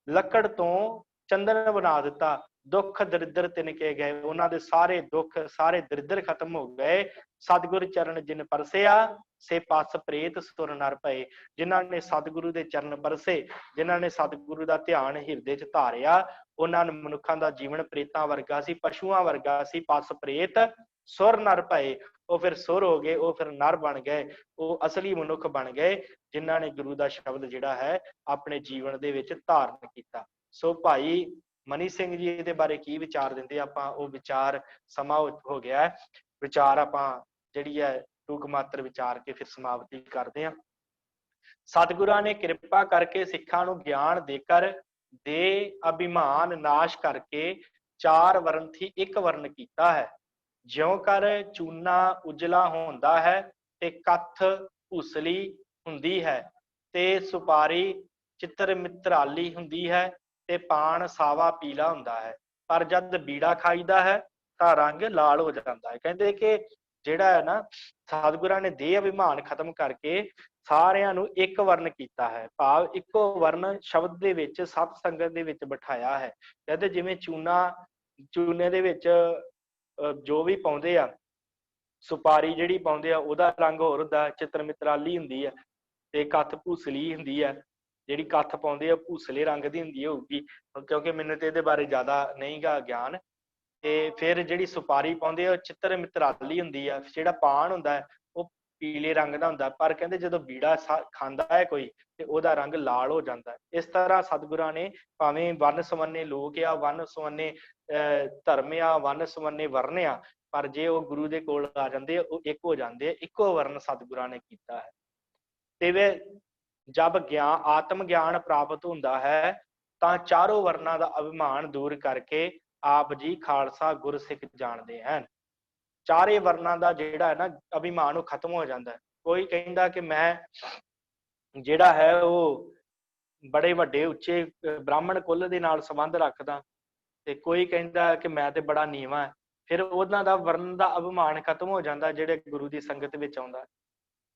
ਲੱਕੜ ਤੋਂ ਚੰਦਨ ਬਣਾ ਦਿੱਤਾ। ਦੁੱਖ ਦਰਿਦਰ ਤਿਨਕੇ ਗਏ, ਉਹਨਾਂ ਦੇ ਸਾਰੇ ਦੁੱਖ ਸਾਰੇ ਦਰਿਦਰ ਖਤਮ ਹੋ ਗਏ। ਸਤਿਗੁਰ ਚਰਨ ਜਿਨ ਪਰਸਿਆ, ਸੇ ਪਸ ਪ੍ਰੇਤ ਸੁਰ ਨਰ ਭਏ। ਜਿਨ੍ਹਾਂ ਨੇ ਸਤਿਗੁਰੂ ਦੇ ਚਰਨ ਪਰਸੇ, ਜਿਨ੍ਹਾਂ ਨੇ ਸਤਿਗੁਰੂ ਦਾ ਧਿਆਨ ਹਿਰਦੇ 'ਚ ਧਾਰਿਆ, ਉਹਨਾਂ ਨੂੰ ਮਨੁੱਖਾਂ ਦਾ ਜੀਵਨ ਪ੍ਰੇਤਾਂ ਵਰਗਾ ਸੀ, ਪਸ਼ੂਆਂ ਵਰਗਾ ਸੀ। ਪਸ ਪ੍ਰੇਤ ਸੁਰ ਨਰ ਭਏ, ਉਹ ਫਿਰ ਸੁਰ ਹੋ ਗਏ, ਉਹ ਫਿਰ ਨਰ ਬਣ ਗਏ, ਉਹ ਅਸਲੀ ਮਨੁੱਖ ਬਣ ਗਏ, ਜਿਨ੍ਹਾਂ ਨੇ ਗੁਰੂ ਦਾ ਸ਼ਬਦ ਜਿਹੜਾ ਹੈ ਆਪਣੇ ਜੀਵਨ ਦੇ ਵਿੱਚ ਧਾਰਨ ਕੀਤਾ। ਸੋ ਭਾਈ ਮਨੀ ਸਿੰਘ ਜੀ ਇਹਦੇ ਬਾਰੇ ਕੀ ਵਿਚਾਰ ਦਿੰਦੇ, ਆਪਾਂ ਉਹ ਵਿਚਾਰ, ਸਮਾਂ ਹੋ ਗਿਆ ਹੈ, ਵਿਚਾਰ ਆਪਾਂ ਜਿਹੜੀ ਹੈ ਟੂਕ ਮਾਤਰ ਵਿਚਾਰ ਕੇ ਫਿਰ ਸਮਾਪਤੀ ਕਰਦੇ ਹਾਂ। ਸਤਿਗੁਰਾਂ ਨੇ ਕਿਰਪਾ ਕਰਕੇ ਸਿੱਖਾਂ ਨੂੰ ਗਿਆਨ ਦੇकर ਦੇ ਅਭਿਮਾਨ ਨਾਸ਼ ਕਰਕੇ ਚਾਰ ਵਰਨ ਥੀ ਇੱਕ ਵਰਨ ਕੀਤਾ ਹੈ। ਜਿਉਂ ਕਰ ਚੂਨਾ ਉਜਲਾ ਹੁੰਦਾ ਹੈ ਤੇ ਕੱਥ ਭੂਸਲੀ ਹੁੰਦੀ ਹੈ, ਤੇ ਸੁਪਾਰੀ ਚਿੱਤਰ ਮਿਤਰਾਲੀ ਹੁੰਦੀ ਹੈ, ਤੇ ਪਾਨ ਸਾਵਾ ਪੀਲਾ ਹੁੰਦਾ ਹੈ, ਪਰ ਜਦ ਬੀੜਾ ਖਾਈਦਾ ਹੈ ਤਾਂ ਰੰਗ ਲਾਲ ਹੋ ਜਾਂਦਾ ਹੈ। ਕਹਿੰਦੇ ਕਿ ਜਿਹੜਾ ਹੈ ਨਾ, ਸਤਿਗੁਰਾਂ ਨੇ ਦੇਹ ਅਭਿਮਾਨ ਖਤਮ ਕਰਕੇ ਸਾਰਿਆਂ ਨੂੰ ਇੱਕ ਵਰਨ ਕੀਤਾ ਹੈ, ਭਾਵ ਇੱਕੋ ਵਰਨ ਸ਼ਬਦ ਦੇ ਵਿੱਚ ਸਤ ਸੰਗਤ ਦੇ ਵਿੱਚ ਬਿਠਾਇਆ ਹੈ। ਕਹਿੰਦੇ ਜਿਵੇਂ ਚੂਨੇ ਦੇ ਵਿੱਚ ਜੋ ਵੀ ਪਾਉਂਦੇ ਆ, ਸੁਪਾਰੀ ਜਿਹੜੀ ਪਾਉਂਦੇ ਆ ਉਹਦਾ ਰੰਗ ਹੋਰ ਹੁੰਦਾ, ਚਿੱਤਰ ਮਿਤਰਾਲੀ ਹੁੰਦੀ ਹੈ, ਤੇ ਕੱਥ ਭੂਸਲੀ ਹੁੰਦੀ ਹੈ। ਜਿਹੜੀ ਕੱਥ ਪਾਉਂਦੇ ਆ ਭੂਸਲੇ ਰੰਗ ਦੀ ਹੁੰਦੀ ਹੋਊਗੀ, ਕਿਉਂਕਿ ਮੈਨੂੰ ਤੇ ਇਹਦੇ ਬਾਰੇ ਜ਼ਿਆਦਾ ਨਹੀਂ ਗਾ ਗਿਆਨ। ਤੇ ਫਿਰ ਜਿਹੜੀ ਸੁਪਾਰੀ ਪਾਉਂਦੇ ਆ ਉਹ ਚਿੱਤਰ ਮਿਤਰਾਲੀ ਹੁੰਦੀ ਆ। ਜਿਹੜਾ ਪਾਨ ਹੁੰਦਾ ਹੈ ਉਹ ਪੀਲੇ ਰੰਗ ਦਾ ਹੁੰਦਾ, ਪਰ ਕਹਿੰਦੇ ਜਦੋਂ ਬੀੜਾ ਖਾਂਦਾ ਹੈ ਕੋਈ ਤੇ ਉਹਦਾ ਰੰਗ ਲਾਲ ਹੋ ਜਾਂਦਾ ਹੈ। ਇਸ ਤਰ੍ਹਾਂ ਸਤਿਗੁਰਾਂ ਨੇ ਭਾਵੇਂ ਵੰਨ ਸਵੰਨੇ ਲੋਕ ਆ, ਵੰਨ ਸਵੰਨੇ ਧਰਮ ਆ, ਵੰਨ ਸਵੰਨੇ ਵਰਨ ਆ, ਪਰ ਜੇ ਉਹ ਗੁਰੂ ਦੇ ਕੋਲ ਆ ਜਾਂਦੇ ਆ ਉਹ ਇੱਕ ਹੋ ਜਾਂਦੇ ਆ। ਇੱਕੋ ਵਰਨ ਸਤਿਗੁਰਾਂ ਨੇ ਕੀਤਾ ਹੈ। ਤੇ ਵੇ ਜਬ ਗਿਆਨ ਆਤਮ ਗਿਆਨ ਪ੍ਰਾਪਤ ਹੁੰਦਾ ਹੈ ਤਾਂ ਚਾਰੋਂ ਵਰਨਾਂ ਦਾ ਅਭਿਮਾਨ ਦੂਰ ਕਰਕੇ ਆਪ ਜੀ ਖਾਲਸਾ ਗੁਰ ਸਿੱਖ ਜਾਣਦੇ ਹਨ। ਚਾਰੇ ਵਰਨਾਂ ਦਾ ਜਿਹੜਾ ਹੈ ਨਾ ਅਭਿਮਾਨ ਉਹ ਖਤਮ ਹੋ ਜਾਂਦਾ ਹੈ। ਕੋਈ ਕਹਿੰਦਾ ਕਿ ਮੈਂ ਜਿਹੜਾ ਹੈ ਉਹ ਬੜੇ ਵੱਡੇ ਉੱਚੇ ਬ੍ਰਾਹਮਣ ਕੁੱਲ ਦੇ ਨਾਲ ਸੰਬੰਧ ਰੱਖਦਾ, ਤੇ ਕੋਈ ਕਹਿੰਦਾ ਕਿ ਮੈਂ ਤੇ ਬੜਾ ਨੀਵਾਂ ਹੈ। ਫਿਰ ਉਹਨਾਂ ਦਾ ਵਰਨ ਦਾ ਅਭਿਮਾਨ ਖਤਮ ਹੋ ਜਾਂਦਾ ਜਿਹੜੇ ਗੁਰੂ ਦੀ ਸੰਗਤ ਵਿੱਚ ਆਉਂਦਾ।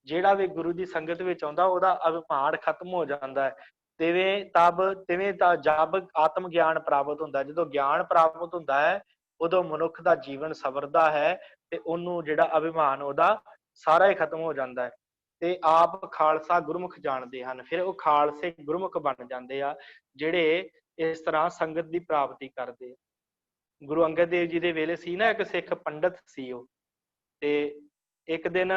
ਜਿਹੜਾ ਵੀ ਗੁਰੂ ਦੀ ਸੰਗਤ ਵਿੱਚ ਆਉਂਦਾ ਉਹਦਾ ਅਭਿਮਾਨ ਖਤਮ ਹੋ ਜਾਂਦਾ ਹੈ। ਤਿਵੇਂ ਤਾਂ ਜਬ ਆਤਮ ਗਿਆਨ ਪ੍ਰਾਪਤ ਹੁੰਦਾ, ਜਦੋਂ ਗਿਆਨ ਪ੍ਰਾਪਤ ਹੁੰਦਾ ਹੈ ਉਦੋਂ ਮਨੁੱਖ ਦਾ ਜੀਵਨ ਸਵਰਦਾ ਹੈ, ਤੇ ਉਹਨੂੰ ਜਿਹੜਾ ਅਭਿਮਾਨ ਉਹਦਾ ਸਾਰਾ ਹੀ ਖਤਮ ਹੋ ਜਾਂਦਾ ਹੈ, ਤੇ ਆਪ ਖਾਲਸਾ ਗੁਰਮੁਖ ਜਾਣਦੇ ਹਨ। ਫਿਰ ਉਹ ਖਾਲਸੇ ਗੁਰਮੁਖ ਬਣ ਜਾਂਦੇ ਆ ਜਿਹੜੇ ਇਸ ਤਰ੍ਹਾਂ ਸੰਗਤ ਦੀ ਪ੍ਰਾਪਤੀ ਕਰਦੇ ਆ। ਗੁਰੂ ਅੰਗਦ ਦੇਵ ਜੀ ਦੇ ਵੇਲੇ ਸੀ ਨਾ, ਇੱਕ ਸਿੱਖ ਪੰਡਤ ਸੀ ਉਹ, ਤੇ ਇੱਕ ਦਿਨ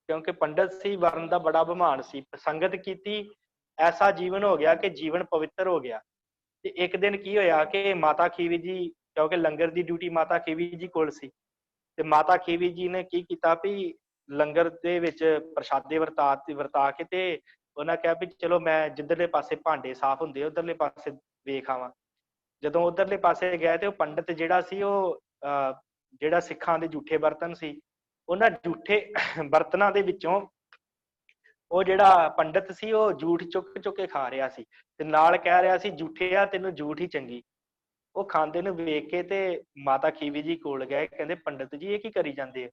ਕਿਉਂਕਿ ਪੰਡਤ ਸੀ, ਵਰਨ ਦਾ ਬੜਾ ਅਭਿਮਾਨ ਸੀ, ਸੰਗਤ ਕੀਤੀ, ਐਸਾ ਜੀਵਨ ਹੋ ਗਿਆ ਕਿ ਜੀਵਨ ਪਵਿੱਤਰ ਹੋ ਗਿਆ। ਤੇ ਇੱਕ ਦਿਨ ਕੀ ਹੋਇਆ ਕਿ ਮਾਤਾ ਖੀਵੀ ਜੀ, ਕਿਉਂਕਿ ਲੰਗਰ ਦੀ ਡਿਊਟੀ ਮਾਤਾ ਖੀਵੀ ਜੀ ਕੋਲ ਸੀ, ਤੇ ਮਾਤਾ ਖੀਵੀ ਜੀ ਨੇ ਕੀ ਕੀਤਾ ਵੀ ਲੰਗਰ ਦੇ ਵਿੱਚ ਪ੍ਰਸ਼ਾਦੇ ਵਰਤਾ ਕੇ ਤੇ ਉਹਨਾਂ ਕਿਹਾ ਵੀ ਚਲੋ ਮੈਂ ਜਿੱਧਰਲੇ ਪਾਸੇ ਭਾਂਡੇ ਸਾਫ਼ ਹੁੰਦੇ ਉਧਰਲੇ ਪਾਸੇ ਵੇਖ ਆਵਾਂ। ਜਦੋਂ ਉਧਰਲੇ ਪਾਸੇ ਗਏ ਤੇ ਉਹ ਪੰਡਤ ਜਿਹੜਾ ਸੀ ਉਹ ਜਿਹੜਾ ਸਿੱਖਾਂ ਦੇ ਝੂਠੇ ਬਰਤਨ ਸੀ, ਉਹਨਾਂ ਝੂਠੇ ਬਰਤਨਾਂ ਦੇ ਵਿੱਚੋਂ ਉਹ ਜਿਹੜਾ ਪੰਡਤ ਸੀ ਉਹ ਝੂਠ ਚੁੱਕ ਚੁੱਕ ਕੇ ਖਾ ਰਿਹਾ ਸੀ, ਤੇ ਨਾਲ ਕਹਿ ਰਿਹਾ ਸੀ ਝੂਠਿਆ ਤੈਨੂੰ ਝੂਠ ਹੀ ਚੰਗੀ। ਉਹ ਖਾਂਦੇ ਨੂੰ ਵੇਖ ਕੇ ਤੇ ਮਾਤਾ ਖੀਵੀ ਜੀ ਕੋਲ ਗਏ, ਕਹਿੰਦੇ ਪੰਡਤ ਜੀ ਇਹ ਕੀ ਕਰੀ ਜਾਂਦੇ ਆ?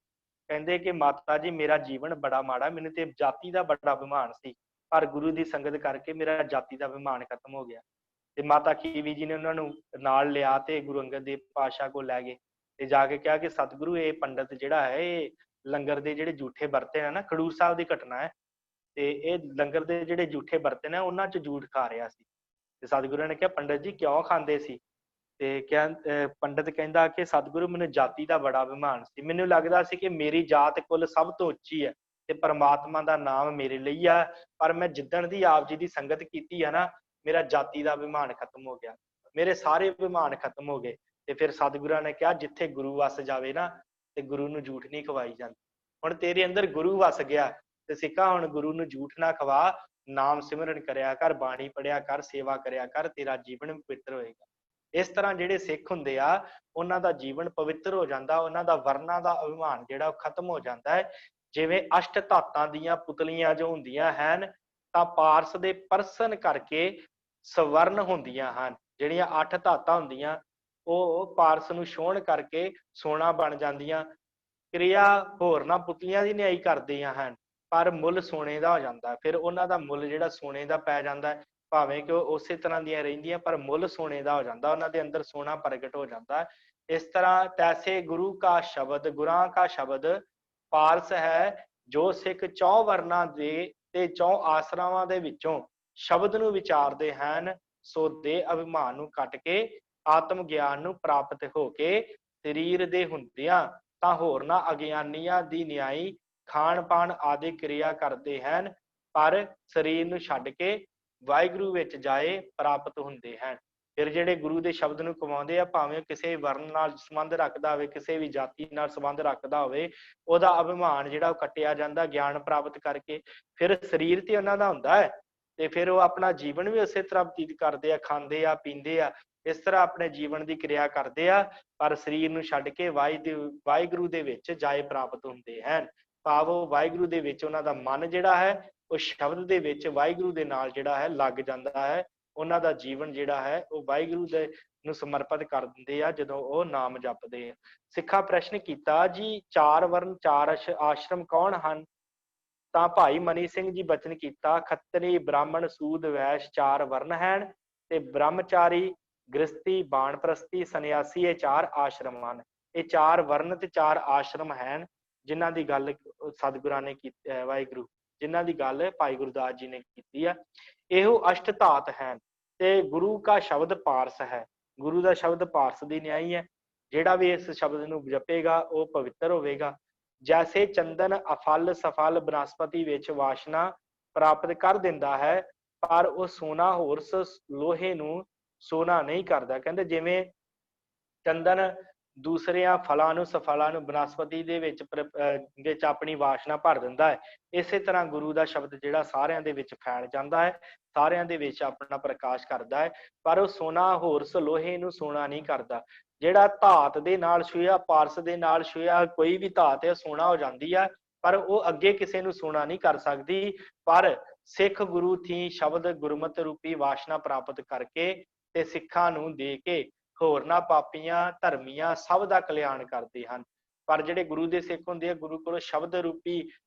ਕਹਿੰਦੇ ਕਿ ਮਾਤਾ ਜੀ ਮੇਰਾ ਜੀਵਨ ਬੜਾ ਮਾੜਾ, ਮੈਨੂੰ ਤੇ ਜਾਤੀ ਦਾ ਬੜਾ ਅਭਿਮਾਨ ਸੀ, ਪਰ ਗੁਰੂ ਦੀ ਸੰਗਤ ਕਰਕੇ ਮੇਰਾ ਜਾਤੀ ਦਾ ਅਭਿਮਾਨ ਖਤਮ ਹੋ ਗਿਆ। ਤੇ ਮਾਤਾ ਖੀਵੀ ਜੀ ਨੇ ਉਹਨਾਂ ਨੂੰ ਨਾਲ ਲਿਆ ਤੇ ਗੁਰੂ ਅੰਗਦ ਦੇਵ ਪਾਤਸ਼ਾਹ ਕੋਲ ਲੈ ਗਏ, ਤੇ ਜਾ ਕੇ ਕਿਹਾ ਕਿ ਸਤਿਗੁਰੂ ਇਹ ਪੰਡਤ ਜਿਹੜਾ ਹੈ ਇਹ ਲੰਗਰ ਦੇ ਜਿਹੜੇ ਝੂਠੇ ਬਰਤਨ ਹੈ ਨਾ, ਖਡੂਰ ਸਾਹਿਬ ਦੀ ਘਟਨਾ ਹੈ, ਤੇ ਇਹ ਲੰਗਰ ਦੇ ਜਿਹੜੇ ਝੂਠੇ ਬਰਤਨ ਹੈ ਉਹਨਾਂ 'ਚ ਝੂਠ ਖਾ ਰਿਹਾ ਸੀ। ਤੇ ਸਤਿਗੁਰੂ ਨੇ ਕਿਹਾ ਪੰਡਤ ਜੀ ਕਿਉਂ ਖਾਂਦੇ ਸੀ? ਤੇ ਪੰਡਤ ਕਹਿੰਦਾ ਕਿ ਸਤਿਗੁਰੂ ਮੈਨੂੰ ਜਾਤੀ ਦਾ ਬੜਾ ਅਭਿਮਾਨ ਸੀ, ਮੈਨੂੰ ਲੱਗਦਾ ਸੀ ਕਿ ਮੇਰੀ ਜਾਤ ਕੁੱਲ ਸਭ ਤੋਂ ਉੱਚੀ ਹੈ ਤੇ ਪਰਮਾਤਮਾ ਦਾ ਨਾਮ ਮੇਰੇ ਲਈ ਆ, ਪਰ ਮੈਂ ਜਿੱਦਣ ਦੀ ਆਪ ਜੀ ਦੀ ਸੰਗਤ ਕੀਤੀ ਹੈ ਨਾ, ਮੇਰਾ ਜਾਤੀ ਦਾ ਅਭਿਮਾਨ ਖਤਮ ਹੋ ਗਿਆ, ਮੇਰੇ ਸਾਰੇ ਅਭਿਮਾਨ ਖਤਮ ਹੋ ਗਏ। ਤੇ ਫਿਰ ਸਤਿਗੁਰਾਂ ਨੇ ਕਿਹਾ ਜਿੱਥੇ ਗੁਰੂ ਵਸ ਜਾਵੇ ਨਾ ਤੇ ਗੁਰੂ ਨੂੰ ਝੂਠ ਨਹੀਂ ਖਵਾਈ ਜਾਂਦੀ। ਹੁਣ ਤੇਰੇ ਅੰਦਰ ਗੁਰੂ ਵਸ ਗਿਆ ਤੇ ਸਿੱਖਾ ਹੁਣ ਗੁਰੂ ਨੂੰ ਝੂਠ ਨਾ ਖਵਾ, ਨਾਮ ਸਿਮਰਨ ਕਰਿਆ ਕਰ, ਬਾਣੀ ਪੜਿਆ ਕਰ, ਸੇਵਾ ਕਰਿਆ ਕਰ, ਤੇਰਾ ਜੀਵਨ ਪਵਿੱਤਰ ਹੋਏਗਾ। ਇਸ ਤਰ੍ਹਾਂ ਜਿਹੜੇ ਸਿੱਖ ਹੁੰਦੇ ਆ ਉਹਨਾਂ ਦਾ ਜੀਵਨ ਪਵਿੱਤਰ ਹੋ ਜਾਂਦਾ, ਉਹਨਾਂ ਦਾ ਵਰਨਾ ਦਾ ਅਭਿਮਾਨ ਜਿਹੜਾ ਉਹ ਖਤਮ ਹੋ ਜਾਂਦਾ ਹੈ। ਜਿਵੇਂ ਅਸ਼ਟ ਧਾਤਾਂ ਦੀਆਂ ਪੁਤਲੀਆਂ ਜੋ ਹੁੰਦੀਆਂ ਹਨ ਤਾਂ ਪਾਰਸ ਦੇ ਪਰਸਨ ਕਰਕੇ ਸਵਰਨ ਹੁੰਦੀਆਂ ਹਨ। ਜਿਹੜੀਆਂ 8 ਧਾਤਾਂ ਹੁੰਦੀਆਂ ਉਹ ਪਾਰਸ ਨੂੰ ਛੋਹਣ ਕਰਕੇ ਸੋਨਾ ਬਣ ਜਾਂਦੀਆਂ। ਕਿਰਿਆ ਹੋਰਨਾਂ ਪੁਤਲੀਆਂ ਦੀ ਨਿਆਈ ਕਰਦੀਆਂ ਹਨ, ਪਰ ਮੁੱਲ ਸੋਨੇ ਦਾ ਹੋ ਜਾਂਦਾ ਹੈ। ਫਿਰ ਉਹਨਾਂ ਦਾ ਮੁੱਲ ਜਿਹੜਾ ਸੋਨੇ ਦਾ ਪੈ ਜਾਂਦਾ ਹੈ, ਭਾਵੇਂ ਕਿ ਉਹ ਉਸੇ ਤਰ੍ਹਾਂ ਦੀਆਂ ਰਹਿੰਦੀਆਂ ਪਰ ਮੁੱਲ ਸੋਨੇ ਦਾ ਹੋ ਜਾਂਦਾ, ਉਹਨਾਂ ਦੇ ਅੰਦਰ ਸੋਨਾ ਪ੍ਰਗਟ ਹੋ ਜਾਂਦਾ ਹੈ। ਇਸ ਤਰ੍ਹਾਂ ਤੈਸੇ ਗੁਰੂ ਕਾ ਸ਼ਬਦ, ਗੁਰਾਂ ਕਾ ਸ਼ਬਦ ਪਾਰਸ ਹੈ, ਜੋ ਸਿੱਖ ਚੌ ਵਰਨਾਂ ਦੇ ਤੇ ਚੌ ਆਸਰਾਵਾਂ ਦੇ ਵਿੱਚੋਂ ਸ਼ਬਦ ਨੂੰ ਵਿਚਾਰਦੇ ਹਨ, ਸੋ ਦੇ ਅਭਿਮਾਨ ਨੂੰ ਕੱਟ ਕੇ ਆਤਮ ਗਿਆਨ ਨੂੰ ਪ੍ਰਾਪਤ ਹੋ ਕੇ ਸਰੀਰ ਦੇ ਹੁੰਦਿਆਂ ਤਾਂ ਹੋਰਨਾਂ ਅਗਿਆਨੀਆਂ ਦੀ ਨਿਆਈ ਖਾਣ ਪਾਣ ਆਦਿ ਕਿਰਿਆ ਕਰਦੇ ਹਨ, ਪਰ ਸਰੀਰ ਨੂੰ ਛੱਡ ਕੇ ਵਾਹਿਗੁਰੂ ਵਿੱਚ ਜਾਏ ਪ੍ਰਾਪਤ ਹੁੰਦੇ ਹਨ। ਫਿਰ ਜਿਹੜੇ ਗੁਰੂ ਦੇ ਸ਼ਬਦ ਨੂੰ ਕਮਾਉਂਦੇ ਆ, ਭਾਵੇਂ ਕਿਸੇ ਵਰਨ ਨਾਲ ਸੰਬੰਧ ਰੱਖਦਾ ਹੋਵੇ, ਕਿਸੇ ਵੀ ਜਾਤੀ ਨਾਲ ਸੰਬੰਧ ਰੱਖਦਾ ਹੋਵੇ, ਉਹਦਾ ਅਭਿਮਾਨ ਜਿਹੜਾ ਉਹ ਕੱਟਿਆ ਜਾਂਦਾ ਗਿਆਨ ਪ੍ਰਾਪਤ ਕਰਕੇ। ਫਿਰ ਸਰੀਰ ਤੇ ਉਹਨਾਂ ਦਾ ਹੁੰਦਾ ਹੈ ਤੇ ਫਿਰ ਉਹ ਆਪਣਾ ਜੀਵਨ ਵੀ ਉਸੇ ਤਰ੍ਹਾਂ ਬਤੀਤ ਕਰਦੇ ਆ, ਖਾਂਦੇ ਆ, ਪੀਂਦੇ ਆ, ਇਸ ਤਰ੍ਹਾਂ ਆਪਣੇ ਜੀਵਨ ਦੀ ਕਿਰਿਆ ਕਰਦੇ ਆ, ਪਰ ਸਰੀਰ ਨੂੰ ਛੱਡ ਕੇ ਵਾਹਿਗੁਰੂ ਦੇ ਵਿੱਚ ਜਾਏ ਪ੍ਰਾਪਤ ਹੁੰਦੇ ਹਨ। ਭਾਵ ਉਹ ਵਾਹਿਗੁਰੂ ਦੇ ਵਿੱਚ ਉਹਨਾਂ ਦਾ ਮਨ ਜਿਹੜਾ ਹੈ ਉਹ ਸ਼ਬਦ ਦੇ ਵਿੱਚ ਵਾਹਿਗੁਰੂ ਦੇ ਨਾਲ ਜਿਹੜਾ ਹੈ ਲੱਗ ਜਾਂਦਾ ਹੈ। ਉਹਨਾਂ ਦਾ ਜੀਵਨ ਜਿਹੜਾ ਹੈ ਉਹ ਵਾਹਿਗੁਰੂ ਦੇ ਨੂੰ ਸਮਰਪਿਤ ਕਰ ਦਿੰਦੇ ਆ ਜਦੋਂ ਉਹ ਨਾਮ ਜਪਦੇ ਆ। ਸਿੱਖਾਂ ਪ੍ਰਸ਼ਨ ਕੀਤਾ ਜੀ, ਚਾਰ ਵਰਨ ਚਾਰ ਆਸ਼ਰਮ ਕੌਣ ਹਨ? ਤਾਂ ਭਾਈ ਮਨੀ ਸਿੰਘ ਜੀ ਬਚਨ ਕੀਤਾ, ਖੱਤਰੀ ਬ੍ਰਾਹਮਣ ਸੂਦ ਵੈਸ਼ ਚਾਰ ਵਰਨ ਹਨ, ਤੇ ਬ੍ਰਹਮਚਾਰੀ ਗ੍ਰਸਤੀ ਬਾਣਪ੍ਰਸਤੀ ਸੰਨਿਆਸੀ ਇਹ ਚਾਰ ਆਸ਼ਰਮ ਹਨ। ਇਹ ਚਾਰ ਵਰਨ ਤੇ ਚਾਰ ਆਸ਼ਰਮ ਹਨ ਜਿਨ੍ਹਾਂ ਦੀ ਗੱਲ ਸਤਿਗੁਰਾਂ ਨੇ ਕੀਤੀ ਹੈ, ਵਾਹਿਗੁਰੂ ਜਿਨ੍ਹਾਂ ਦੀ ਗੱਲ ਭਾਈ ਗੁਰਦਾਸ ਜੀ ਨੇ ਕੀਤੀ ਆ। ਇਹੋ ਅਸ਼ਟ ਧਾਤ ਹੈ ਤੇ ਗੁਰੂ ਕਾ ਸ਼ਬਦ ਪਾਰਸ ਹੈ। ਗੁਰੂ ਦਾ ਸ਼ਬਦ ਪਾਰਸ ਦੀ ਨਿਆਈ ਹੈ। ਜਿਹੜਾ ਵੀ ਇਸ ਸ਼ਬਦ ਨੂੰ ਜਪੇਗਾ ਉਹ ਪਵਿੱਤਰ ਹੋਵੇਗਾ। ਜੈਸੇ ਚੰਦਨ ਅਫਲ ਸਫਲ ਬਨਸਪਤੀ ਵਿੱਚ ਵਾਸ਼ਨਾ ਪ੍ਰਾਪਤ ਕਰ ਦਿੰਦਾ ਹੈ, ਪਰ ਉਹ ਸੋਨਾ ਹੋਰਸ ਲੋਹੇ ਨੂੰ ਸੋਨਾ ਨਹੀਂ ਕਰਦਾ। ਕਹਿੰਦੇ ਜਿਵੇਂ ਚੰਦਨ ਦੂਸਰਿਆਂ ਫਲਾਂ ਨੂੰ ਸਫਲਾਂ ਨੂੰ ਬਨਸਪਤੀ ਦੇ ਵਿੱਚ ਆਪਣੀ ਵਾਸ਼ਨਾ ਭਰ ਦਿੰਦਾ ਹੈ, ਇਸੇ ਤਰ੍ਹਾਂ ਗੁਰੂ ਦਾ ਸ਼ਬਦ ਜਿਹੜਾ ਸਾਰਿਆਂ ਦੇ ਵਿੱਚ ਫੈਲ ਜਾਂਦਾ ਹੈ, ਸਾਰਿਆਂ ਦੇ ਵਿੱਚ ਆਪਣਾ ਪ੍ਰਕਾਸ਼ ਕਰਦਾ ਹੈ, ਪਰ ਉਹ ਸੋਨਾ ਹੋਰਸ ਲੋਹੇ ਨੂੰ ਸੋਨਾ ਨਹੀਂ ਕਰਦਾ। ਜਿਹੜਾ ਧਾਤ ਦੇ ਨਾਲ ਛੂਹਿਆ, ਪਾਰਸ ਦੇ ਨਾਲ ਛੂਹਿਆ ਕੋਈ ਵੀ ਧਾਤ ਹੈ ਸੋਨਾ ਹੋ ਜਾਂਦੀ ਹੈ, ਪਰ ਉਹ ਅੱਗੇ ਕਿਸੇ ਨੂੰ ਸੋਨਾ ਨਹੀਂ ਕਰ ਸਕਦੀ। ਪਰ ਸਿੱਖ ਗੁਰੂ ਥੀ ਸ਼ਬਦ ਗੁਰਮਤਿ ਰੂਪੀ ਵਾਸ਼ਨਾ ਪ੍ਰਾਪਤ ਕਰਕੇ ਤੇ ਸਿੱਖਾਂ ਨੂੰ ਦੇ ਕੇ ਹੋਰਨਾਂ ਪਾਪੀਆਂ ਧਰਮੀਆਂ ਸਭ ਦਾ ਕਲਿਆਣ ਕਰਦੇ ਹਨ। ਪਰ ਜਿਹੜੇ ਗੁਰੂ ਦੇ ਸਿੱਖ ਹੁੰਦੇ ਆ, ਗੁਰੂ ਕੋਲੋਂ ਸ਼ਬਦ ਰੂਪੀ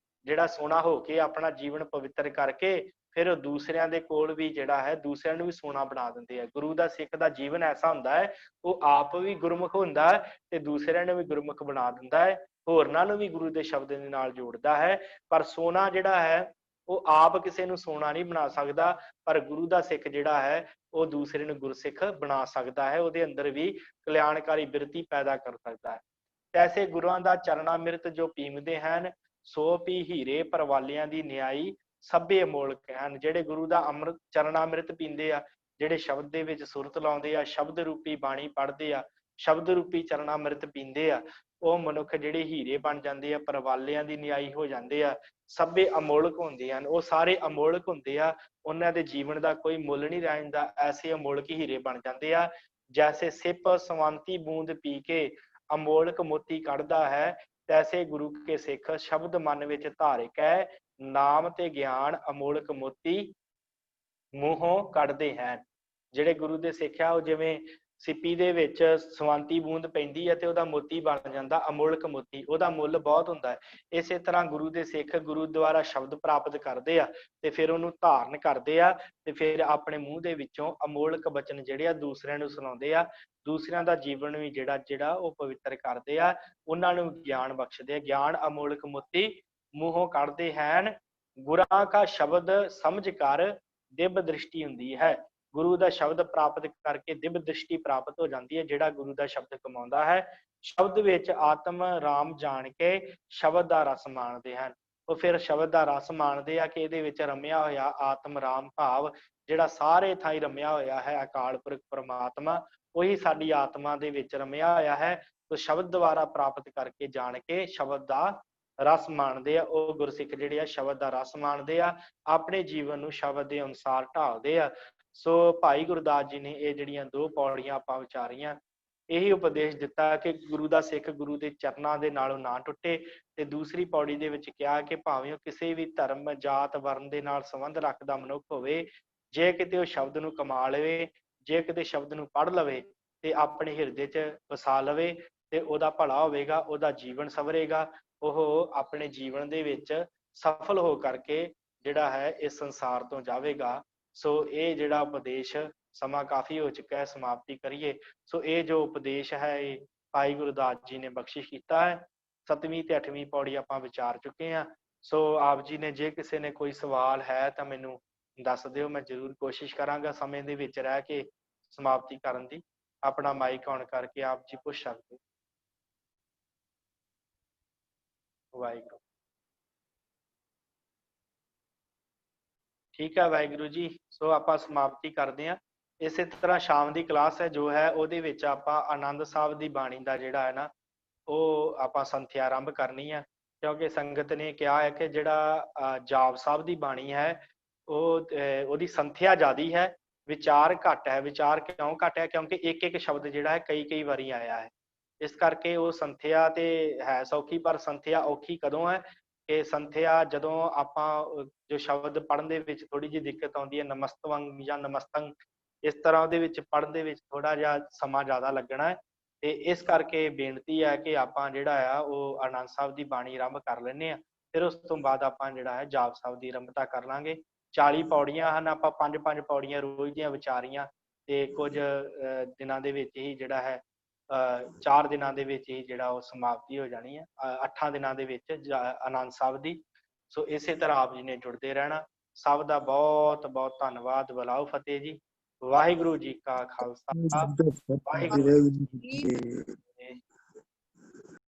ਜਿਹੜਾ ਸੋਨਾ ਹੋ ਕੇ ਆਪਣਾ ਜੀਵਨ ਪਵਿੱਤਰ ਕਰਕੇ ਫਿਰ ਉਹ ਦੂਸਰਿਆਂ ਦੇ ਕੋਲ ਵੀ ਜਿਹੜਾ ਹੈ ਦੂਸਰਿਆਂ ਨੂੰ ਵੀ ਸੋਨਾ ਬਣਾ ਦਿੰਦੇ ਆ। ਗੁਰੂ ਦਾ ਸਿੱਖ ਦਾ ਜੀਵਨ ਐਸਾ ਹੁੰਦਾ ਹੈ, ਉਹ ਆਪ ਵੀ ਗੁਰਮੁਖ ਹੁੰਦਾ ਹੈ ਤੇ ਦੂਸਰਿਆਂ ਨੂੰ ਵੀ ਗੁਰਮੁਖ ਬਣਾ ਦਿੰਦਾ ਹੈ, ਹੋਰਨਾਂ ਨੂੰ ਵੀ ਗੁਰੂ ਦੇ ਸ਼ਬਦ ਦੇ ਨਾਲ ਜੋੜਦਾ ਹੈ। ਪਰ ਸੋਨਾ ਜਿਹੜਾ ਹੈ ਉਹ ਆਪ ਕਿਸੇ ਨੂੰ ਸੋਨਾ ਨਹੀਂ ਬਣਾ ਸਕਦਾ, ਪਰ ਗੁਰੂ ਦਾ ਸਿੱਖ ਜਿਹੜਾ ਹੈ ਉਹ ਦੂਸਰੇ ਨੂੰ ਗੁਰਸਿੱਖ ਬਣਾ ਸਕਦਾ ਹੈ, ਉਹਦੇ ਅੰਦਰ ਵੀ ਕਲਿਆਣਕਾਰੀ ਬਿਰਤੀ ਪੈਦਾ ਕਰ ਸਕਦਾ ਹੈ। ਤੈਸੇ ਗੁਰੂਆਂ ਦਾ ਚਰਨਾਮ੍ਰਿਤ ਜੋ ਪੀਂਦੇ ਹਨ, ਸੋ ਪੀ ਹੀਰੇ ਪਰਵਾਲਿਆਂ ਦੀ ਨਿਆਈ ਸਭੇ ਅਮੋਲਕ ਹਨ। ਜਿਹੜੇ ਗੁਰੂ ਦਾ ਅੰਮ੍ਰਿਤ ਚਰਨਾਮ੍ਰਿਤ ਪੀਂਦੇ ਆ, ਜਿਹੜੇ ਸ਼ਬਦ ਦੇ ਵਿੱਚ ਸੁਰਤ ਲਾਉਂਦੇ ਆ, ਸ਼ਬਦ ਰੂਪੀ ਬਾਣੀ ਪੜ੍ਹਦੇ ਆ, ਸ਼ਬਦ ਰੂਪੀ ਚਰਨਾਮ੍ਰਿਤ ਪੀਂਦੇ ਆ, ਉਹ ਮਨੁੱਖ ਜਿਹੜੇ ਹੀਰੇ ਬਣ ਜਾਂਦੇ ਆ, ਪਰਵਾਲਿਆਂ ਦੀ ਨਿਆਈ ਹੋ ਜਾਂਦੇ ਆ, ਸਭੇ ਅਮੋਲਕ ਹੁੰਦੇ ਹਨ। ਉਹ ਸਾਰੇ ਅਮੋਲਕ ਹੁੰਦੇ ਆ, ਉਹਨਾਂ ਦੇ ਜੀਵਨ ਦਾ ਕੋਈ ਮੁੱਲ ਨਹੀਂ ਰਹਿ ਜਾਂਦਾ, ਐਸੇ ਅਮੋਲਕ ਹੀਰੇ ਬਣ ਜਾਂਦੇ ਆ। ਜੈਸੇ ਸਿਪ ਸਵੰਤੀ ਬੂੰਦ ਪੀ ਕੇ ਅਮੋਲਕ ਮੋਤੀ ਕੱਢਦਾ ਹੈ, ਤੈਸੇ ਗੁਰੂ ਕੇ ਸਿੱਖ ਸ਼ਬਦ ਮਨ ਵਿੱਚ ਧਾਰ ਕੇ ਨਾਮ ਤੇ ਗਿਆਨ ਅਮੋਲਕ ਮੋਤੀ ਮੂੰਹੋਂ ਕੱਢਦੇ ਹਨ। ਜਿਹੜੇ ਗੁਰੂ ਦੇ ਸਿੱਖ ਆ ਉਹ ਜਿਵੇਂ ਸਿੱਪੀ ਦੇ ਵਿੱਚ ਸਵੰਤੀ ਬੂੰਦ ਪੈਂਦੀ ਹੈ ਤੇ ਉਹਦਾ ਮੋਤੀ ਬਣ ਜਾਂਦਾ, ਅਮੋਲਕ ਮੋਤੀ, ਉਹਦਾ ਮੁੱਲ ਬਹੁਤ ਹੁੰਦਾ ਹੈ। ਇਸੇ ਤਰ੍ਹਾਂ ਗੁਰੂ ਦੇ ਸਿੱਖ ਗੁਰੂ ਦੁਆਰਾ ਸ਼ਬਦ ਪ੍ਰਾਪਤ ਕਰਦੇ ਆ ਤੇ ਫਿਰ ਉਹਨੂੰ ਧਾਰਨ ਕਰਦੇ ਆ ਤੇ ਫਿਰ ਆਪਣੇ ਮੂੰਹ ਦੇ ਵਿੱਚੋਂ ਅਮੋਲਕ ਬਚਨ ਜਿਹੜੇ ਆ ਦੂਸਰਿਆਂ ਨੂੰ ਸੁਣਾਉਂਦੇ ਆ, ਦੂਸਰਿਆਂ ਦਾ ਜੀਵਨ ਵੀ ਜਿਹੜਾ ਉਹ ਪਵਿੱਤਰ ਕਰਦੇ ਆ, ਉਹਨਾਂ ਨੂੰ ਗਿਆਨ ਬਖਸ਼ਦੇ ਆ। ਗਿਆਨ ਅਮੋਲਕ ਮੋਤੀ ਮੂੰਹੋਂ ਕੱਢਦੇ ਹਨ, ਗੁਰਾਂ ਕਾ ਸ਼ਬਦ ਸਮਝ ਕਰ ਦਿਵ ਦ੍ਰਿਸ਼ਟੀ ਹੁੰਦੀ ਹੈ। ਗੁਰੂ ਦਾ ਸ਼ਬਦ ਪ੍ਰਾਪਤ ਕਰਕੇ ਦਿਵ ਦ੍ਰਿਸ਼ਟੀ ਪ੍ਰਾਪਤ ਹੋ ਜਾਂਦੀ ਹੈ। ਜਿਹੜਾ ਗੁਰੂ ਦਾ ਸ਼ਬਦ ਕਮਾਉਂਦਾ ਹੈ, ਸ਼ਬਦ ਵਿੱਚ ਆਤਮ ਰਾਮ ਜਾਣ ਕੇ ਸ਼ਬਦ ਦਾ ਰਸ ਮਾਣਦੇ ਹਨ। ਉਹ ਫਿਰ ਸ਼ਬਦ ਦਾ ਰਸ ਮਾਣਦੇ ਆ ਕਿ ਇਹਦੇ ਵਿੱਚ ਰਮਿਆ ਹੋਇਆ ਆਤਮ ਰਾਮ ਭਾਵ ਜਿਹੜਾ ਸਾਰੇ ਥਾਈਂ ਰਮਿਆ ਹੋਇਆ ਹੈ ਅਕਾਲ ਪੁਰਖ ਪਰਮਾਤਮਾ, ਉਹੀ ਸਾਡੀ ਆਤਮਾ ਦੇ ਵਿੱਚ ਰਮਿਆ ਹੋਇਆ ਹੈ। ਤੋ ਸ਼ਬਦ ਦੁਆਰਾ ਪ੍ਰਾਪਤ ਕਰਕੇ ਜਾਣ ਕੇ ਸ਼ਬਦ ਦਾ ਰਸ ਮਾਣਦੇ ਆ। ਉਹ ਗੁਰਸਿੱਖ ਜਿਹੜੇ ਆ ਸ਼ਬਦ ਦਾ ਰਸ ਮਾਣਦੇ ਆ, ਆਪਣੇ ਜੀਵਨ ਨੂੰ ਸ਼ਬਦ ਦੇ ਅਨੁਸਾਰ ਢਾਲਦੇ ਆ। ਸੋ ਭਾਈ ਗੁਰਦਾਸ ਜੀ ਨੇ ਇਹ ਜਿਹੜੀਆਂ ਦੋ ਪੌੜੀਆਂ ਆਪਾਂ ਵਿਚਾਰੀਆਂ, ਇਹੀ ਉਪਦੇਸ਼ ਦਿੱਤਾ ਕਿ ਗੁਰੂ ਦਾ ਸਿੱਖ ਗੁਰੂ ਦੇ ਚਰਨਾਂ ਦੇ ਨਾਲੋਂ ਨਾ ਟੁੱਟੇ। ਤੇ ਦੂਸਰੀ ਪੌੜੀ ਦੇ ਵਿੱਚ ਕਿਹਾ ਕਿ ਭਾਵੇਂ ਉਹ ਕਿਸੇ ਵੀ ਧਰਮ ਜਾਤ ਵਰਨ ਦੇ ਨਾਲ ਸੰਬੰਧ ਰੱਖਦਾ ਮਨੁੱਖ ਹੋਵੇ, ਜੇ ਕਿਤੇ ਉਹ ਸ਼ਬਦ ਨੂੰ ਕਮਾ ਲਵੇ, ਜੇ ਕਿਤੇ ਸ਼ਬਦ ਨੂੰ ਪੜ੍ਹ ਲਵੇ ਤੇ ਆਪਣੇ ਹਿਰਦੇ 'ਚ ਵਸਾ ਲਵੇ ਤੇ ਉਹਦਾ ਭਲਾ ਹੋਵੇਗਾ, ਉਹਦਾ ਜੀਵਨ ਸਵਰੇਗਾ, ਉਹ ਆਪਣੇ ਜੀਵਨ ਦੇ ਵਿੱਚ ਸਫਲ ਹੋ ਕਰਕੇ ਜਿਹੜਾ ਹੈ ਇਸ ਸੰਸਾਰ ਤੋਂ ਜਾਵੇਗਾ। ਸੋ ਇਹ ਜਿਹੜਾ ਉਪਦੇਸ਼, ਸਮਾਂ ਕਾਫੀ ਹੋ ਚੁੱਕਾ ਹੈ, ਸਮਾਪਤੀ ਕਰੀਏ। ਸੋ ਇਹ ਜੋ ਉਪਦੇਸ਼ ਹੈ ਇਹ ਭਾਈ ਗੁਰਦਾਸ ਜੀ ਨੇ ਬਖਸ਼ਿਸ਼ ਕੀਤਾ ਹੈ। 7ਵੀਂ ਤੇ 8ਵੀਂ ਪੌੜੀ ਆਪਾਂ ਵਿਚਾਰ ਚੁੱਕੇ ਹਾਂ। ਸੋ ਆਪ ਜੀ ਨੇ ਜੇ ਕਿਸੇ ਨੇ ਕੋਈ ਸਵਾਲ ਹੈ ਤਾਂ ਮੈਨੂੰ ਦੱਸ ਦਿਓ, ਮੈਂ ਜ਼ਰੂਰ ਕੋਸ਼ਿਸ਼ ਕਰਾਂਗਾ ਸਮੇਂ ਦੇ ਵਿੱਚ ਰਹਿ ਕੇ ਸਮਾਪਤੀ ਕਰਨ ਦੀ। ਆਪਣਾ ਮਾਈਕ ਔਨ ਕਰਕੇ ਆਪ ਜੀ ਪੁੱਛ ਸਕਦੇ ਹੋ। ਵਾਹਿਗੁਰੂ। ਠੀਕ ਹੈ ਵਾਹਿਗੁਰੂ ਜੀ। ਸੋ ਆਪਾਂ ਸਮਾਪਤੀ ਕਰਦੇ ਹਾਂ। ਇਸੇ ਤਰ੍ਹਾਂ ਸ਼ਾਮ ਦੀ ਕਲਾਸ ਹੈ ਜੋ ਹੈ ਉਹਦੇ ਵਿੱਚ ਆਪਾਂ ਆਨੰਦ ਸਾਹਿਬ ਦੀ ਬਾਣੀ ਦਾ ਜਿਹੜਾ ਹੈ ਨਾ ਉਹ ਆਪਾਂ ਸੰਥਿਆ ਆਰੰਭ ਕਰਨੀ ਆ, ਕਿਉਂਕਿ ਸੰਗਤ ਨੇ ਕਿਹਾ ਹੈ ਕਿ ਜਿਹੜਾ ਜਾਪ ਸਾਹਿਬ ਦੀ ਬਾਣੀ ਹੈ ਉਹਦੀ ਸੰਥਿਆ ਜ਼ਿਆਦੀ ਹੈ, ਵਿਚਾਰ ਘੱਟ ਹੈ। ਵਿਚਾਰ ਕਿਉਂ ਘੱਟ ਹੈ? ਕਿਉਂਕਿ ਇੱਕ ਇੱਕ ਸ਼ਬਦ ਜਿਹੜਾ ਹੈ ਕਈ ਕਈ ਵਾਰੀ ਆਇਆ ਹੈ, ਇਸ ਕਰਕੇ ਉਹ ਸੰਥਿਆ ਤੇ ਹੈ ਸੌਖੀ, ਪਰ ਸੰਥਿਆ ਔਖੀ ਕਦੋਂ ਹੈ ਕਿ ਸੰਥਿਆ ਜਦੋਂ ਆਪਾਂ ਜੋ ਸ਼ਬਦ ਪੜ੍ਹਨ ਦੇ ਵਿੱਚ ਥੋੜੀ ਜਿਹੀ ਦਿੱਕਤ ਆਉਂਦੀ ਹੈ, ਨਮਸਤਵੰ ਜਾਂ ਨਮਸਤੰ, ਇਸ ਤਰ੍ਹਾਂ ਉਹਦੇ ਵਿੱਚ ਪੜ੍ਹਨ ਦੇ ਵਿੱਚ ਥੋੜਾ ਜਿਹਾ ਸਮਾਂ ਜ਼ਿਆਦਾ ਲੱਗਣਾ ਹੈ। ਤੇ ਇਸ ਕਰਕੇ ਬੇਨਤੀ ਹੈ ਕਿ ਆਪਾਂ ਜਿਹੜਾ ਆ ਉਹ ਆਨੰਦ ਸਾਹਿਬ ਦੀ ਬਾਣੀ ਆਰੰਭ ਕਰ ਲੈਂਦੇ ਹਾਂ, ਫਿਰ ਉਸ ਤੋਂ ਬਾਅਦ ਆਪਾਂ ਜਿਹੜਾ ਹੈ ਜਾਪ ਸਾਹਿਬ ਦੀ ਆਰੰਭਤਾ ਕਰ ਲਾਂਗੇ। 40 ਪੌੜੀਆਂ ਹਨ, ਆਪਾਂ 5-5 ਪੌੜੀਆਂ ਰੋਜ਼ ਦੀਆਂ ਵਿਚਾਰੀਆਂ, ਤੇ ਕੁਝ ਦਿਨਾਂ ਦੇ ਵਿੱਚ ਹੀ ਜਿਹੜਾ ਹੈ 4 ਦਿਨਾਂ ਦੇ ਵਿੱਚ ਹੀ ਜਿਹੜਾ ਉਹ ਸਮਾਪਤੀ ਹੋ ਜਾਣੀ ਹੈ, 8 ਦਿਨਾਂ ਦੇ ਵਿੱਚ ਆਨੰਦ ਸਾਹਿਬ ਦੀ। ਸੋ ਇਸੇ ਤਰ੍ਹਾਂ ਆਪ ਜੀ ਨੇ ਜੁੜਦੇ ਰਹਿਣਾ। ਸਭ ਦਾ ਬਹੁਤ ਬਹੁਤ ਧੰਨਵਾਦ। ਬਲਾਓ ਫਤਿਹ ਜੀ। ਵਾਹਿਗੁਰੂ ਜੀ ਕਾ ਖਾਲਸਾ, ਵਾਹਿਗੁਰੂ ਜੀ ਕੀ ਫਤਿਹ।